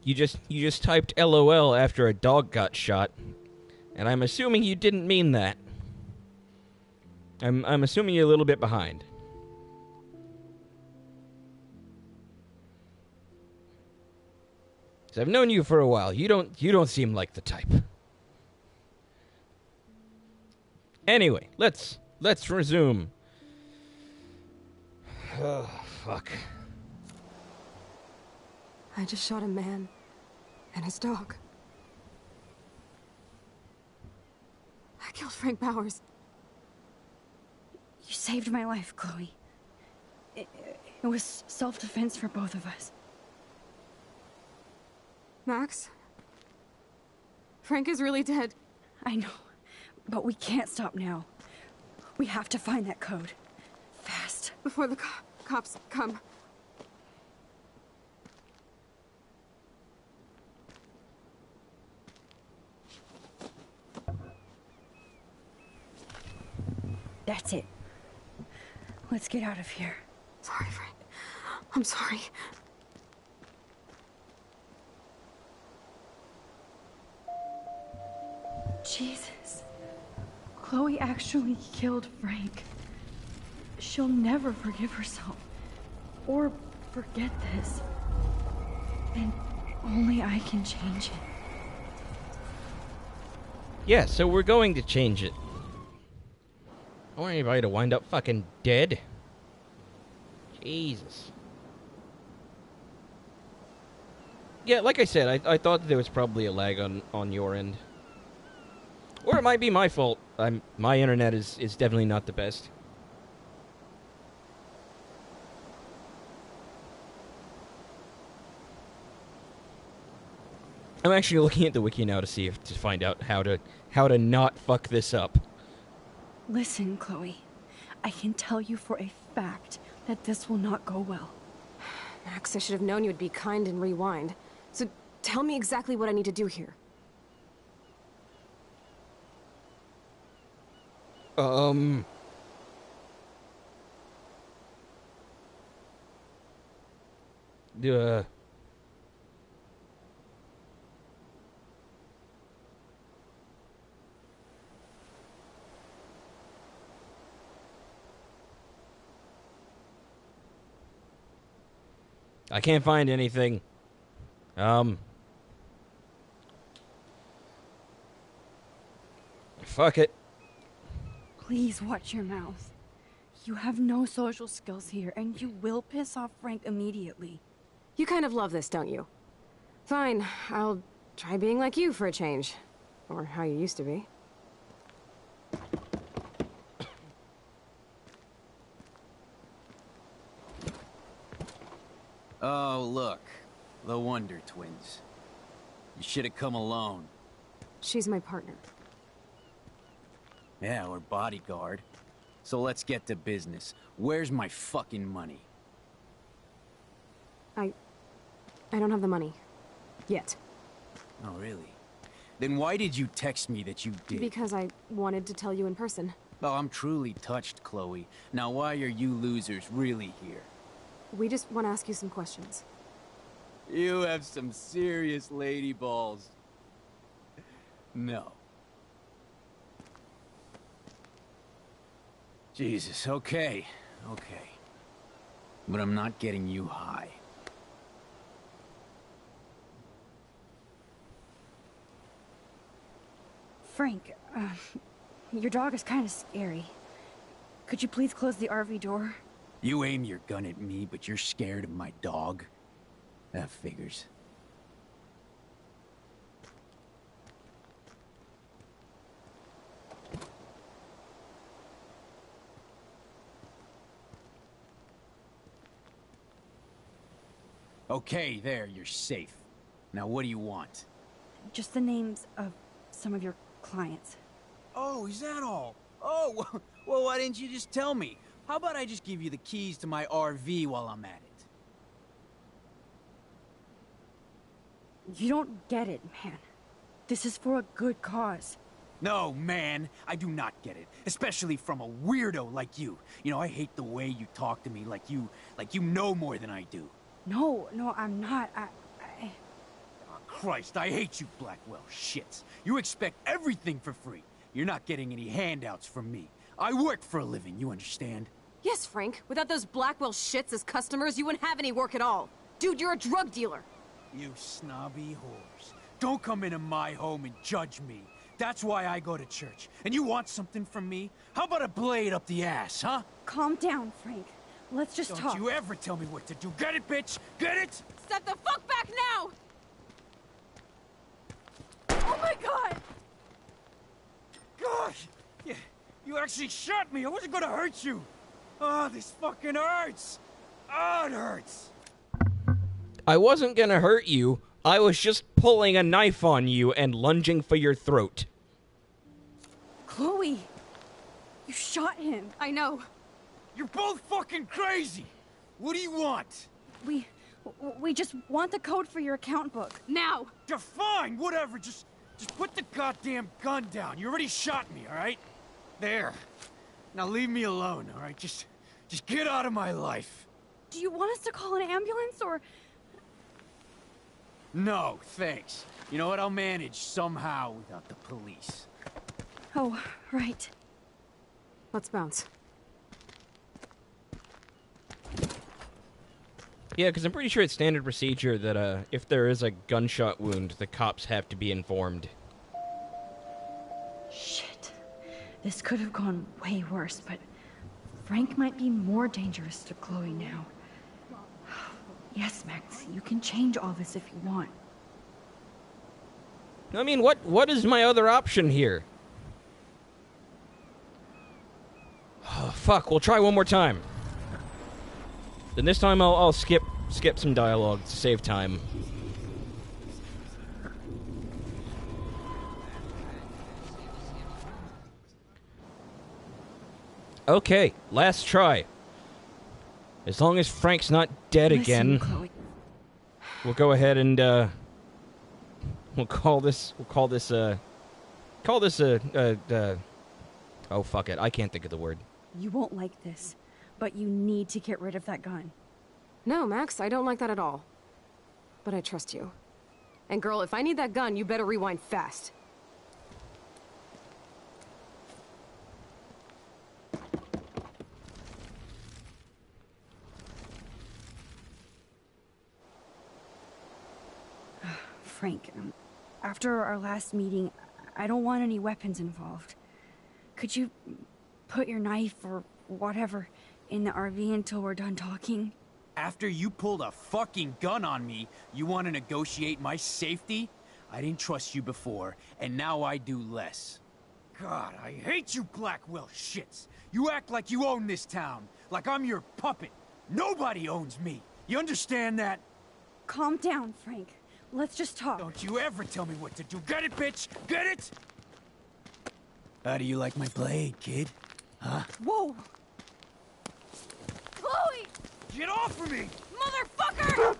you just typed LOL after a dog got shot. And I'm assuming you didn't mean that. I'm assuming you're a little bit behind. Cause I've known you for a while. You don't seem like the type. Anyway, let's resume. Oh, fuck. I just shot a man and his dog. I killed Frank Bowers. You saved my life, Chloe. It was self-defense for both of us. Max? Frank is really dead. I know, but we can't stop now. We have to find that code. Fast. Before the cops come. That's it. Let's get out of here. Sorry, Frank. I'm sorry. Jesus. Chloe actually killed Frank. She'll never forgive herself. Or forget this. And only I can change it. Yeah, so we're going to change it. I want anybody to wind up fucking dead. Jesus. Yeah, like I said, I thought that there was probably a lag on your end. Or it might be my fault. My internet is definitely not the best. I'm actually looking at the wiki now to find out how to not fuck this up. Listen, Chloe. I can tell you for a fact that this will not go well. Max, I should have known you would be kind and rewind. So tell me exactly what I need to do here. I can't find anything. Fuck it. Please watch your mouth. You have no social skills here, and you will piss off Frank immediately. You kind of love this, don't you? Fine, I'll try being like you for a change. Or how you used to be. Oh, look. The Wonder Twins. You should have come alone. She's my partner. Yeah, or bodyguard. So let's get to business. Where's my fucking money? I don't have the money. Yet. Oh, really? Then why did you text me that you did? Because I wanted to tell you in person. Oh, I'm truly touched, Chloe. Now why are you losers really here? We just want to ask you some questions. You have some serious lady balls. No. Jesus, okay. But I'm not getting you high. Frank, your dog is kind of scary. Could you please close the RV door? You aim your gun at me, but you're scared of my dog? That figures. Okay, there, you're safe. Now what do you want? Just the names of some of your clients. Oh, is that all? Oh, well, why didn't you just tell me? How about I just give you the keys to my RV while I'm at it? You don't get it, man. This is for a good cause. No, man, I do not get it. Especially from a weirdo like you. You know, I hate the way you talk to me like you know more than I do. No, I'm not. Oh, Christ, I hate you, Blackwell shits. You expect everything for free. You're not getting any handouts from me. I work for a living, you understand? Yes, Frank. Without those Blackwell shits as customers, you wouldn't have any work at all. Dude, you're a drug dealer. You snobby whores. Don't come into my home and judge me. That's why I go to church. And you want something from me? How about a blade up the ass, huh? Calm down, Frank. Let's just talk. Don't you ever tell me what to do. Get it, bitch? Get it? Step the fuck back now! Oh my god! Gosh! You actually shot me! I wasn't gonna hurt you! Oh, this fucking hurts! Oh, it hurts! I wasn't gonna hurt you. I was just pulling a knife on you and lunging for your throat. Chloe! You shot him. I know. You're both fucking crazy! What do you want? We just want the code for your account book. Now! You're fine, whatever, just put the goddamn gun down. You already shot me, alright? There. Now leave me alone, alright? Just get out of my life. Do you want us to call an ambulance, or...? No, thanks. You know what? I'll manage somehow without the police. Oh, right. Let's bounce. Yeah, because I'm pretty sure it's standard procedure that if there is a gunshot wound, the cops have to be informed. Shit. This could have gone way worse, but Frank might be more dangerous to Chloe now. Yes, Max, you can change all this if you want. I mean, what is my other option here? Oh, fuck, we'll try one more time. Then this time I'll skip some dialogue to save time. Okay, last try. As long as Frank's not dead again, we'll go ahead and we'll call this oh fuck it, I can't think of the word. You won't like this, but you need to get rid of that gun. No, Max, I don't like that at all. But I trust you. And girl, if I need that gun, you better rewind fast. Frank, after our last meeting, I don't want any weapons involved. Could you put your knife or whatever in the RV until we're done talking? After you pulled a fucking gun on me, you want to negotiate my safety? I didn't trust you before, and now I do less. God, I hate you Blackwell shits. You act like you own this town, like I'm your puppet. Nobody owns me. You understand that? Calm down, Frank. Let's just talk. Don't you ever tell me what to do. Get it, bitch? Get it? How do you like my blade, kid? Huh? Whoa! Chloe! Get off of me! Motherfucker!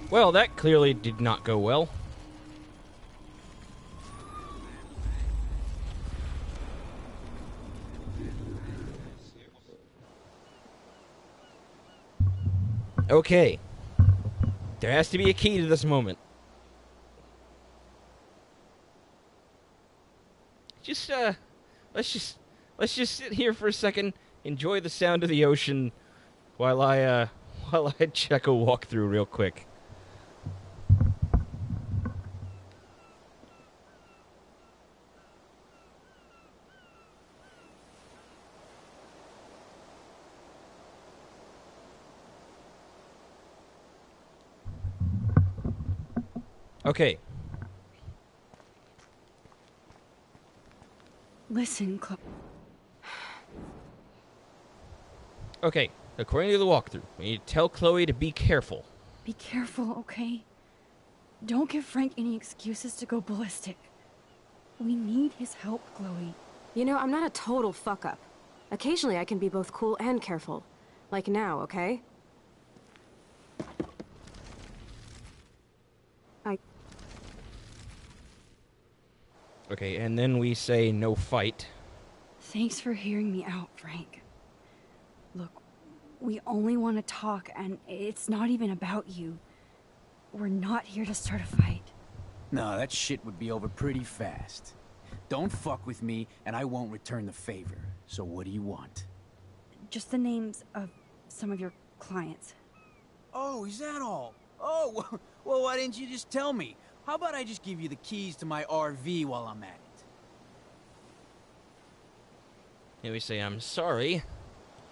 Well, that clearly did not go well. Okay. There has to be a key to this moment. Let's just sit here for a second, enjoy the sound of the ocean while I check a walkthrough real quick. Okay. Listen, Chloe. Okay, according to the walkthrough, we need to tell Chloe to be careful. Be careful, okay? Don't give Frank any excuses to go ballistic. We need his help, Chloe. You know, I'm not a total fuck-up. Occasionally I can be both cool and careful. Like now, okay? Okay, and then we say no fight. Thanks for hearing me out, Frank. Look, we only want to talk, and it's not even about you. We're not here to start a fight. No, that shit would be over pretty fast. Don't fuck with me, and I won't return the favor. So what do you want? Just the names of some of your clients. Oh, is that all? Oh, well, why didn't you just tell me? How about I just give you the keys to my RV while I'm at it? And we say, I'm sorry.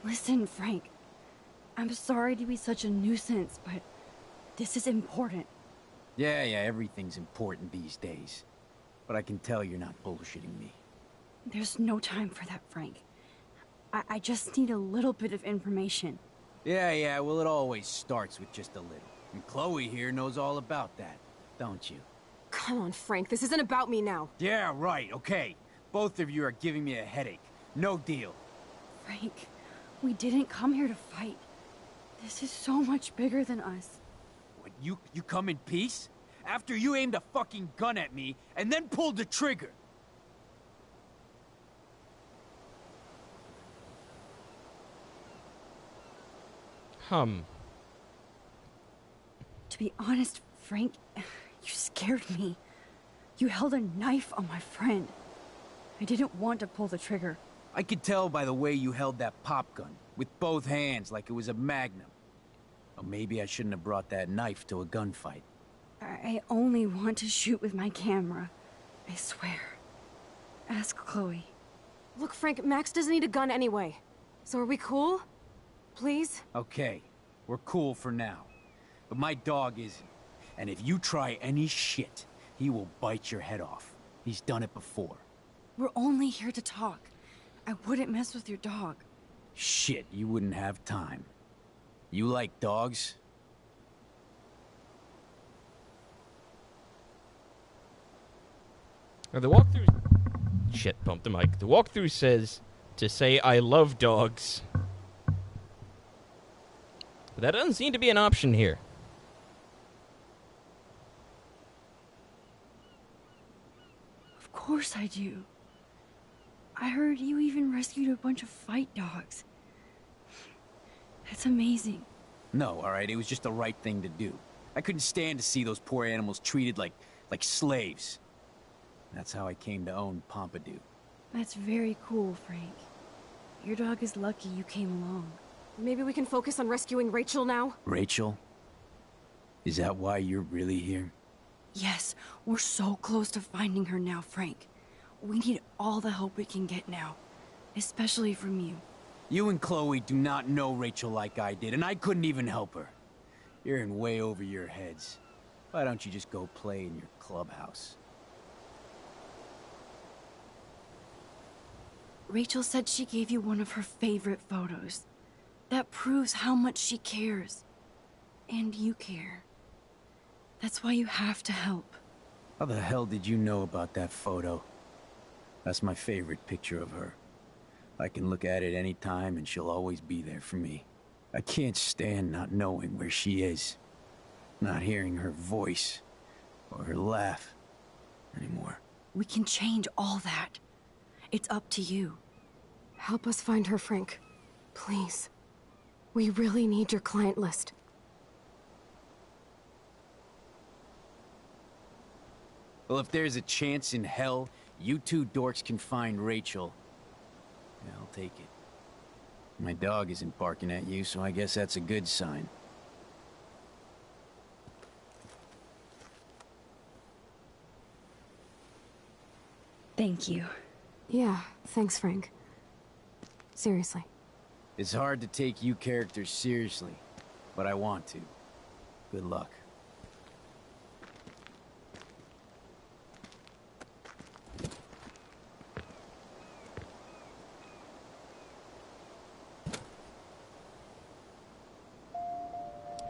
Listen, Frank. I'm sorry to be such a nuisance, but this is important. Yeah, everything's important these days. But I can tell you're not bullshitting me. There's no time for that, Frank. I just need a little bit of information. Yeah, well, it always starts with just a little. And Chloe here knows all about that, don't you? Come on, Frank, this isn't about me now. Yeah, right, okay. Both of you are giving me a headache. No deal. Frank, we didn't come here to fight. This is so much bigger than us. What, you come in peace? After you aimed a fucking gun at me, and then pulled the trigger? To be honest, Frank, you scared me. You held a knife on my friend. I didn't want to pull the trigger. I could tell by the way you held that pop gun, with both hands like it was a magnum. Or maybe I shouldn't have brought that knife to a gunfight. I only want to shoot with my camera. I swear. Ask Chloe. Look, Frank, Max doesn't need a gun anyway. So are we cool? Please? Okay, we're cool for now. But my dog isn't. And if you try any shit, he will bite your head off. He's done it before. We're only here to talk. I wouldn't mess with your dog. Shit, you wouldn't have time. You like dogs? Now the walkthrough... Shit, bumped the mic. The walkthrough says to say I love dogs. But that doesn't seem to be an option here. Of course I do. I heard you even rescued a bunch of fight dogs. That's amazing. No, alright, it was just the right thing to do. I couldn't stand to see those poor animals treated like slaves. That's how I came to own Pompidou. That's very cool, Frank. Your dog is lucky you came along. Maybe we can focus on rescuing Rachel now? Rachel? Is that why you're really here? Yes, we're so close to finding her now, Frank. We need all the help we can get now. Especially from you. You and Chloe do not know Rachel like I did, and I couldn't even help her. You're in way over your heads. Why don't you just go play in your clubhouse? Rachel said she gave you one of her favorite photos. That proves how much she cares. And you care. That's why you have to help. How the hell did you know about that photo? That's my favorite picture of her. I can look at it any time and she'll always be there for me. I can't stand not knowing where she is. Not hearing her voice or her laugh anymore. We can change all that. It's up to you. Help us find her, Frank. Please. We really need your client list. Well, if there's a chance in hell, you two dorks can find Rachel. Yeah, I'll take it. My dog isn't barking at you, so I guess that's a good sign. Thank you. Yeah, thanks, Frank. Seriously. It's hard to take you characters seriously, but I want to. Good luck.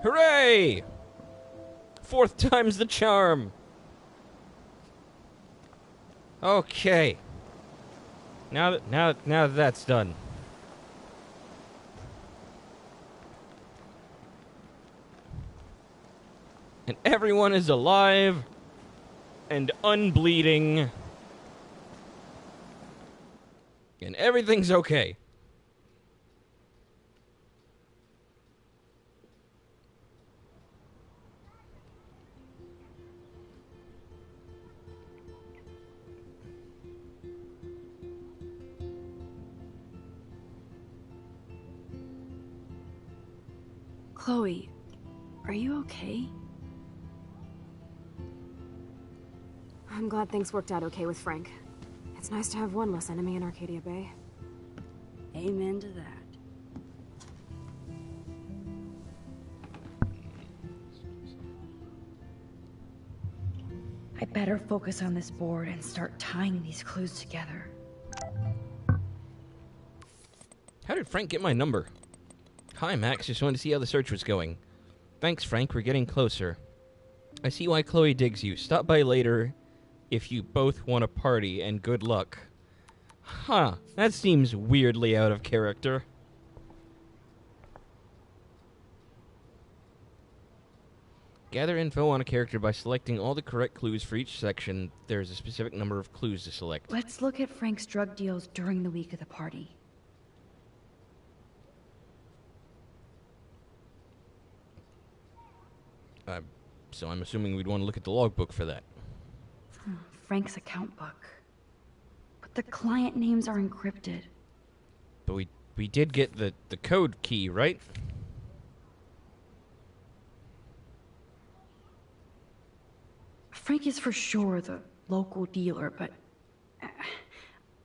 Hooray! Fourth time's the charm. Okay. Now that that's done. And everyone is alive and unbleeding. And everything's okay. Chloe, are you okay? I'm glad things worked out okay with Frank. It's nice to have one less enemy in Arcadia Bay. Amen to that. I better focus on this board and start tying these clues together. How did Frank get my number? Hi, Max. Just wanted to see how the search was going. Thanks, Frank. We're getting closer. I see why Chloe digs you. Stop by later if you both want a party, and good luck. Huh. That seems weirdly out of character. Gather info on a character by selecting all the correct clues for each section. There's a specific number of clues to select. Let's look at Frank's drug deals during the week of the party. So I'm assuming we'd want to look at the logbook for that. Frank's account book. But the client names are encrypted. But we did get the code key, right? Frank is for sure the local dealer, but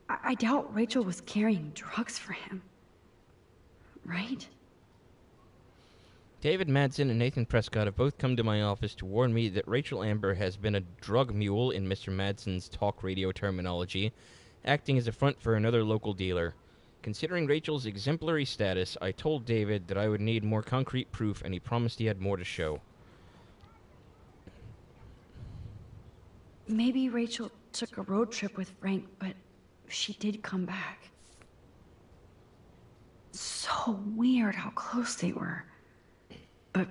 I doubt Rachel was carrying drugs for him. Right? David Madsen and Nathan Prescott have both come to my office to warn me that Rachel Amber has been a drug mule, in Mr. Madsen's talk radio terminology, acting as a front for another local dealer. Considering Rachel's exemplary status, I told David that I would need more concrete proof, and he promised he had more to show. Maybe Rachel took a road trip with Frank, but she did come back. So weird how close they were. But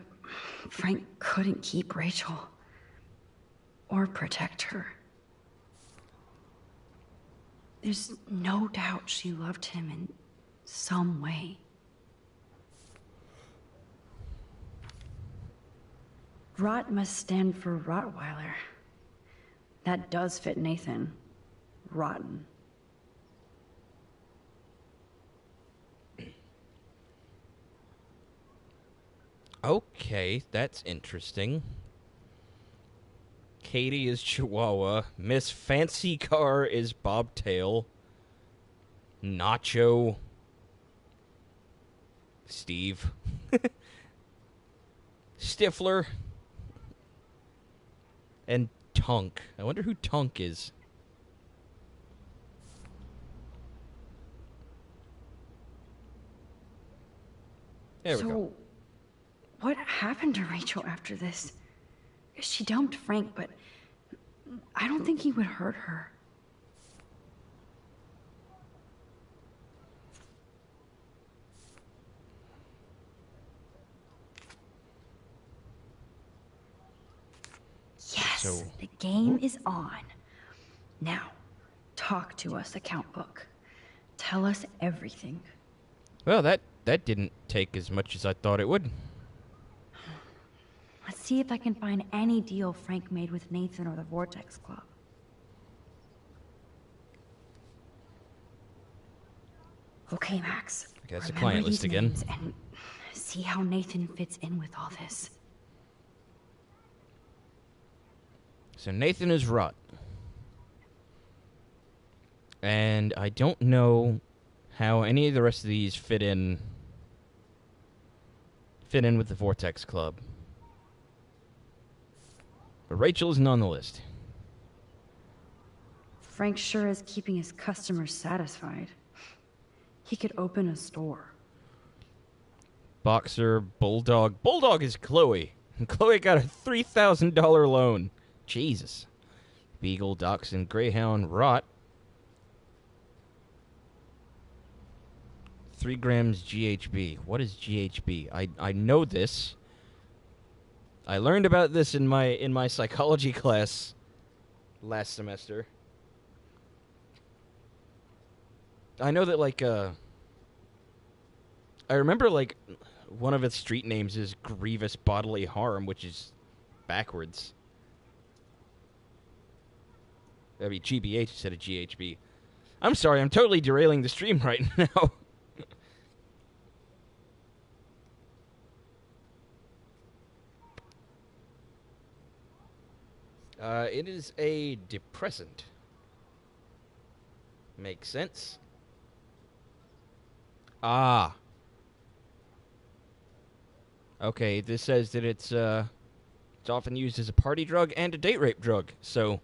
Frank couldn't keep Rachel. Or protect her. There's no doubt she loved him in some way. Rot must stand for Rottweiler. That does fit Nathan. Rotten. Okay, that's interesting. Katie is Chihuahua. Miss Fancy Car is Bobtail. Nacho. Steve. Stifler. And Tunk. I wonder who Tunk is. There we go. What happened to Rachel after this? She dumped Frank, but I don't think he would hurt her. Yes, the game is on. Now, talk to us, account book. Tell us everything. Well, that didn't take as much as I thought it would. Let's see if I can find any deal Frank made with Nathan or the Vortex Club. Okay, Max. Okay, that's the Remember client list these again. names and see how Nathan fits in with all this. So Nathan is Rot. And I don't know how any of the rest of these fit in with the Vortex Club. But Rachel isn't on the list. Frank sure is keeping his customers satisfied. He could open a store. Boxer, Bulldog. Bulldog is Chloe. And Chloe got a $3,000 loan. Jesus. Beagle, Dachshund, Greyhound, Rot. 3 grams GHB. What is GHB? I know this. I learned about this in my psychology class last semester. I know that, like, I remember, like, one of its street names is Grievous Bodily Harm, which is backwards. That'd be GBH instead of GHB. I'm sorry, I'm totally derailing the stream right now. It is a depressant. Makes sense. Ah. Okay, this says that it's often used as a party drug and a date rape drug. So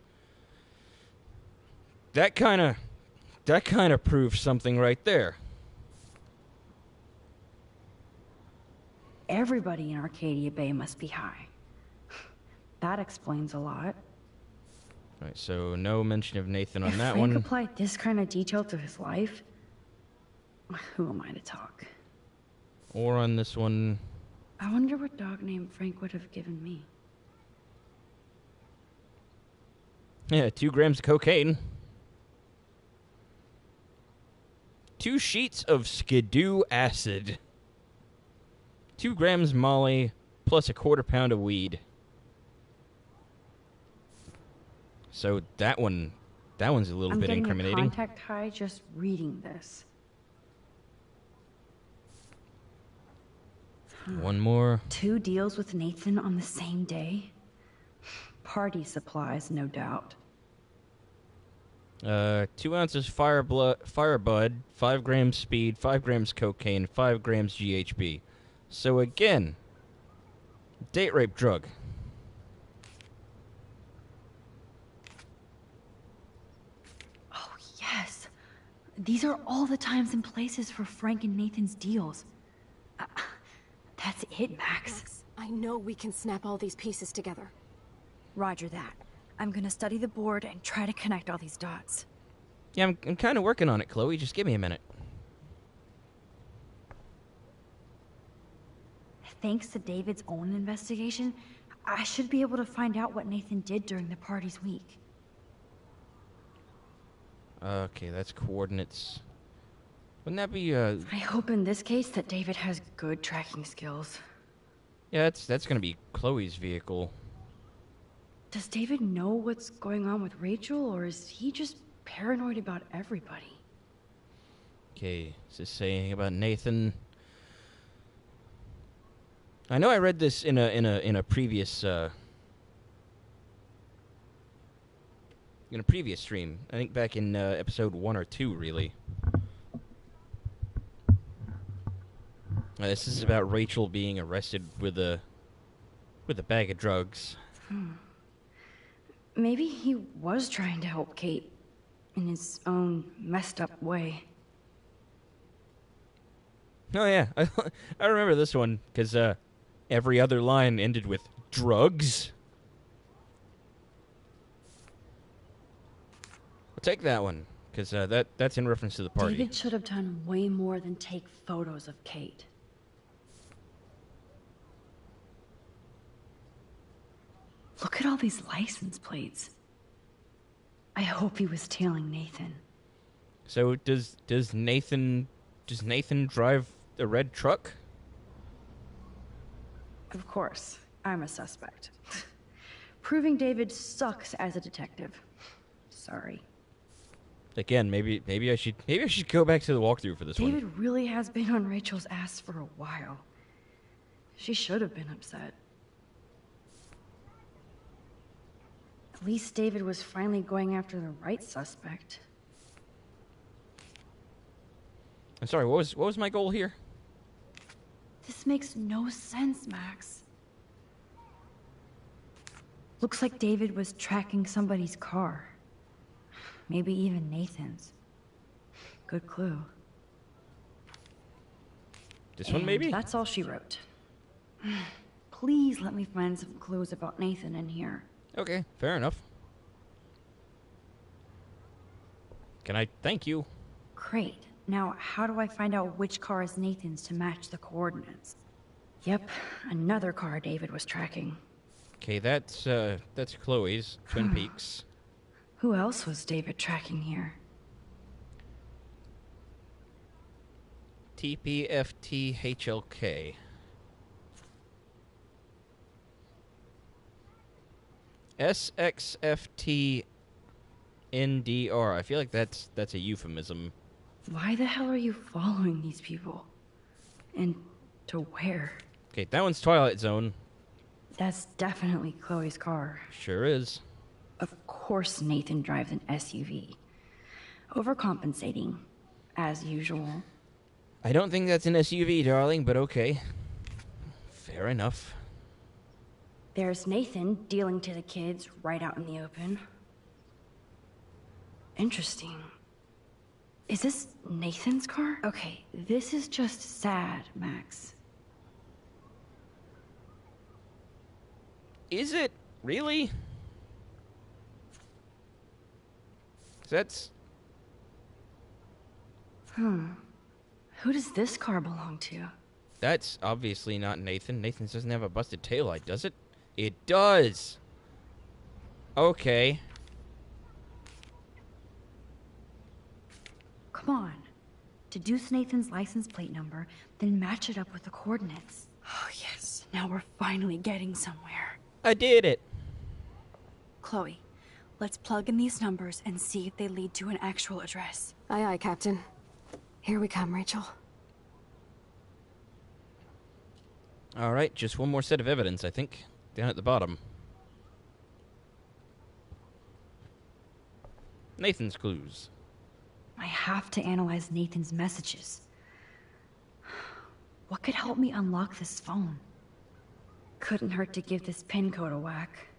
that kind of proves something right there. Everybody in Arcadia Bay must be high. That explains a lot. All right, so no mention of Nathan on that Frank one. applied this kind of detail to his life, who am I to talk? Or on this one. I wonder what dog name Frank would have given me. Yeah, 2 grams of cocaine. 2 sheets of skidoo acid. 2 grams Molly plus a quarter pound of weed. So that one's a little bit incriminating. I'm getting a contact high just reading this. One more. 2 deals with Nathan on the same day? Party supplies, no doubt. 2 ounces firebud, 5 grams speed, 5 grams cocaine, 5 grams GHB. So again, date rape drug. Yes. These are all the times and places for Frank and Nathan's deals. That's it, Max. I know we can snap all these pieces together. Roger that. I'm gonna study the board and try to connect all these dots. Yeah, I'm kind of working on it, Chloe. Just give me a minute. Thanks to David's own investigation, I should be able to find out what Nathan did during the party's week. Okay, that's coordinates. Wouldn't that be, I hope in this case that David has good tracking skills. Yeah, that's gonna be Chloe's vehicle. Does David know what's going on with Rachel, or is he just paranoid about everybody? Okay, does this say anything about Nathan? I know I read this in a previous stream. I think back in episode 1 or 2, really. This is about Rachel being arrested with a bag of drugs. Maybe he was trying to help Kate in his own messed up way. Oh yeah, I remember this one because every other line ended with drugs. I'll take that one because that's in reference to the party. David should have done way more than take photos of Kate. Look at all these license plates. I hope he was tailing Nathan. So does Nathan drive a red truck? Of course, I'm a suspect. Proving David sucks as a detective. Sorry. Again, maybe I should go back to the walkthrough for this one. David really has been on Rachel's ass for a while. She should have been upset. At least David was finally going after the right suspect. I'm sorry, what was my goal here? This makes no sense, Max. Looks like David was tracking somebody's car. Maybe even Nathan's. Good clue. This one, maybe? That's all she wrote. Please let me find some clues about Nathan in here. Okay, fair enough. Can I thank you? Great. Now, how do I find out which car is Nathan's to match the coordinates? Yep, another car David was tracking. Okay, that's Chloe's, Twin Peaks. Who else was David tracking here? TPFTHLK. SXFTNDR. I feel like that's a euphemism. Why the hell are you following these people? And to where? Okay, that one's Twilight Zone. That's definitely Chloe's car. Sure is. Of course Nathan drives an SUV. Overcompensating, as usual. I don't think that's an SUV, darling, but okay. Fair enough. There's Nathan dealing to the kids right out in the open. Interesting. Is this Nathan's car? Okay, this is just sad, Max. Is it? Really? That's... Who does this car belong to? That's obviously not Nathan. Nathan doesn't have a busted taillight, does it? It does! Okay. Come on. Deduce Nathan's license plate number, then match it up with the coordinates. Oh, yes. Now we're finally getting somewhere. I did it! Chloe, let's plug in these numbers and see if they lead to an actual address. Aye, aye, Captain. Here we come, Rachel. Alright, just one more set of evidence, I think. Down at the bottom. Nathan's clues. I have to analyze Nathan's messages. What could help me unlock this phone? Couldn't hurt to give this pin code a whack.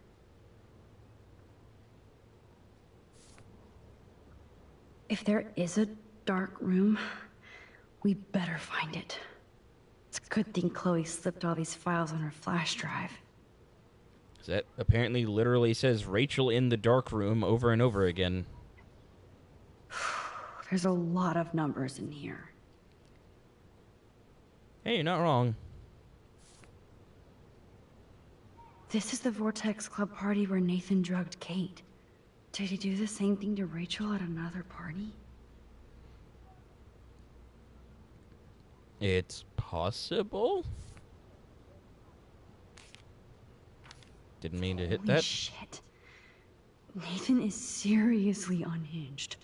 If there is a dark room, we better find it. It's a good thing Chloe slipped all these files on her flash drive. That apparently literally says Rachel in the dark room over and over again. There's a lot of numbers in here. Hey, you're not wrong. This is the Vortex Club party where Nathan drugged Kate. Did he do the same thing to Rachel at another party? It's possible? Didn't mean to hit Holy that. Shit. Nathan is seriously unhinged.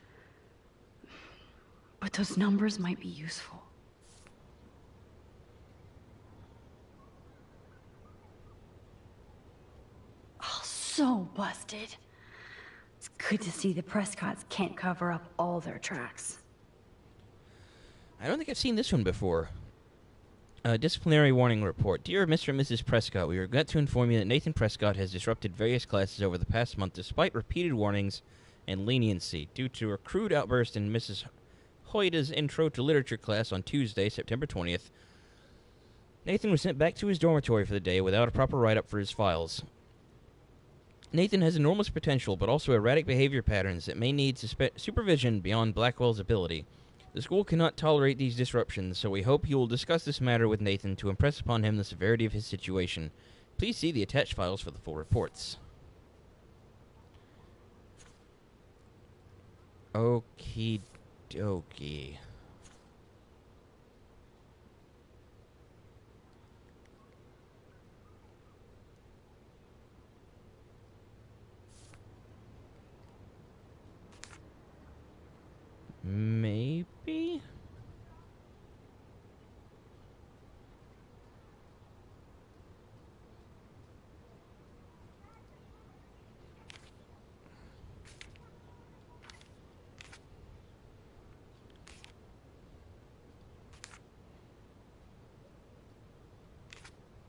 But those numbers might be useful. Oh, so busted. It's good to see the Prescotts can't cover up all their tracks. I don't think I've seen this one before. Disciplinary warning report. Dear Mr. and Mrs. Prescott, we regret to inform you that Nathan Prescott has disrupted various classes over the past month despite repeated warnings and leniency. Due to a crude outburst in Mrs. Hoyda's Intro to Literature class on Tuesday, September 20th, Nathan was sent back to his dormitory for the day without a proper write-up for his files. Nathan has enormous potential, but also erratic behavior patterns that may need supervision beyond Blackwell's ability. The school cannot tolerate these disruptions, so we hope you will discuss this matter with Nathan to impress upon him the severity of his situation. Please see the attached files for the full reports. Okie dokie. Maybe?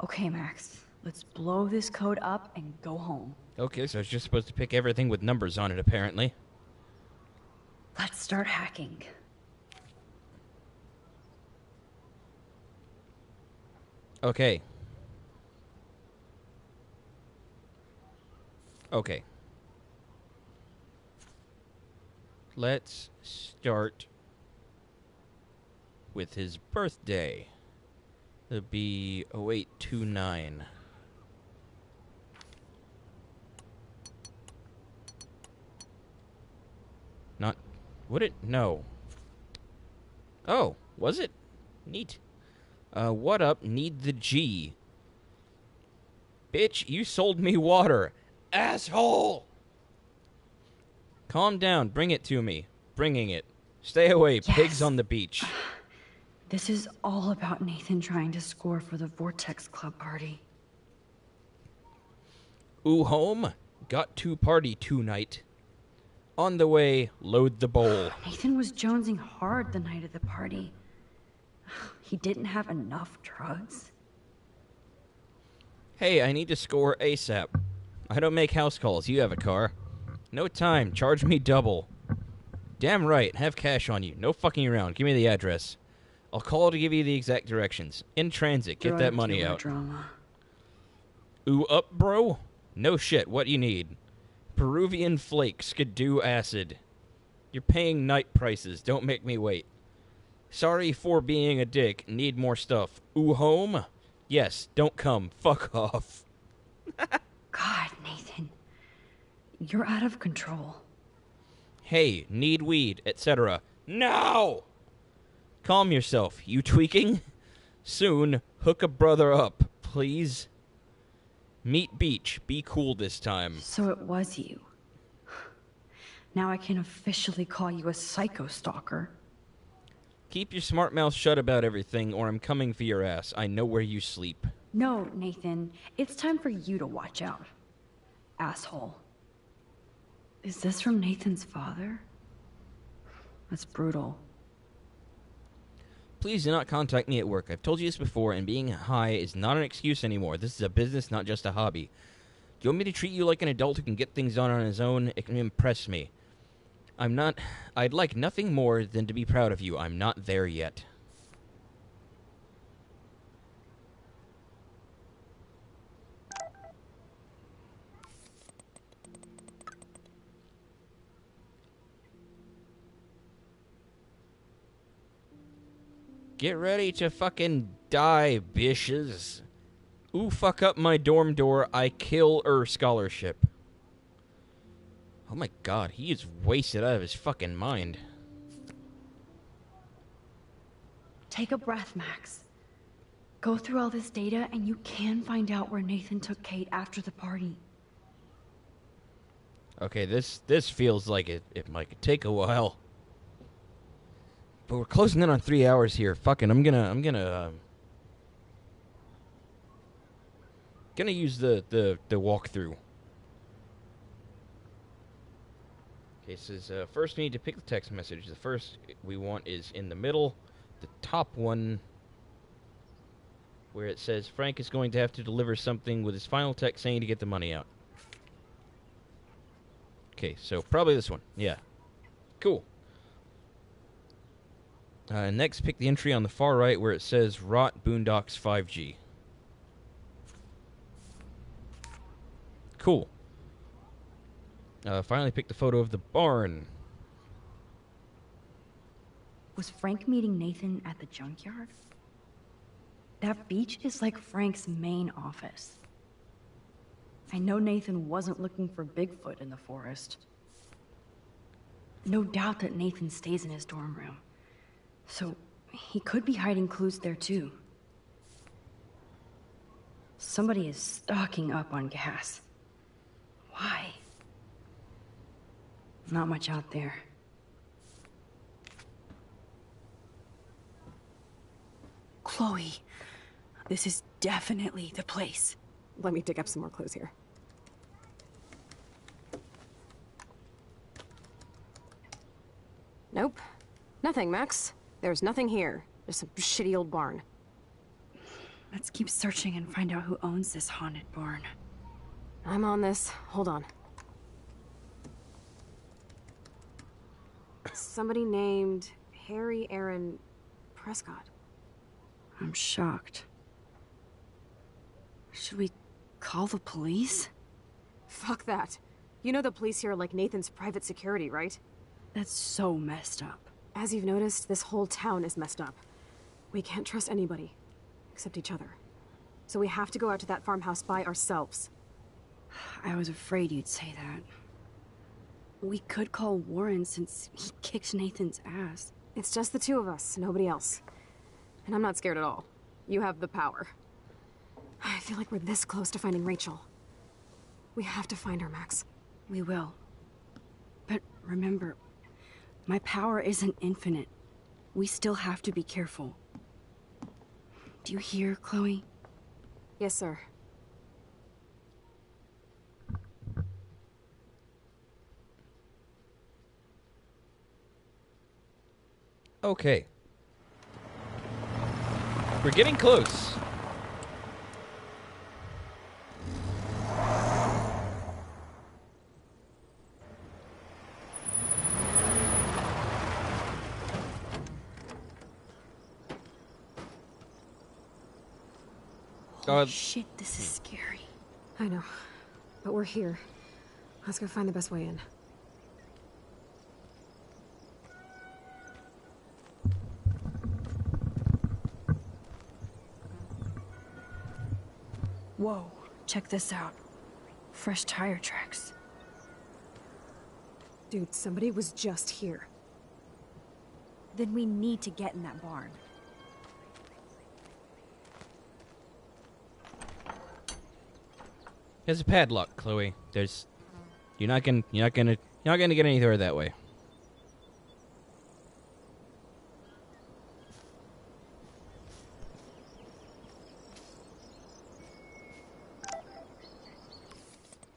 Okay, Max. Let's blow this code up and go home. Okay, so it's just supposed to pick everything with numbers on it, apparently. Let's start hacking. Okay. Okay. Let's start with his birthday. It'll be 0829. Not... Would it? No. Oh, was it? Neat. What up? Need the G. Bitch, you sold me water. Asshole! Calm down. Bring it to me. Bringing it. Stay away. Yes. Pigs on the beach. This is all about Nathan trying to score for the Vortex Club party. Ooh, home. Got to party tonight. On the way, load the bowl. Nathan was jonesing hard the night of the party. He didn't have enough drugs. Hey, I need to score ASAP. I don't make house calls. You have a car. No time. Charge me double. Damn right. Have cash on you. No fucking around. Give me the address. I'll call to give you the exact directions. In transit. Get that money out. Drama. Ooh, up, bro? No shit. What you need? Peruvian flake, skidoo acid. You're paying night prices. Don't make me wait. Sorry for being a dick. Need more stuff. Ooh, home? Yes. Don't come. Fuck off. God, Nathan. You're out of control. Hey, need weed, etc. Now! Calm yourself. You tweaking? Soon, hook a brother up, please. Meet beach. Be cool this time. So it was you. Now I can officially call you a psycho stalker. Keep your smart mouth shut about everything, or I'm coming for your ass. I know where you sleep. No, Nathan. It's time for you to watch out. Asshole. Is this from Nathan's father? That's brutal. Please do not contact me at work. I've told you this before, and being high is not an excuse anymore. This is a business, not just a hobby. Do you want me to treat you like an adult who can get things done on his own? It can impress me. I'd like nothing more than to be proud of you. I'm not there yet. Get ready to fucking die, bitches. Ooh, fuck up my dorm door. I kill scholarship. Oh my god, he is wasted out of his fucking mind. Take a breath, Max. Go through all this data and you can find out where Nathan took Kate after the party. Okay, this feels like it might take a while. But we're closing in on 3 hours here. Fucking, I'm gonna use the walkthrough. Okay, it says first we need to pick the text message. The first we want is in the middle. The top one, where it says Frank is going to have to deliver something with his final text saying to get the money out. Okay, so probably this one. Yeah. Cool. Next, pick the entry on the far right where it says Rot Boondocks 5G. Cool. Finally pick the photo of the barn. Was Frank meeting Nathan at the junkyard? That beach is like Frank's main office. I know Nathan wasn't looking for Bigfoot in the forest. No doubt that Nathan stays in his dorm room. So, he could be hiding clues there too. Somebody is stocking up on gas. Why? Not much out there. Chloe, this is definitely the place. Let me dig up some more clues here. Nope. Nothing, Max. There's nothing here. Just some shitty old barn. Let's keep searching and find out who owns this haunted barn. I'm on this. Hold on. Somebody named Harry Aaron Prescott. I'm shocked. Should we call the police? Fuck that. You know the police here are like Nathan's private security, right? That's so messed up. As you've noticed, this whole town is messed up. We can't trust anybody, except each other. So we have to go out to that farmhouse by ourselves. I was afraid you'd say that. We could call Warren since he kicked Nathan's ass. It's just the two of us, nobody else. And I'm not scared at all. You have the power. I feel like we're this close to finding Rachel. We have to find her, Max. We will. But remember, my power isn't infinite. We still have to be careful. Do you hear, Chloe? Yes, sir. Okay. We're getting close. Holy shit, this is scary. I know. But we're here. Let's go find the best way in. Whoa, check this out. Fresh tire tracks. Dude, somebody was just here. Then we need to get in that barn. There's a padlock, Chloe. You're not gonna get anywhere that way.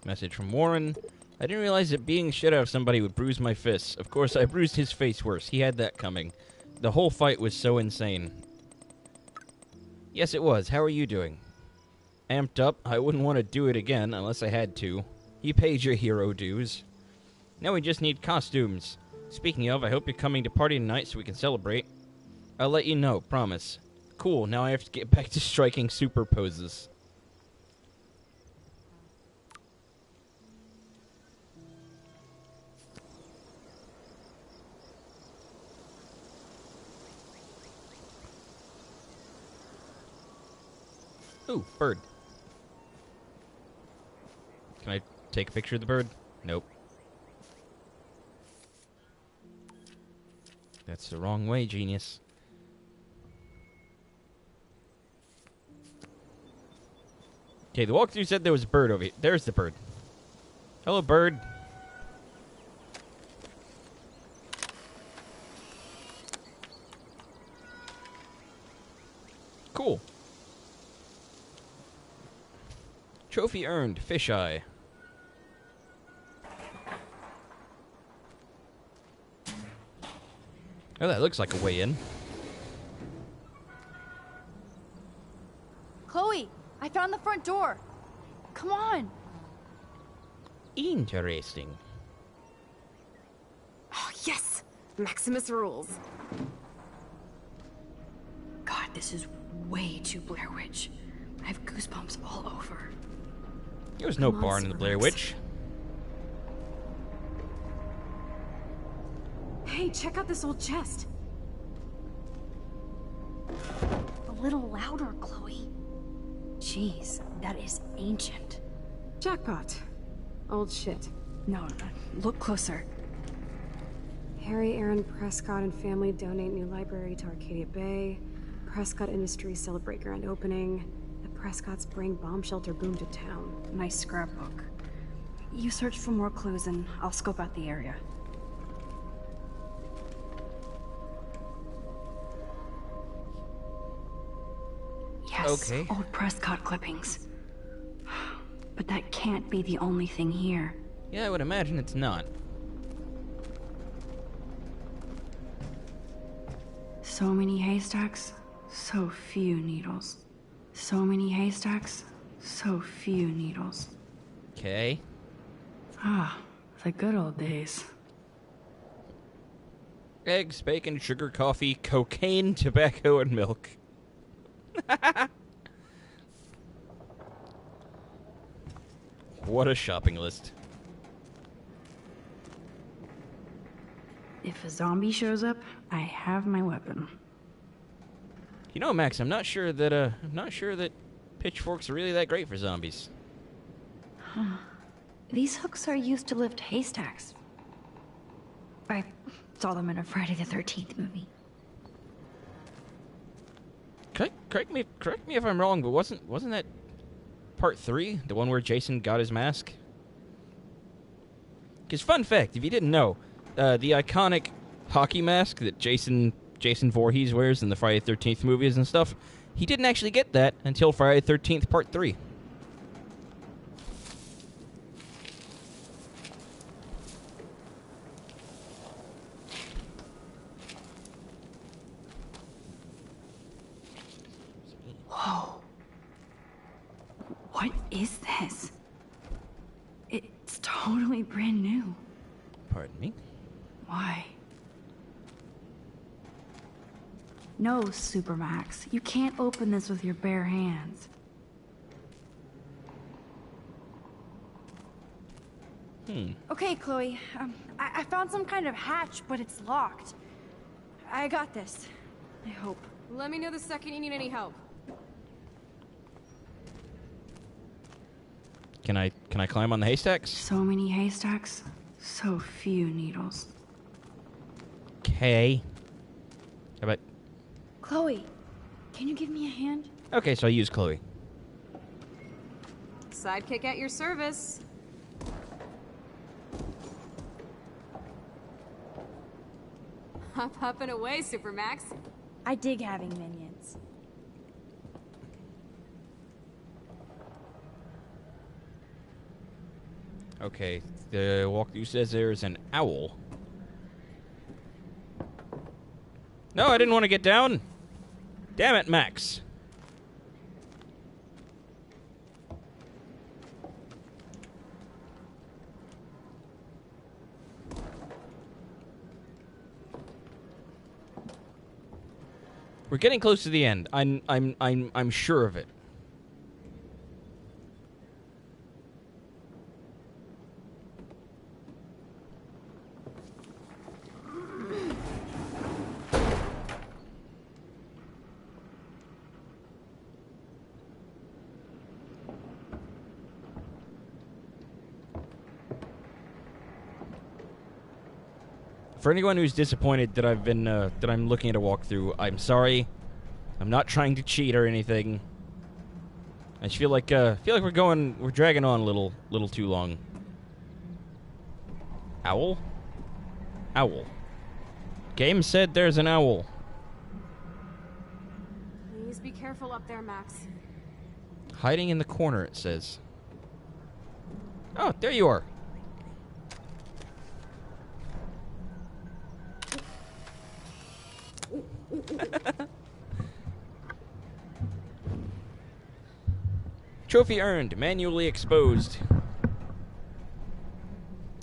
Message from Warren. I didn't realize that being shit out of somebody would bruise my fists. Of course, I bruised his face worse. He had that coming. The whole fight was so insane. Yes, it was. How are you doing? Amped up. I wouldn't want to do it again unless I had to. You paid your hero dues. Now we just need costumes. Speaking of, I hope you're coming to party tonight so we can celebrate. I'll let you know, promise. Cool, now I have to get back to striking super poses. Ooh, bird. Can I take a picture of the bird? Nope. That's the wrong way, genius. Okay, the walkthrough said there was a bird over here. There's the bird. Hello, bird. Cool. Trophy earned, fisheye. Oh, that looks like a way in. Chloe, I found the front door. Come on. Interesting. Oh, yes! Maximus rules. God, this is way too Blair Witch. I have goosebumps all over. There was no barn in the Blair Witch. Hey, check out this old chest. A little louder, Chloe. Jeez, that is ancient. Jackpot. Old shit. No, look closer. Harry Aaron Prescott and family donate new library to Arcadia Bay. Prescott Industries celebrate grand opening. The Prescotts bring bomb shelter boom to town. Nice scrapbook. You search for more clues and I'll scope out the area. Yes, Okay. old Prescott clippings. But that can't be the only thing here. Yeah, I would imagine it's not. So many haystacks, so few needles. So many haystacks, so few needles. Okay. Ah, the good old days. Eggs, bacon, sugar, coffee, cocaine, tobacco, and milk. What a shopping list. If a zombie shows up, I have my weapon. You know, Max, I'm not sure that pitchforks are really that great for zombies. Huh. These hooks are used to lift haystacks. I saw them in a Friday the 13th movie. Correct me if I'm wrong, but wasn't that part 3, the one where Jason got his mask? Because fun fact, if you didn't know, the iconic hockey mask that Jason Voorhees wears in the Friday the 13th movies and stuff, he didn't actually get that until Friday the 13th part 3. Whoa. What is this? It's totally brand new. Pardon me? Why? No, Supermax. You can't open this with your bare hands. Okay, Chloe. I found some kind of hatch, but it's locked. I got this. I hope. Let me know the second you need any help. Can I climb on the haystacks? So many haystacks, so few needles. Okay. How about... Chloe, can you give me a hand? Okay, so I use Chloe. Sidekick at your service. Up and away, Supermax. I dig having minions. Okay, the walkthrough says there's an owl. No, I didn't want to get down. Damn it, Max. We're getting close to the end. I'm sure of it. For anyone who's disappointed that that I'm looking at a walkthrough, I'm sorry. I'm not trying to cheat or anything. I just feel like we're dragging on a little too long. Owl? Owl. Game said there's an owl. Please be careful up there, Max. Hiding in the corner, it says. Oh, there you are. Trophy earned, manually exposed.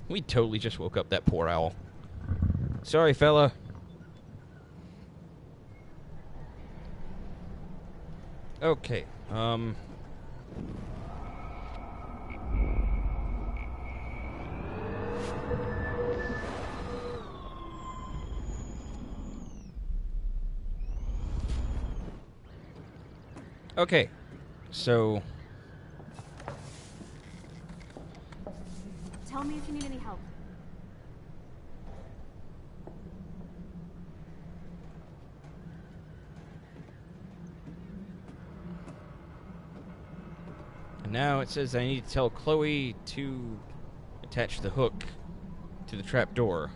We totally just woke up that poor owl. Sorry, fella. Okay, Okay, so... Call me if you need any help. And now it says I need to tell Chloe to attach the hook to the trap door.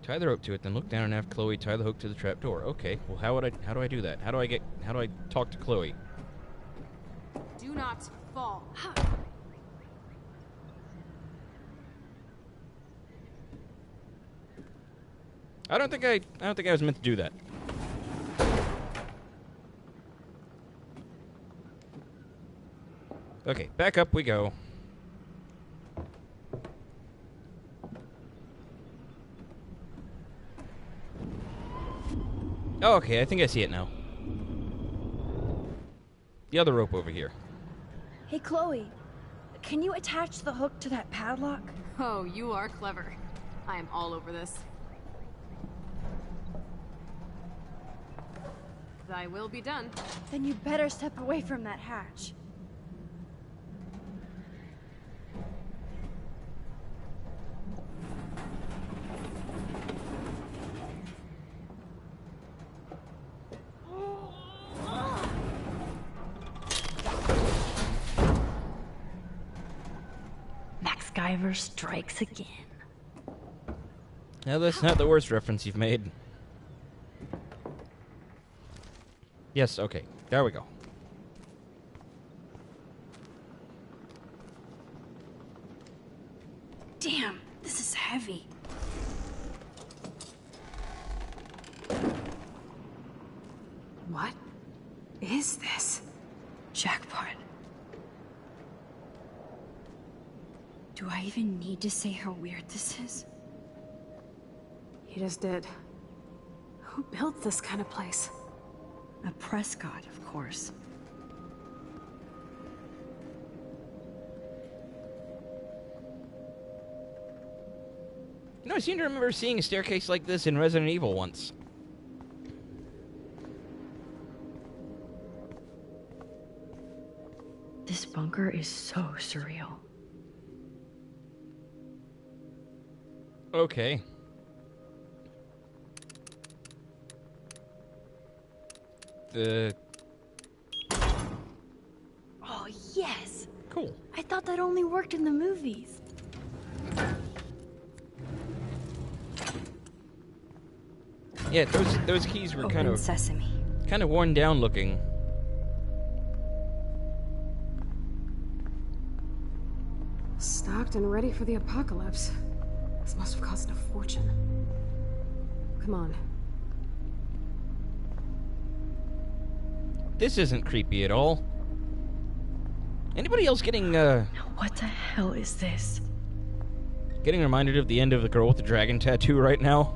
Tie the rope to it, then look down and have Chloe tie the hook to the trap door. Okay, well how do I do that? How do I talk to Chloe? Do not fall. I don't think I was meant to do that. Okay, back up we go. Oh, okay, I think I see it now. The other rope over here. Hey, Chloe. Can you attach the hook to that padlock? Oh, you are clever. I am all over this. I will be done. Then you better step away from that hatch. MacGyver strikes again. Now that's not the worst reference you've made. Yes, okay. There we go. Damn, this is heavy. What is this? Jackpot. Do I even need to say how weird this is? You just did. Who built this kind of place? A Prescott, of course. You know, I seem to remember seeing a staircase like this in Resident Evil once. This bunker is so surreal. Okay. Oh, yes! Cool. I thought that only worked in the movies. Yeah, those keys were kind of Sesame. kind of worn down looking. Stocked and ready for the apocalypse. This must have cost a fortune. Come on. This isn't creepy at all. Anybody else getting Now what the hell is this? getting reminded of the end of the girl with the dragon tattoo right now?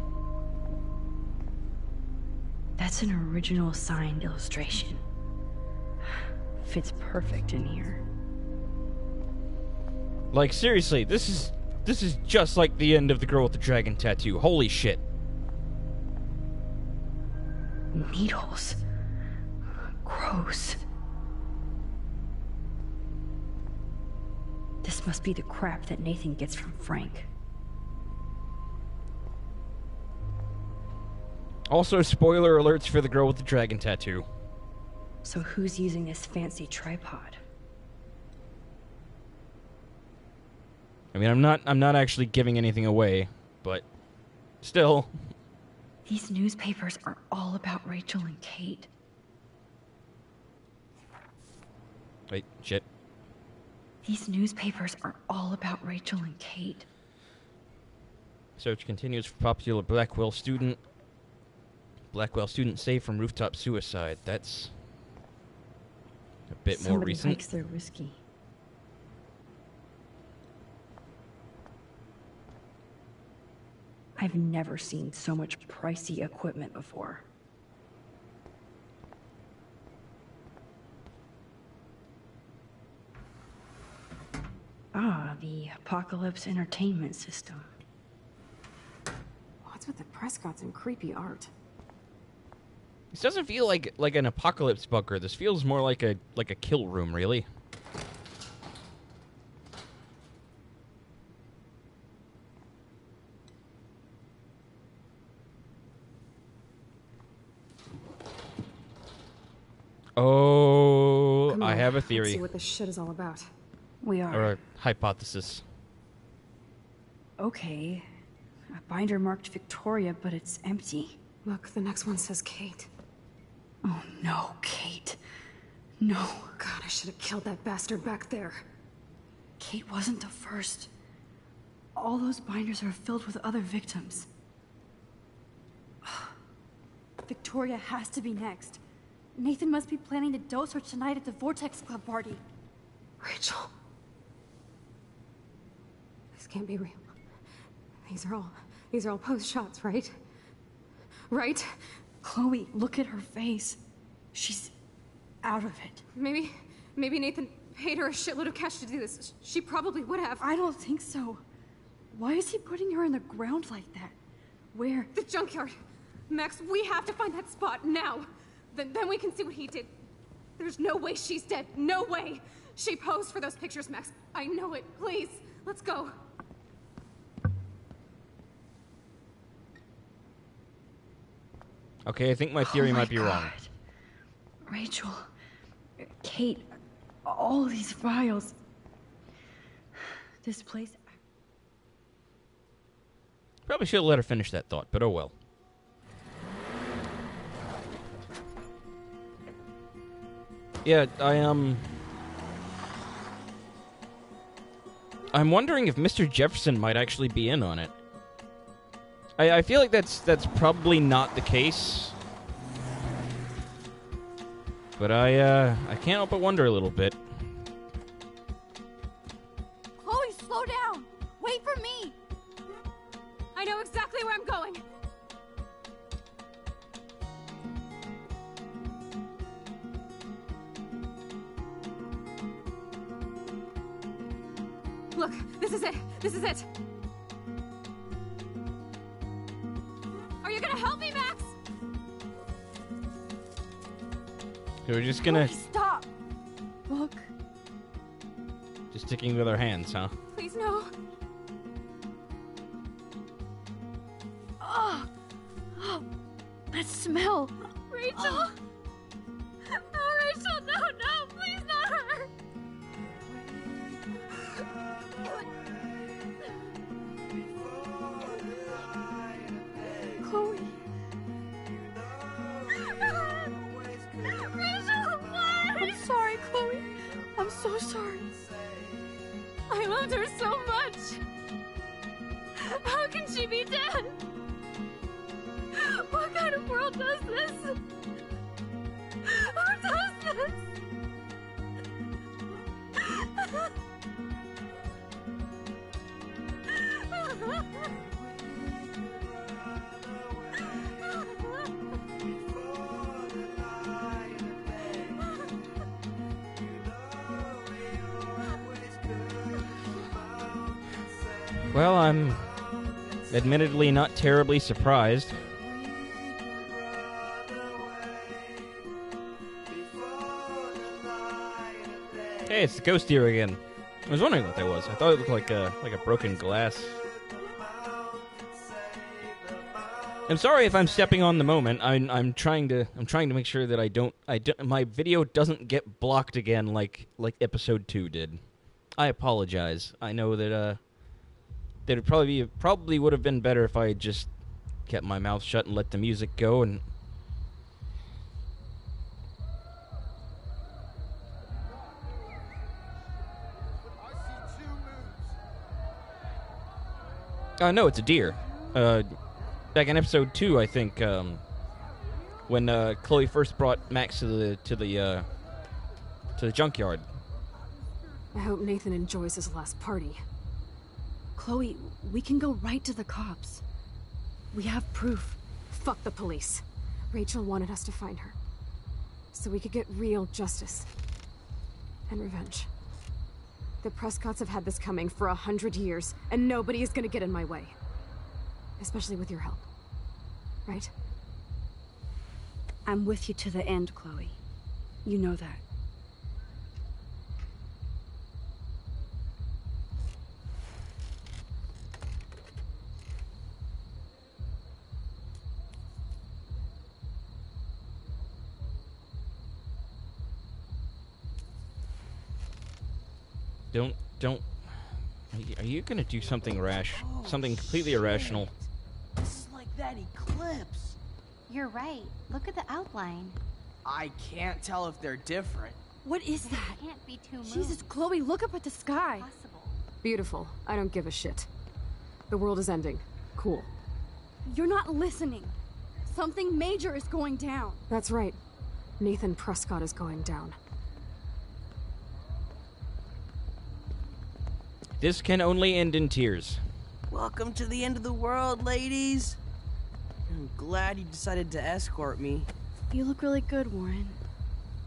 That's an original signed illustration. Fits perfect in here. Like seriously, this is just like the end of the girl with the dragon tattoo. Holy shit. Needles. Gross. This must be the crap that Nathan gets from Frank. Also, spoiler alerts for the girl with the dragon tattoo. So who's using this fancy tripod? I mean, I'm not actually giving anything away, but still. These newspapers are all about Rachel and Kate. Wait, shit. These newspapers are all about Rachel and Kate. Search continues for popular Blackwell student. Blackwell student saved from rooftop suicide. That's a bit more recent. Somebody likes their whiskey. I've never seen so much pricey equipment before. Ah, the Apocalypse Entertainment System. What's with the Prescotts and creepy art? This doesn't feel like an apocalypse bunker. This feels more like a kill room, really. Oh, Come I on, have a let's theory. see what this shit is all about. We are. Or a hypothesis. Okay. A binder marked Victoria, but it's empty. Look, the next one says Kate. Oh no, Kate. No. God, I should have killed that bastard back there. Kate wasn't the first. All those binders are filled with other victims. Victoria has to be next. Nathan must be planning to dose her tonight at the Vortex Club party. Rachel. This can't be real. These are all post shots, right? Right? Chloe, look at her face. She's out of it. Maybe Nathan paid her a shitload of cash to do this. She probably would have. I don't think so. Why is he putting her in the ground like that? Where? The junkyard. Max, we have to find that spot now. Then we can see what he did. There's no way she's dead. No way. She posed for those pictures, Max. I know it. Please, let's go. Okay, I think my theory might be God. wrong. Rachel, Kate, all these files. This place. Probably should have let her finish that thought, but oh well. Yeah, I'm wondering if Mr. Jefferson might actually be in on it. I feel like that's probably not the case. But I can't help but wonder a little bit. Chloe, slow down! Wait for me! I know exactly where I'm going. Look, this is it. This is it. Are you gonna help me, Max? We're just gonna... Chloe, stop! Look. Just sticking with our hands, huh? Please, no. Oh, that smell. Rachel! Oh, Rachel, no, please not her! Chloe. Rachel, why? I'm sorry, Chloe. I'm so sorry. I loved her so much. How can she be dead? What kind of world does this? Who does this? Well, I'm admittedly not terribly surprised. Hey, it's the ghost deer again. I was wondering what that was. I thought it looked like a broken glass. I'm sorry if I'm stepping on the moment. I'm trying to make sure that my video doesn't get blocked again like episode 2 did. I apologize. I know that it probably would have been better if I had just kept my mouth shut and let the music go and... No, it's a deer. Back in episode 2, I think, when Chloe first brought Max to the junkyard. I hope Nathan enjoys his last party. Chloe, we can go right to the cops. We have proof. Fuck the police. Rachel wanted us to find her. So we could get real justice. And revenge. The Prescotts have had this coming for 100 years, and nobody is gonna get in my way. Especially with your help. Right? I'm with you to the end, Chloe. You know that. don't. Are you gonna do something rash? Something completely irrational? This is like that eclipse. You're right. Look at the outline. I can't tell if they're different. What is that? Can't be too moved. Jesus, Chloe, look up at the sky. Beautiful. I don't give a shit. The world is ending. Cool. You're not listening. Something major is going down. That's right. Nathan Prescott is going down. This can only end in tears. Welcome to the end of the world, ladies. I'm glad you decided to escort me. You look really good, Warren.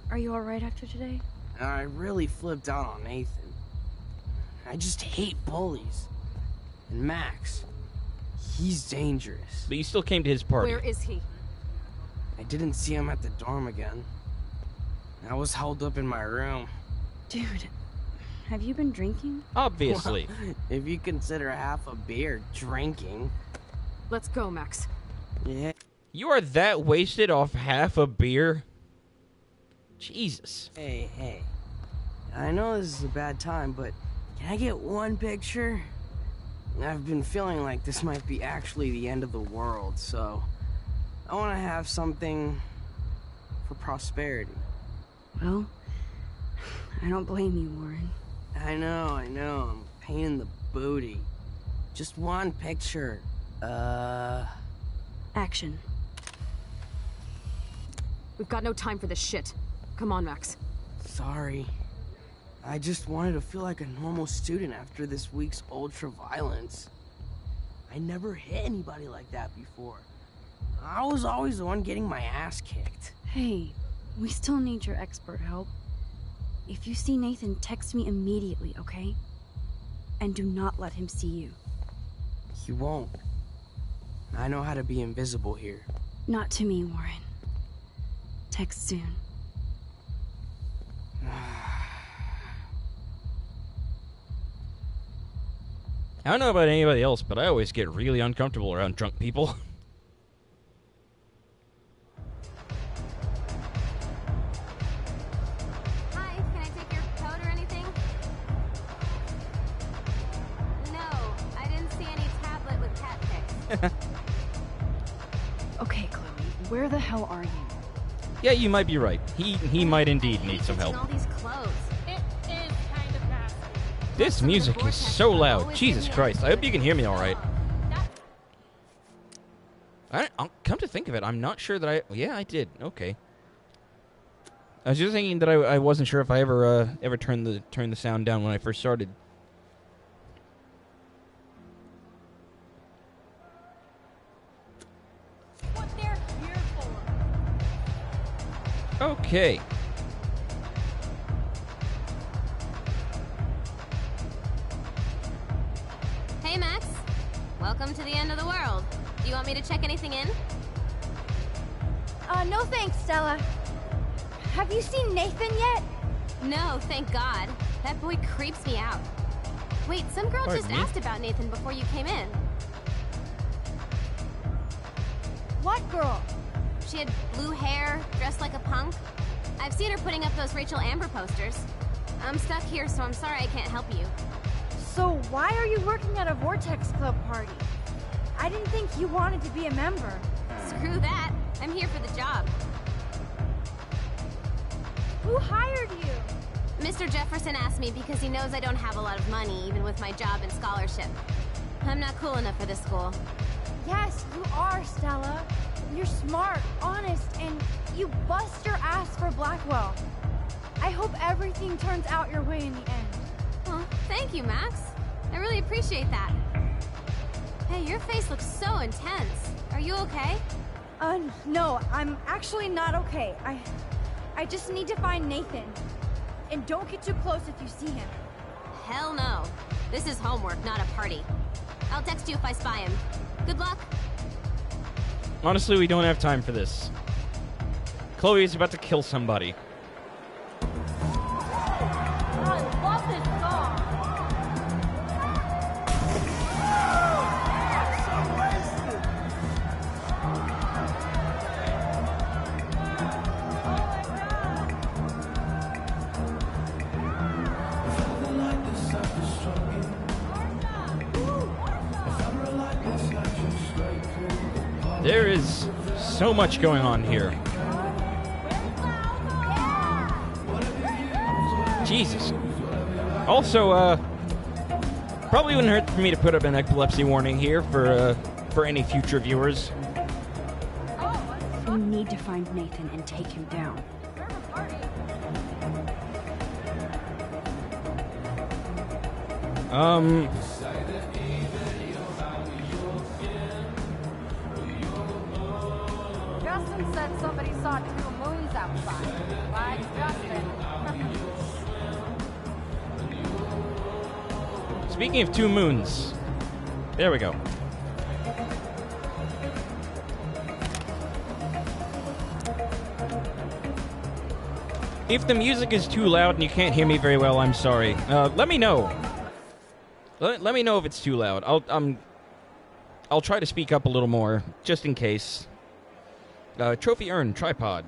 Are you alright after today? I really flipped out on Nathan. I just hate bullies. And Max, he's dangerous. But you still came to his party. Where is he? I didn't see him at the dorm again. I was held up in my room. Dude, have you been drinking? Obviously. Well, if you consider half a beer drinking. Let's go, Max. Yeah. You are that wasted off half a beer? Jesus. Hey. I know this is a bad time, but can I get one picture? I've been feeling like this might be actually the end of the world, so I want to have something for prosperity. Well, I don't blame you, Warren. I know. I'm a pain in the booty. Just one picture. Action. We've got no time for this shit. Come on, Max. Sorry. I just wanted to feel like a normal student after this week's ultra-violence. I never hit anybody like that before. I was always the one getting my ass kicked. Hey, we still need your expert help. If you see Nathan, text me immediately, okay? And do not let him see you. He won't. I know how to be invisible here. Not to me, Warren. Text soon. I don't know about anybody else, but I always get really uncomfortable around drunk people. Hi, can I take your coat or anything? No, I didn't see any tablet with cat pics. Okay, Chloe, where the hell are you? Yeah, you might be right. He might indeed need some help. All these clothes. It is kind of nasty. This music is so loud. Jesus Christ. I hope you can hear me all right. I'll come to think of it, I'm not sure that I... Yeah, I did. Okay. I was just thinking that I wasn't sure if I ever turned the sound down when I first started. What they're here for. Okay. Hey, Max. Welcome to the end of the world. Do you want me to check anything in? No thanks, Stella. Have you seen Nathan yet? No, thank God. That boy creeps me out. Wait, some girl Pardon just me? asked about Nathan before you came in. What girl? She had blue hair, dressed like a punk. I've seen her putting up those Rachel Amber posters. I'm stuck here, so I'm sorry I can't help you. So why are you working at a Vortex Club party? I didn't think you wanted to be a member. Screw that. I'm here for the job. Who hired you? Mr. Jefferson asked me because he knows I don't have a lot of money, even with my job and scholarship. I'm not cool enough for this school. Yes, you are, Stella. You're smart, honest, and you bust your ass for Blackwell. I hope everything turns out your way in the end. Well, thank you, Max. I really appreciate that. Hey, your face looks so intense. Are you okay? No, I'm actually not okay. I just need to find Nathan. And don't get too close if you see him. Hell no. This is homework, not a party. I'll text you if I spy him. Good luck. Honestly, we don't have time for this. Chloe is about to kill somebody. I love this song. There is so much going on here. Jesus. Also, probably wouldn't hurt for me to put up an epilepsy warning here for any future viewers. You need to find Nathan and take him down. Justin said somebody saw 2 moons outside. Right, Justin? Speaking of 2 moons, there we go. If the music is too loud and you can't hear me very well, I'm sorry. Let me know. Let me know if it's too loud. I'll try to speak up a little more, just in case. Trophy urn, tripod.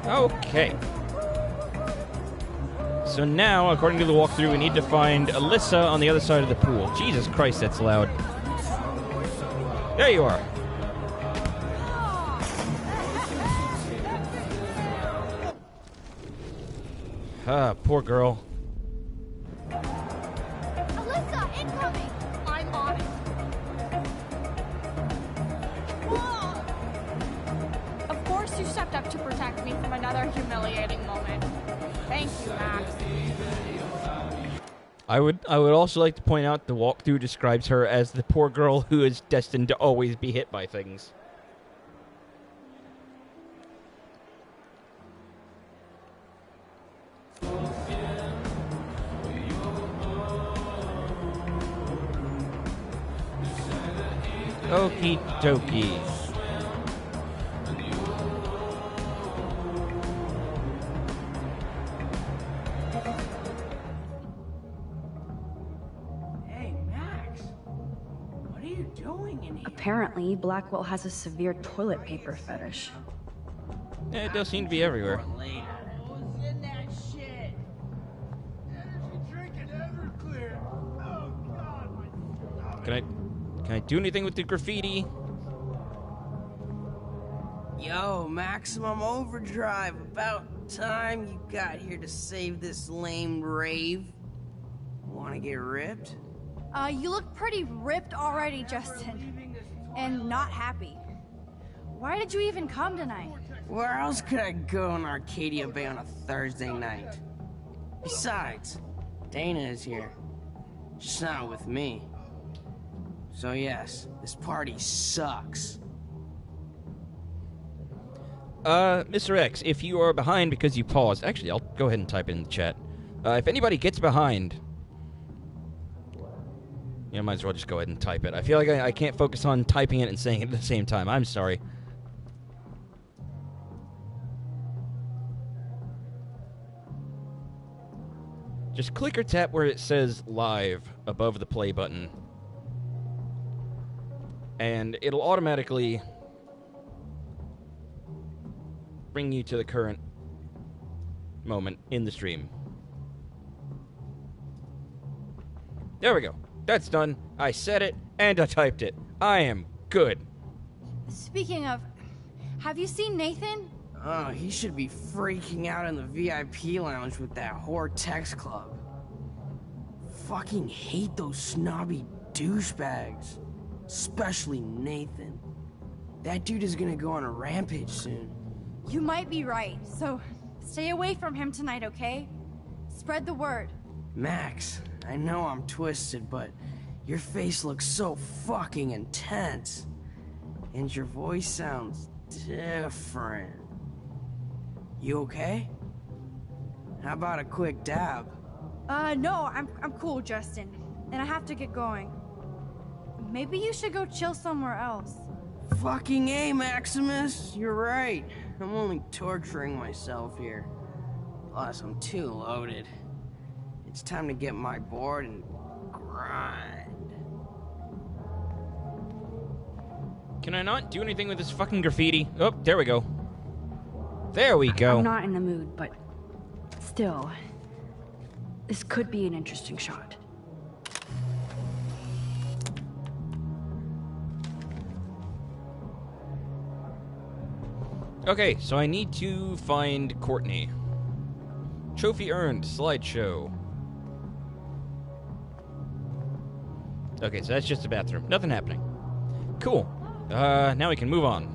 Okay. So now, according to the walkthrough, we need to find Alyssa on the other side of the pool. Jesus Christ, that's loud. There you are. Ah, poor girl. Alyssa, incoming! I'm on it. Of course you stepped up to protect me from another humiliating moment. Thank you, Max. I would also like to point out the walkthrough describes her as the poor girl who is destined to always be hit by things. Okie dokie. Hey, Max. What are you doing in here? Apparently, Blackwell has a severe toilet paper fetish. Yeah, it does seem to be everywhere. Who's in that shit? Energy drink and Everclear. Oh, God, my stomach. Can I do anything with the graffiti? Yo, Maximum Overdrive. About time you got here to save this lame rave. Wanna get ripped? You look pretty ripped already, Justin. And not happy. Why did you even come tonight? Where else could I go in Arcadia Bay on a Thursday night? Besides, Dana is here. Just not with me. So yes, this party sucks. Mr. X, if you are behind because you paused... Actually, I'll go ahead and type it in the chat. If anybody gets behind... You know, might as well just go ahead and type it. I feel like I can't focus on typing it and saying it at the same time. I'm sorry. Just click or tap where it says live above the play button. And it'll automatically bring you to the current moment in the stream. There we go. That's done. I said it, and I typed it. I am good. Speaking of, have you seen Nathan? Oh, he should be freaking out in the VIP lounge with that whore text club. Fucking hate those snobby douchebags. Especially Nathan. That dude is gonna go on a rampage soon. You might be right, so stay away from him tonight, okay? Spread the word. Max, I know I'm twisted, but your face looks so fucking intense. And your voice sounds different. You okay? How about a quick dab? No, I'm cool, Justin. And I have to get going. Maybe you should go chill somewhere else. Fucking A, Maximus. You're right. I'm only torturing myself here. Plus, I'm too loaded. It's time to get my board and grind. Can I not do anything with this fucking graffiti? Oh, there we go. There we go. I'm not in the mood, but still, this could be an interesting shot. Okay, so I need to find Courtney. Trophy earned, slideshow. Okay, so that's just a bathroom. Nothing happening. Cool. Now we can move on.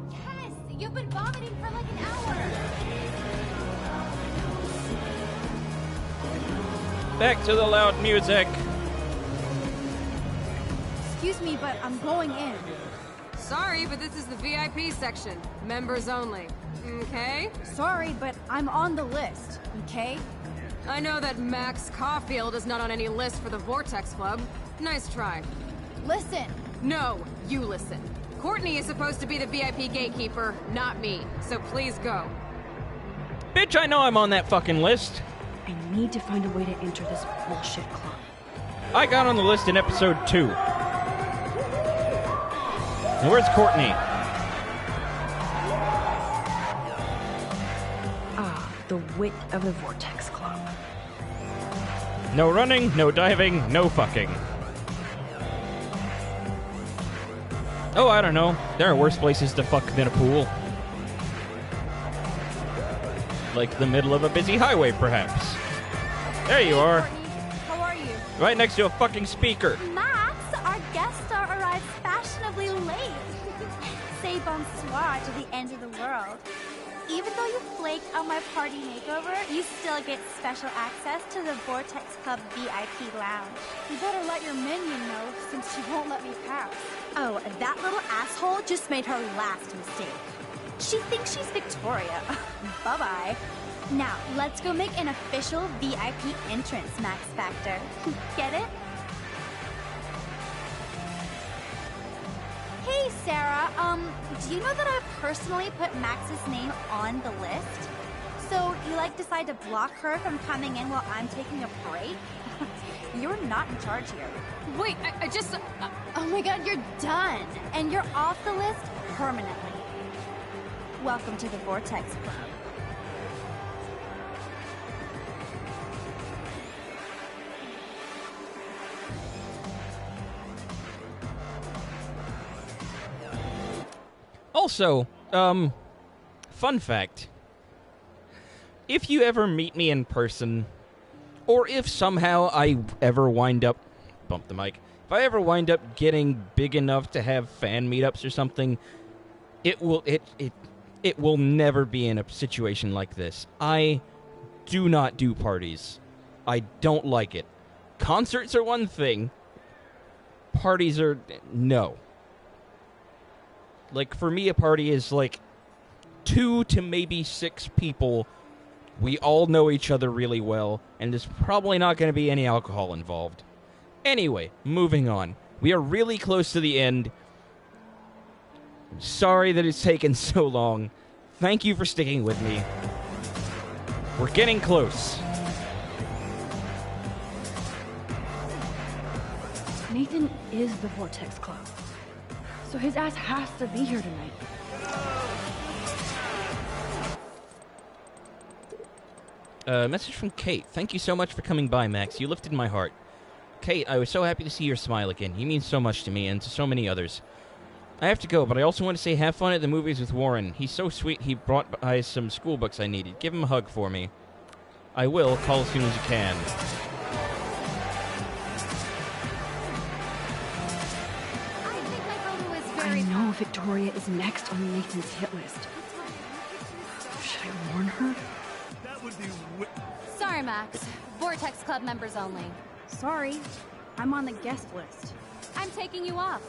Yes! You've been vomiting for like an hour! Back to the loud music. Excuse me, but I'm going in. Sorry, but this is the VIP section. Members only. Okay? Sorry, but I'm on the list, okay? I know that Max Caulfield is not on any list for the Vortex Club. Nice try. Listen! No, you listen. Courtney is supposed to be the VIP gatekeeper, not me. So please go. Bitch, I know I'm on that fucking list. I need to find a way to enter this bullshit club. I got on the list in episode 2. And where's Courtney? The wit of the Vortex Club. No running, no diving, no fucking. Oh, I don't know. There are worse places to fuck than a pool. Like the middle of a busy highway, perhaps. There you are. How are you? Right next to a fucking speaker. Max, our guest star arrives fashionably late. Say bonsoir to the end of the world. Even though you flaked on my party makeover, you still get special access to the Vortex Club VIP lounge. You better let your minion know, since she won't let me pass. Oh, that little asshole just made her last mistake. She thinks she's Victoria. Bye-bye. Now, let's go make an official VIP entrance, Max Factor. Get it? Hey, Sarah, do you know that I personally put Max's name on the list? So you, decide to block her from coming in while I'm taking a break? You're not in charge here. Wait, I just... Oh my god, you're done! And you're off the list permanently. Welcome to the Vortex Club. Also, fun fact. If you ever meet me in person, or if somehow I ever wind up... Bump the mic. If I ever wind up getting big enough to have fan meetups or something, it will never be in a situation like this. I do not do parties. I don't like it. Concerts are one thing. Parties are... no. Like, for me, a party is, 2 to maybe 6 people. We all know each other really well, and there's probably not going to be any alcohol involved. Anyway, moving on. We are really close to the end. Sorry that it's taken so long. Thank you for sticking with me. We're getting close. Nathan is the Vortex Club. So his ass has to be here tonight. Message from Kate. Thank you so much for coming by, Max. You lifted my heart. Kate, I was so happy to see your smile again. You mean so much to me and to so many others. I have to go, but I also want to say have fun at the movies with Warren. He's so sweet, he brought by some school books I needed. Give him a hug for me. I will. Call as soon as you can. I know Victoria is next on Nathan's hit list. Should I warn her? That would be Sorry, Max. Vortex Club members only. Sorry, I'm on the guest list. I'm taking you off.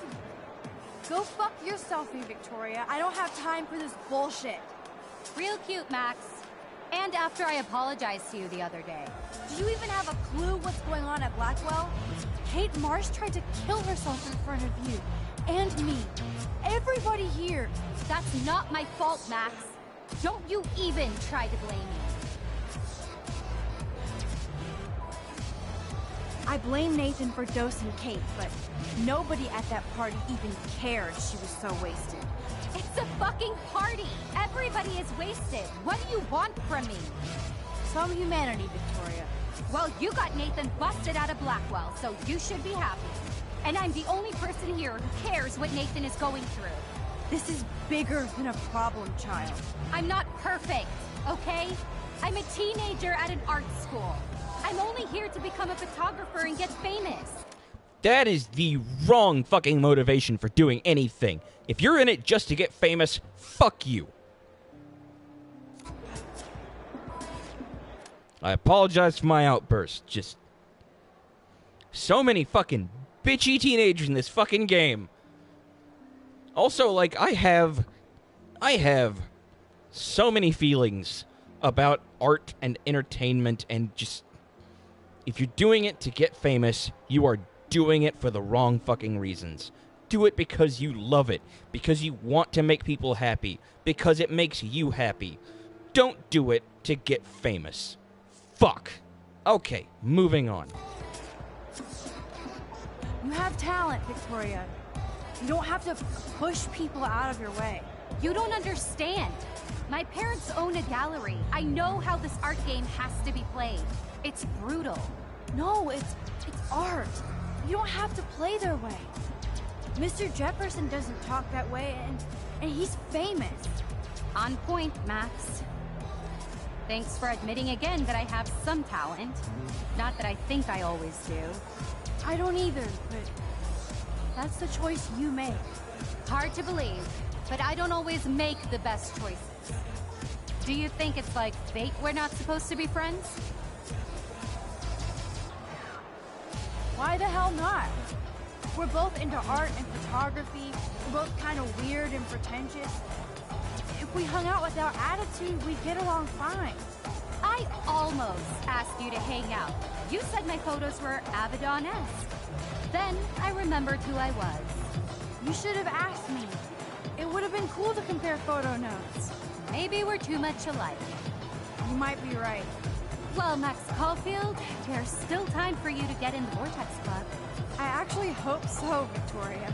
Go fuck yourself, Victoria. I don't have time for this bullshit. Real cute, Max. And after I apologized to you the other day. Do you even have a clue what's going on at Blackwell? Kate Marsh tried to kill herself in front of you. And me. Everybody here. That's not my fault, Max. Don't you even try to blame me. I blame Nathan for dosing Kate, but nobody at that party even cared she was so wasted. It's a fucking party! Everybody is wasted! What do you want from me? Some humanity, Victoria. Well, you got Nathan busted out of Blackwell, so you should be happy. And I'm the only person here who cares what Nathan is going through. This is bigger than a problem child. I'm not perfect, okay? I'm a teenager at an art school. I'm only here to become a photographer and get famous. That is the wrong fucking motivation for doing anything. If you're in it just to get famous, fuck you. I apologize for my outburst. Just so many fucking bitchy teenagers in this fucking game. Also, like, I have so many feelings about art and entertainment, and just, if you're doing it to get famous, you are doing it for the wrong fucking reasons. Do it because you love it, because you want to make people happy, because it makes you happy. Don't do it to get famous. Fuck. Okay, moving on. You have talent, Victoria. You don't have to push people out of your way. You don't understand. My parents own a gallery. I know how this art game has to be played. It's brutal. No, it's art. You don't have to play their way. Mr. Jefferson doesn't talk that way, and he's famous. On point, Max. Thanks for admitting again that I have some talent. Not that I think I always do. I don't either, but that's the choice you make. Hard to believe, but I don't always make the best choices. Do you think it's like fate we're not supposed to be friends? Why the hell not? We're both into art and photography. We're both kind of weird and pretentious. If we hung out with our attitude, we'd get along fine. I almost asked you to hang out. You said my photos were Abaddon-esque. Then I remembered who I was. You should have asked me. It would have been cool to compare photo notes. Maybe we're too much alike. You might be right. Well, Max Caulfield, there's still time for you to get in the Vortex Club. I actually hope so, Victoria.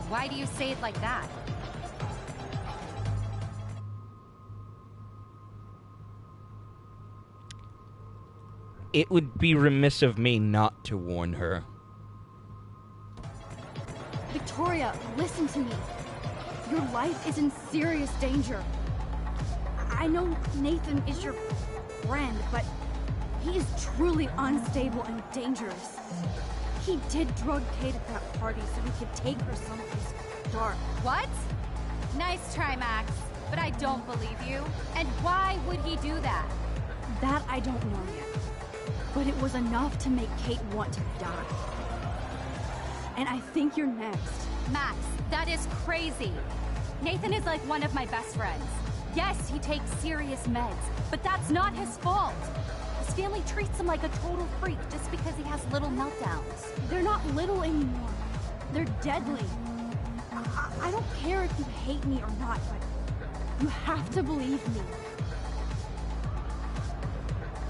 Why do you say it like that? It would be remiss of me not to warn her. Victoria, listen to me. Your life is in serious danger. I know Nathan is your friend, but he is truly unstable and dangerous. He did drug Kate at that party so he could take her someplace dark. What? Nice try, Max, but I don't believe you. And why would he do that? That I don't know yet. But it was enough to make Kate want to die. And I think you're next. Max, that is crazy. Nathan is like one of my best friends. Yes, he takes serious meds, but that's not his fault. His family treats him like a total freak just because he has little meltdowns. They're not little anymore. They're deadly. I don't care if you hate me or not, but you have to believe me.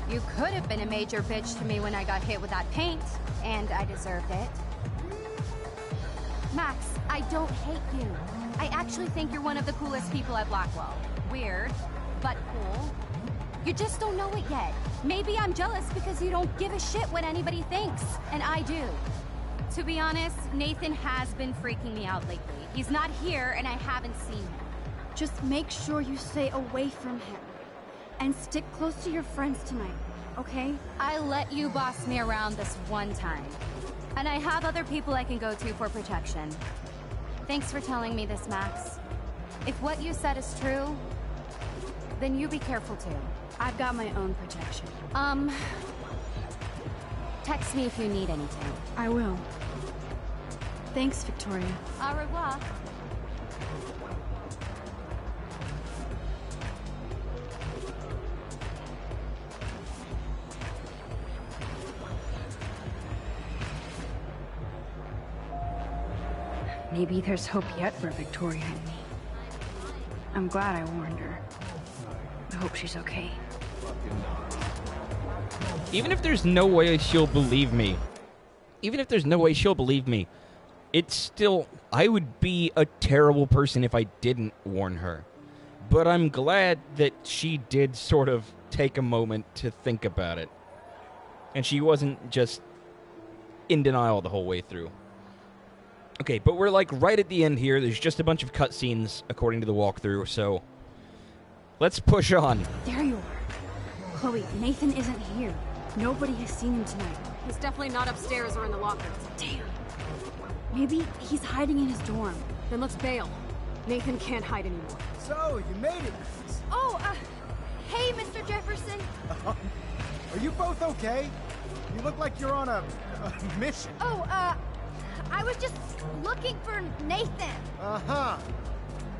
You could have been a major bitch to me when I got hit with that paint, and I deserved it. Max, I don't hate you. I actually think you're one of the coolest people at Blackwell. Weird, but cool. You just don't know it yet. Maybe I'm jealous because you don't give a shit what anybody thinks, and I do. To be honest, Nathan has been freaking me out lately. He's not here, and I haven't seen him. Just make sure you stay away from him. And stick close to your friends tonight, okay? I let you boss me around this one time. And I have other people I can go to for protection. Thanks for telling me this, Max. If what you said is true, then you be careful too. I've got my own protection. Text me if you need anything. I will. Thanks, Victoria. Au revoir. Maybe there's hope yet for Victoria and me. I'm glad I warned her. I hope she's okay. Even if there's no way she'll believe me, it's still, I would be a terrible person if I didn't warn her. But I'm glad that she did sort of take a moment to think about it. And she wasn't just in denial the whole way through. Okay, but we're like right at the end here. There's just a bunch of cutscenes according to the walkthrough, so let's push on. There you are. Chloe, Nathan isn't here. Nobody has seen him tonight. He's definitely not upstairs or in the lockers. Damn. Maybe he's hiding in his dorm. Then let's bail. Nathan can't hide anymore. So, you made it, Max. Oh, hey, Mr. Jefferson. Are you both okay? You look like you're on a mission. Oh, I was just looking for Nathan. Uh-huh.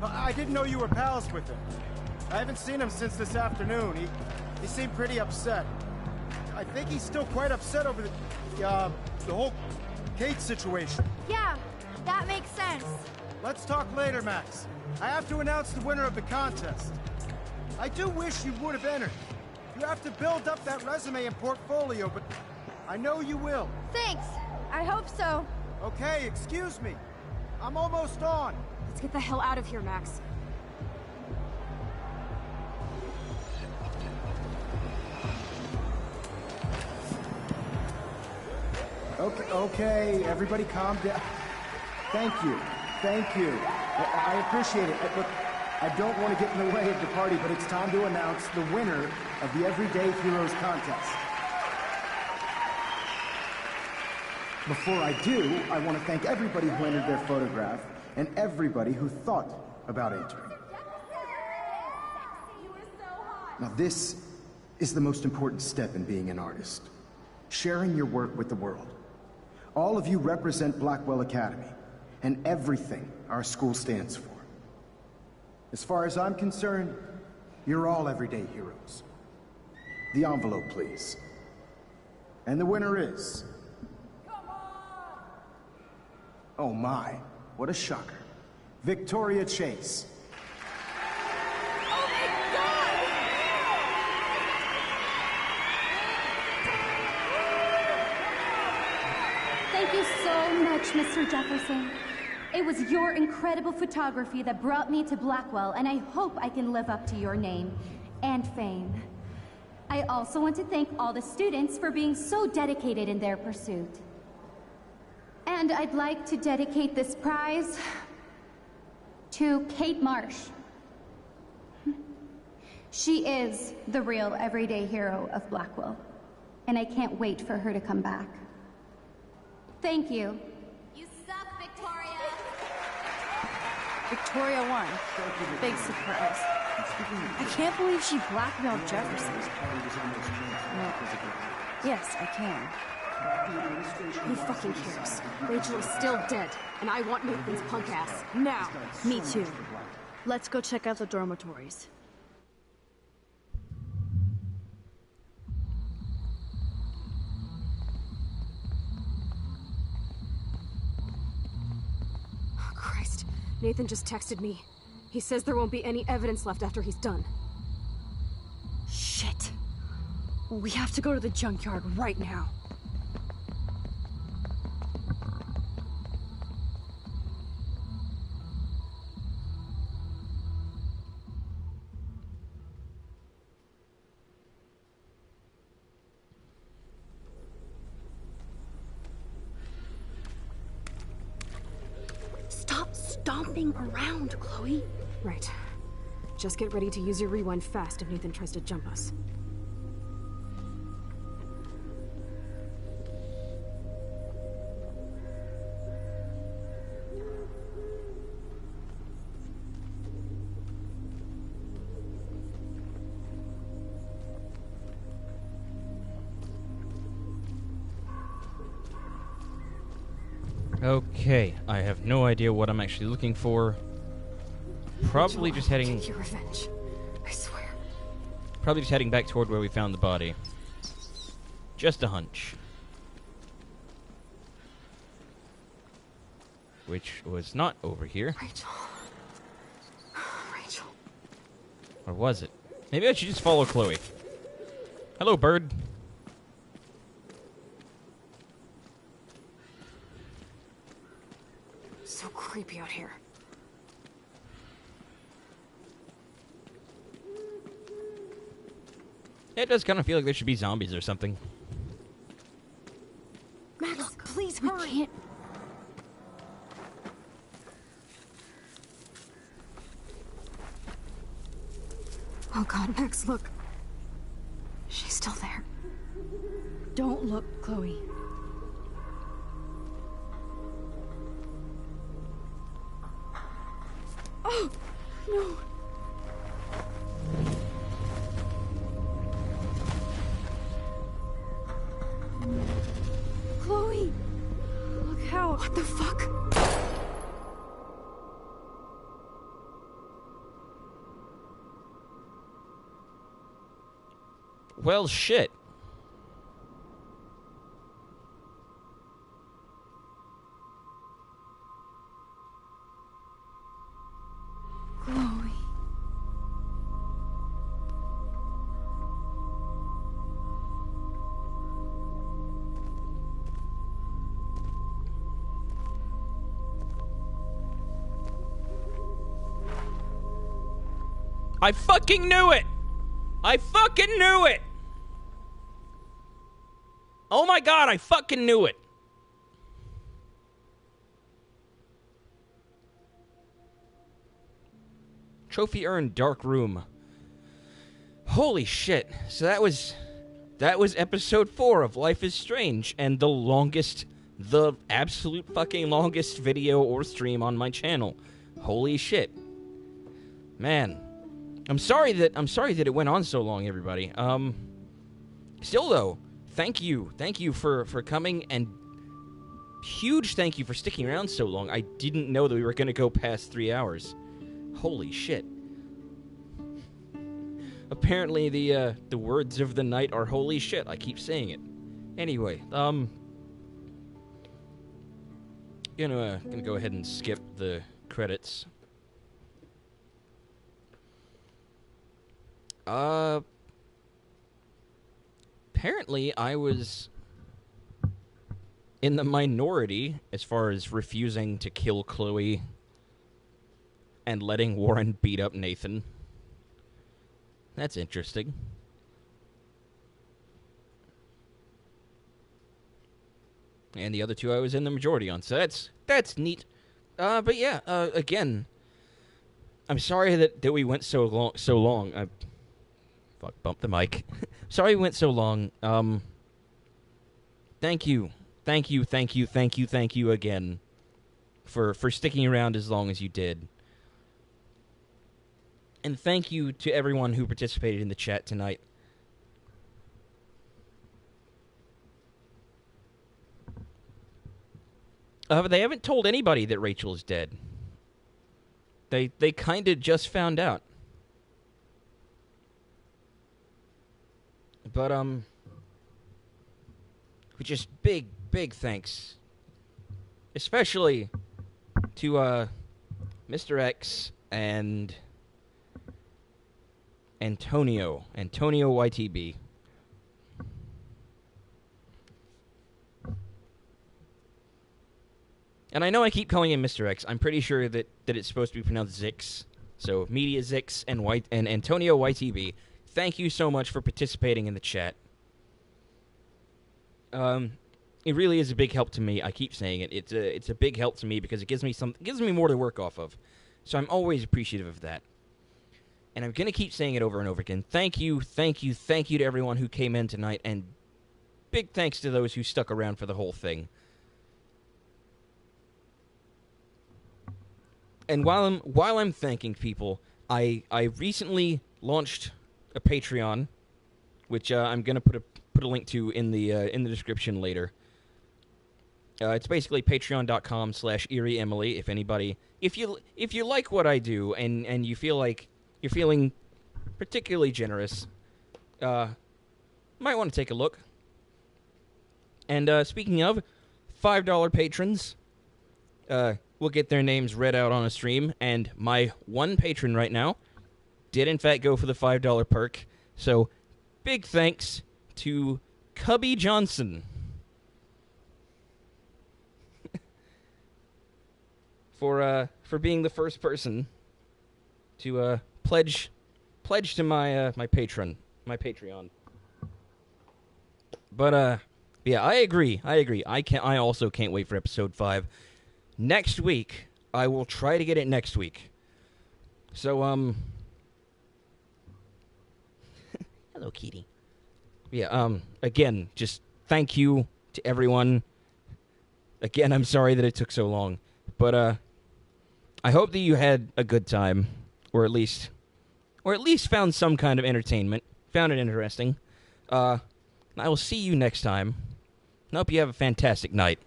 I didn't know you were pals with him. I haven't seen him since this afternoon. He seemed pretty upset. I think he's still quite upset over the whole Kate situation. Yeah, that makes sense. Let's talk later, Max. I have to announce the winner of the contest. I do wish you would have entered. You have to build up that resume and portfolio, but I know you will. Thanks. I hope so. Okay, excuse me. I'm almost on. Let's get the hell out of here, Max. Okay, everybody calm down. Thank you. I appreciate it. Look, I don't want to get in the way of the party, but it's time to announce the winner of the Everyday Heroes contest. Before I do, I want to thank everybody who entered their photograph and everybody who thought about entering. Now this is the most important step in being an artist. Sharing your work with the world. All of you represent Blackwell Academy and everything our school stands for. As far as I'm concerned, you're all everyday heroes. The envelope, please. And the winner is... Oh my, what a shocker. Victoria Chase. Thank you so much, Mr. Jefferson. It was your incredible photography that brought me to Blackwell, and I hope I can live up to your name and fame. I also want to thank all the students for being so dedicated in their pursuit. And I'd like to dedicate this prize to Kate Marsh. She is the real everyday hero of Blackwell, and I can't wait for her to come back. Thank you. You suck, Victoria. Victoria won. Big surprise. I can't believe she blackmailed Jefferson. Well, yes, I can. Who fucking cares? Rachel is still dead, and I want Nathan's punk ass now. Me too. Let's go check out the dormitories. Oh, Christ. Nathan just texted me. He says there won't be any evidence left after he's done. Shit. We have to go to the junkyard right now. Stop stomping around, Chloe. Right. Just get ready to use your rewind fast if Nathan tries to jump us. Okay, I have no idea what I'm actually looking for. Probably Rachel, just heading... Take your revenge. I swear. Probably just heading back toward where we found the body. Just a hunch. Which was not over here. Rachel. Rachel. Or was it? Maybe I should just follow Chloe. Hello, bird. So creepy out here. Yeah, it does kind of feel like there should be zombies or something. Max, please hurry. Oh God, Max, look. She's still there. Don't look, Chloe. Oh, no. Chloe! Look out! What the fuck? Well, shit. Chloe. I fucking knew it! I fucking knew it! Oh my God, I fucking knew it! Trophy urn, dark room. Holy shit. So that was episode 4 of Life is Strange, and the absolute fucking longest video or stream on my channel. Holy shit. Man. I'm sorry that it went on so long, everybody. Still though, thank you for coming, and huge thank you for sticking around so long. I didn't know that we were gonna go past 3 hours. Holy shit. Apparently the words of the night are holy shit. I keep saying it. Anyway, gonna go ahead and skip the credits. Apparently I was in the minority as far as refusing to kill Chloe and letting Warren beat up Nathan. That's interesting. And the other two I was in the majority on, so that's neat. But yeah, again, I'm sorry that we went so long. I bumped the mic. Sorry we went so long. Thank you again for sticking around as long as you did. And thank you to everyone who participated in the chat tonight. But they haven't told anybody that Rachel is dead. They kind of just found out. But, just big thanks. Especially to, Mr. X and Antonio YTB. And I know I keep calling him Mr. X. I'm pretty sure that it's supposed to be pronounced Zix. So, Media Zix and Antonio YTB, thank you so much for participating in the chat. It really is a big help to me. I keep saying it. It's a big help to me because it gives me more to work off of. So I'm always appreciative of that. And I'm going to keep saying it over and over again. Thank you to everyone who came in tonight, and big thanks to those who stuck around for the whole thing. And while I'm thanking people, I recently launched a Patreon, which I'm going to put a link to in the description later. It's basically patreon.com/Eerie Emilie. If you like what I do and you feel like you're feeling particularly generous, might want to take a look. And speaking of, $5 patrons, we'll get their names read out on a stream. And my one patron right now did in fact go for the $5 perk. So big thanks to Cubby Johnson for being the first person to pledge to my my Patreon. But yeah, I agree. I also can't wait for episode 5 next week. I will try to get it next week. So Hello, Kitty. Yeah, again, just thank you to everyone. Again, I'm sorry that it took so long. But, I hope that you had a good time. Or at least found some kind of entertainment. Found it interesting. I will see you next time. I hope you have a fantastic night.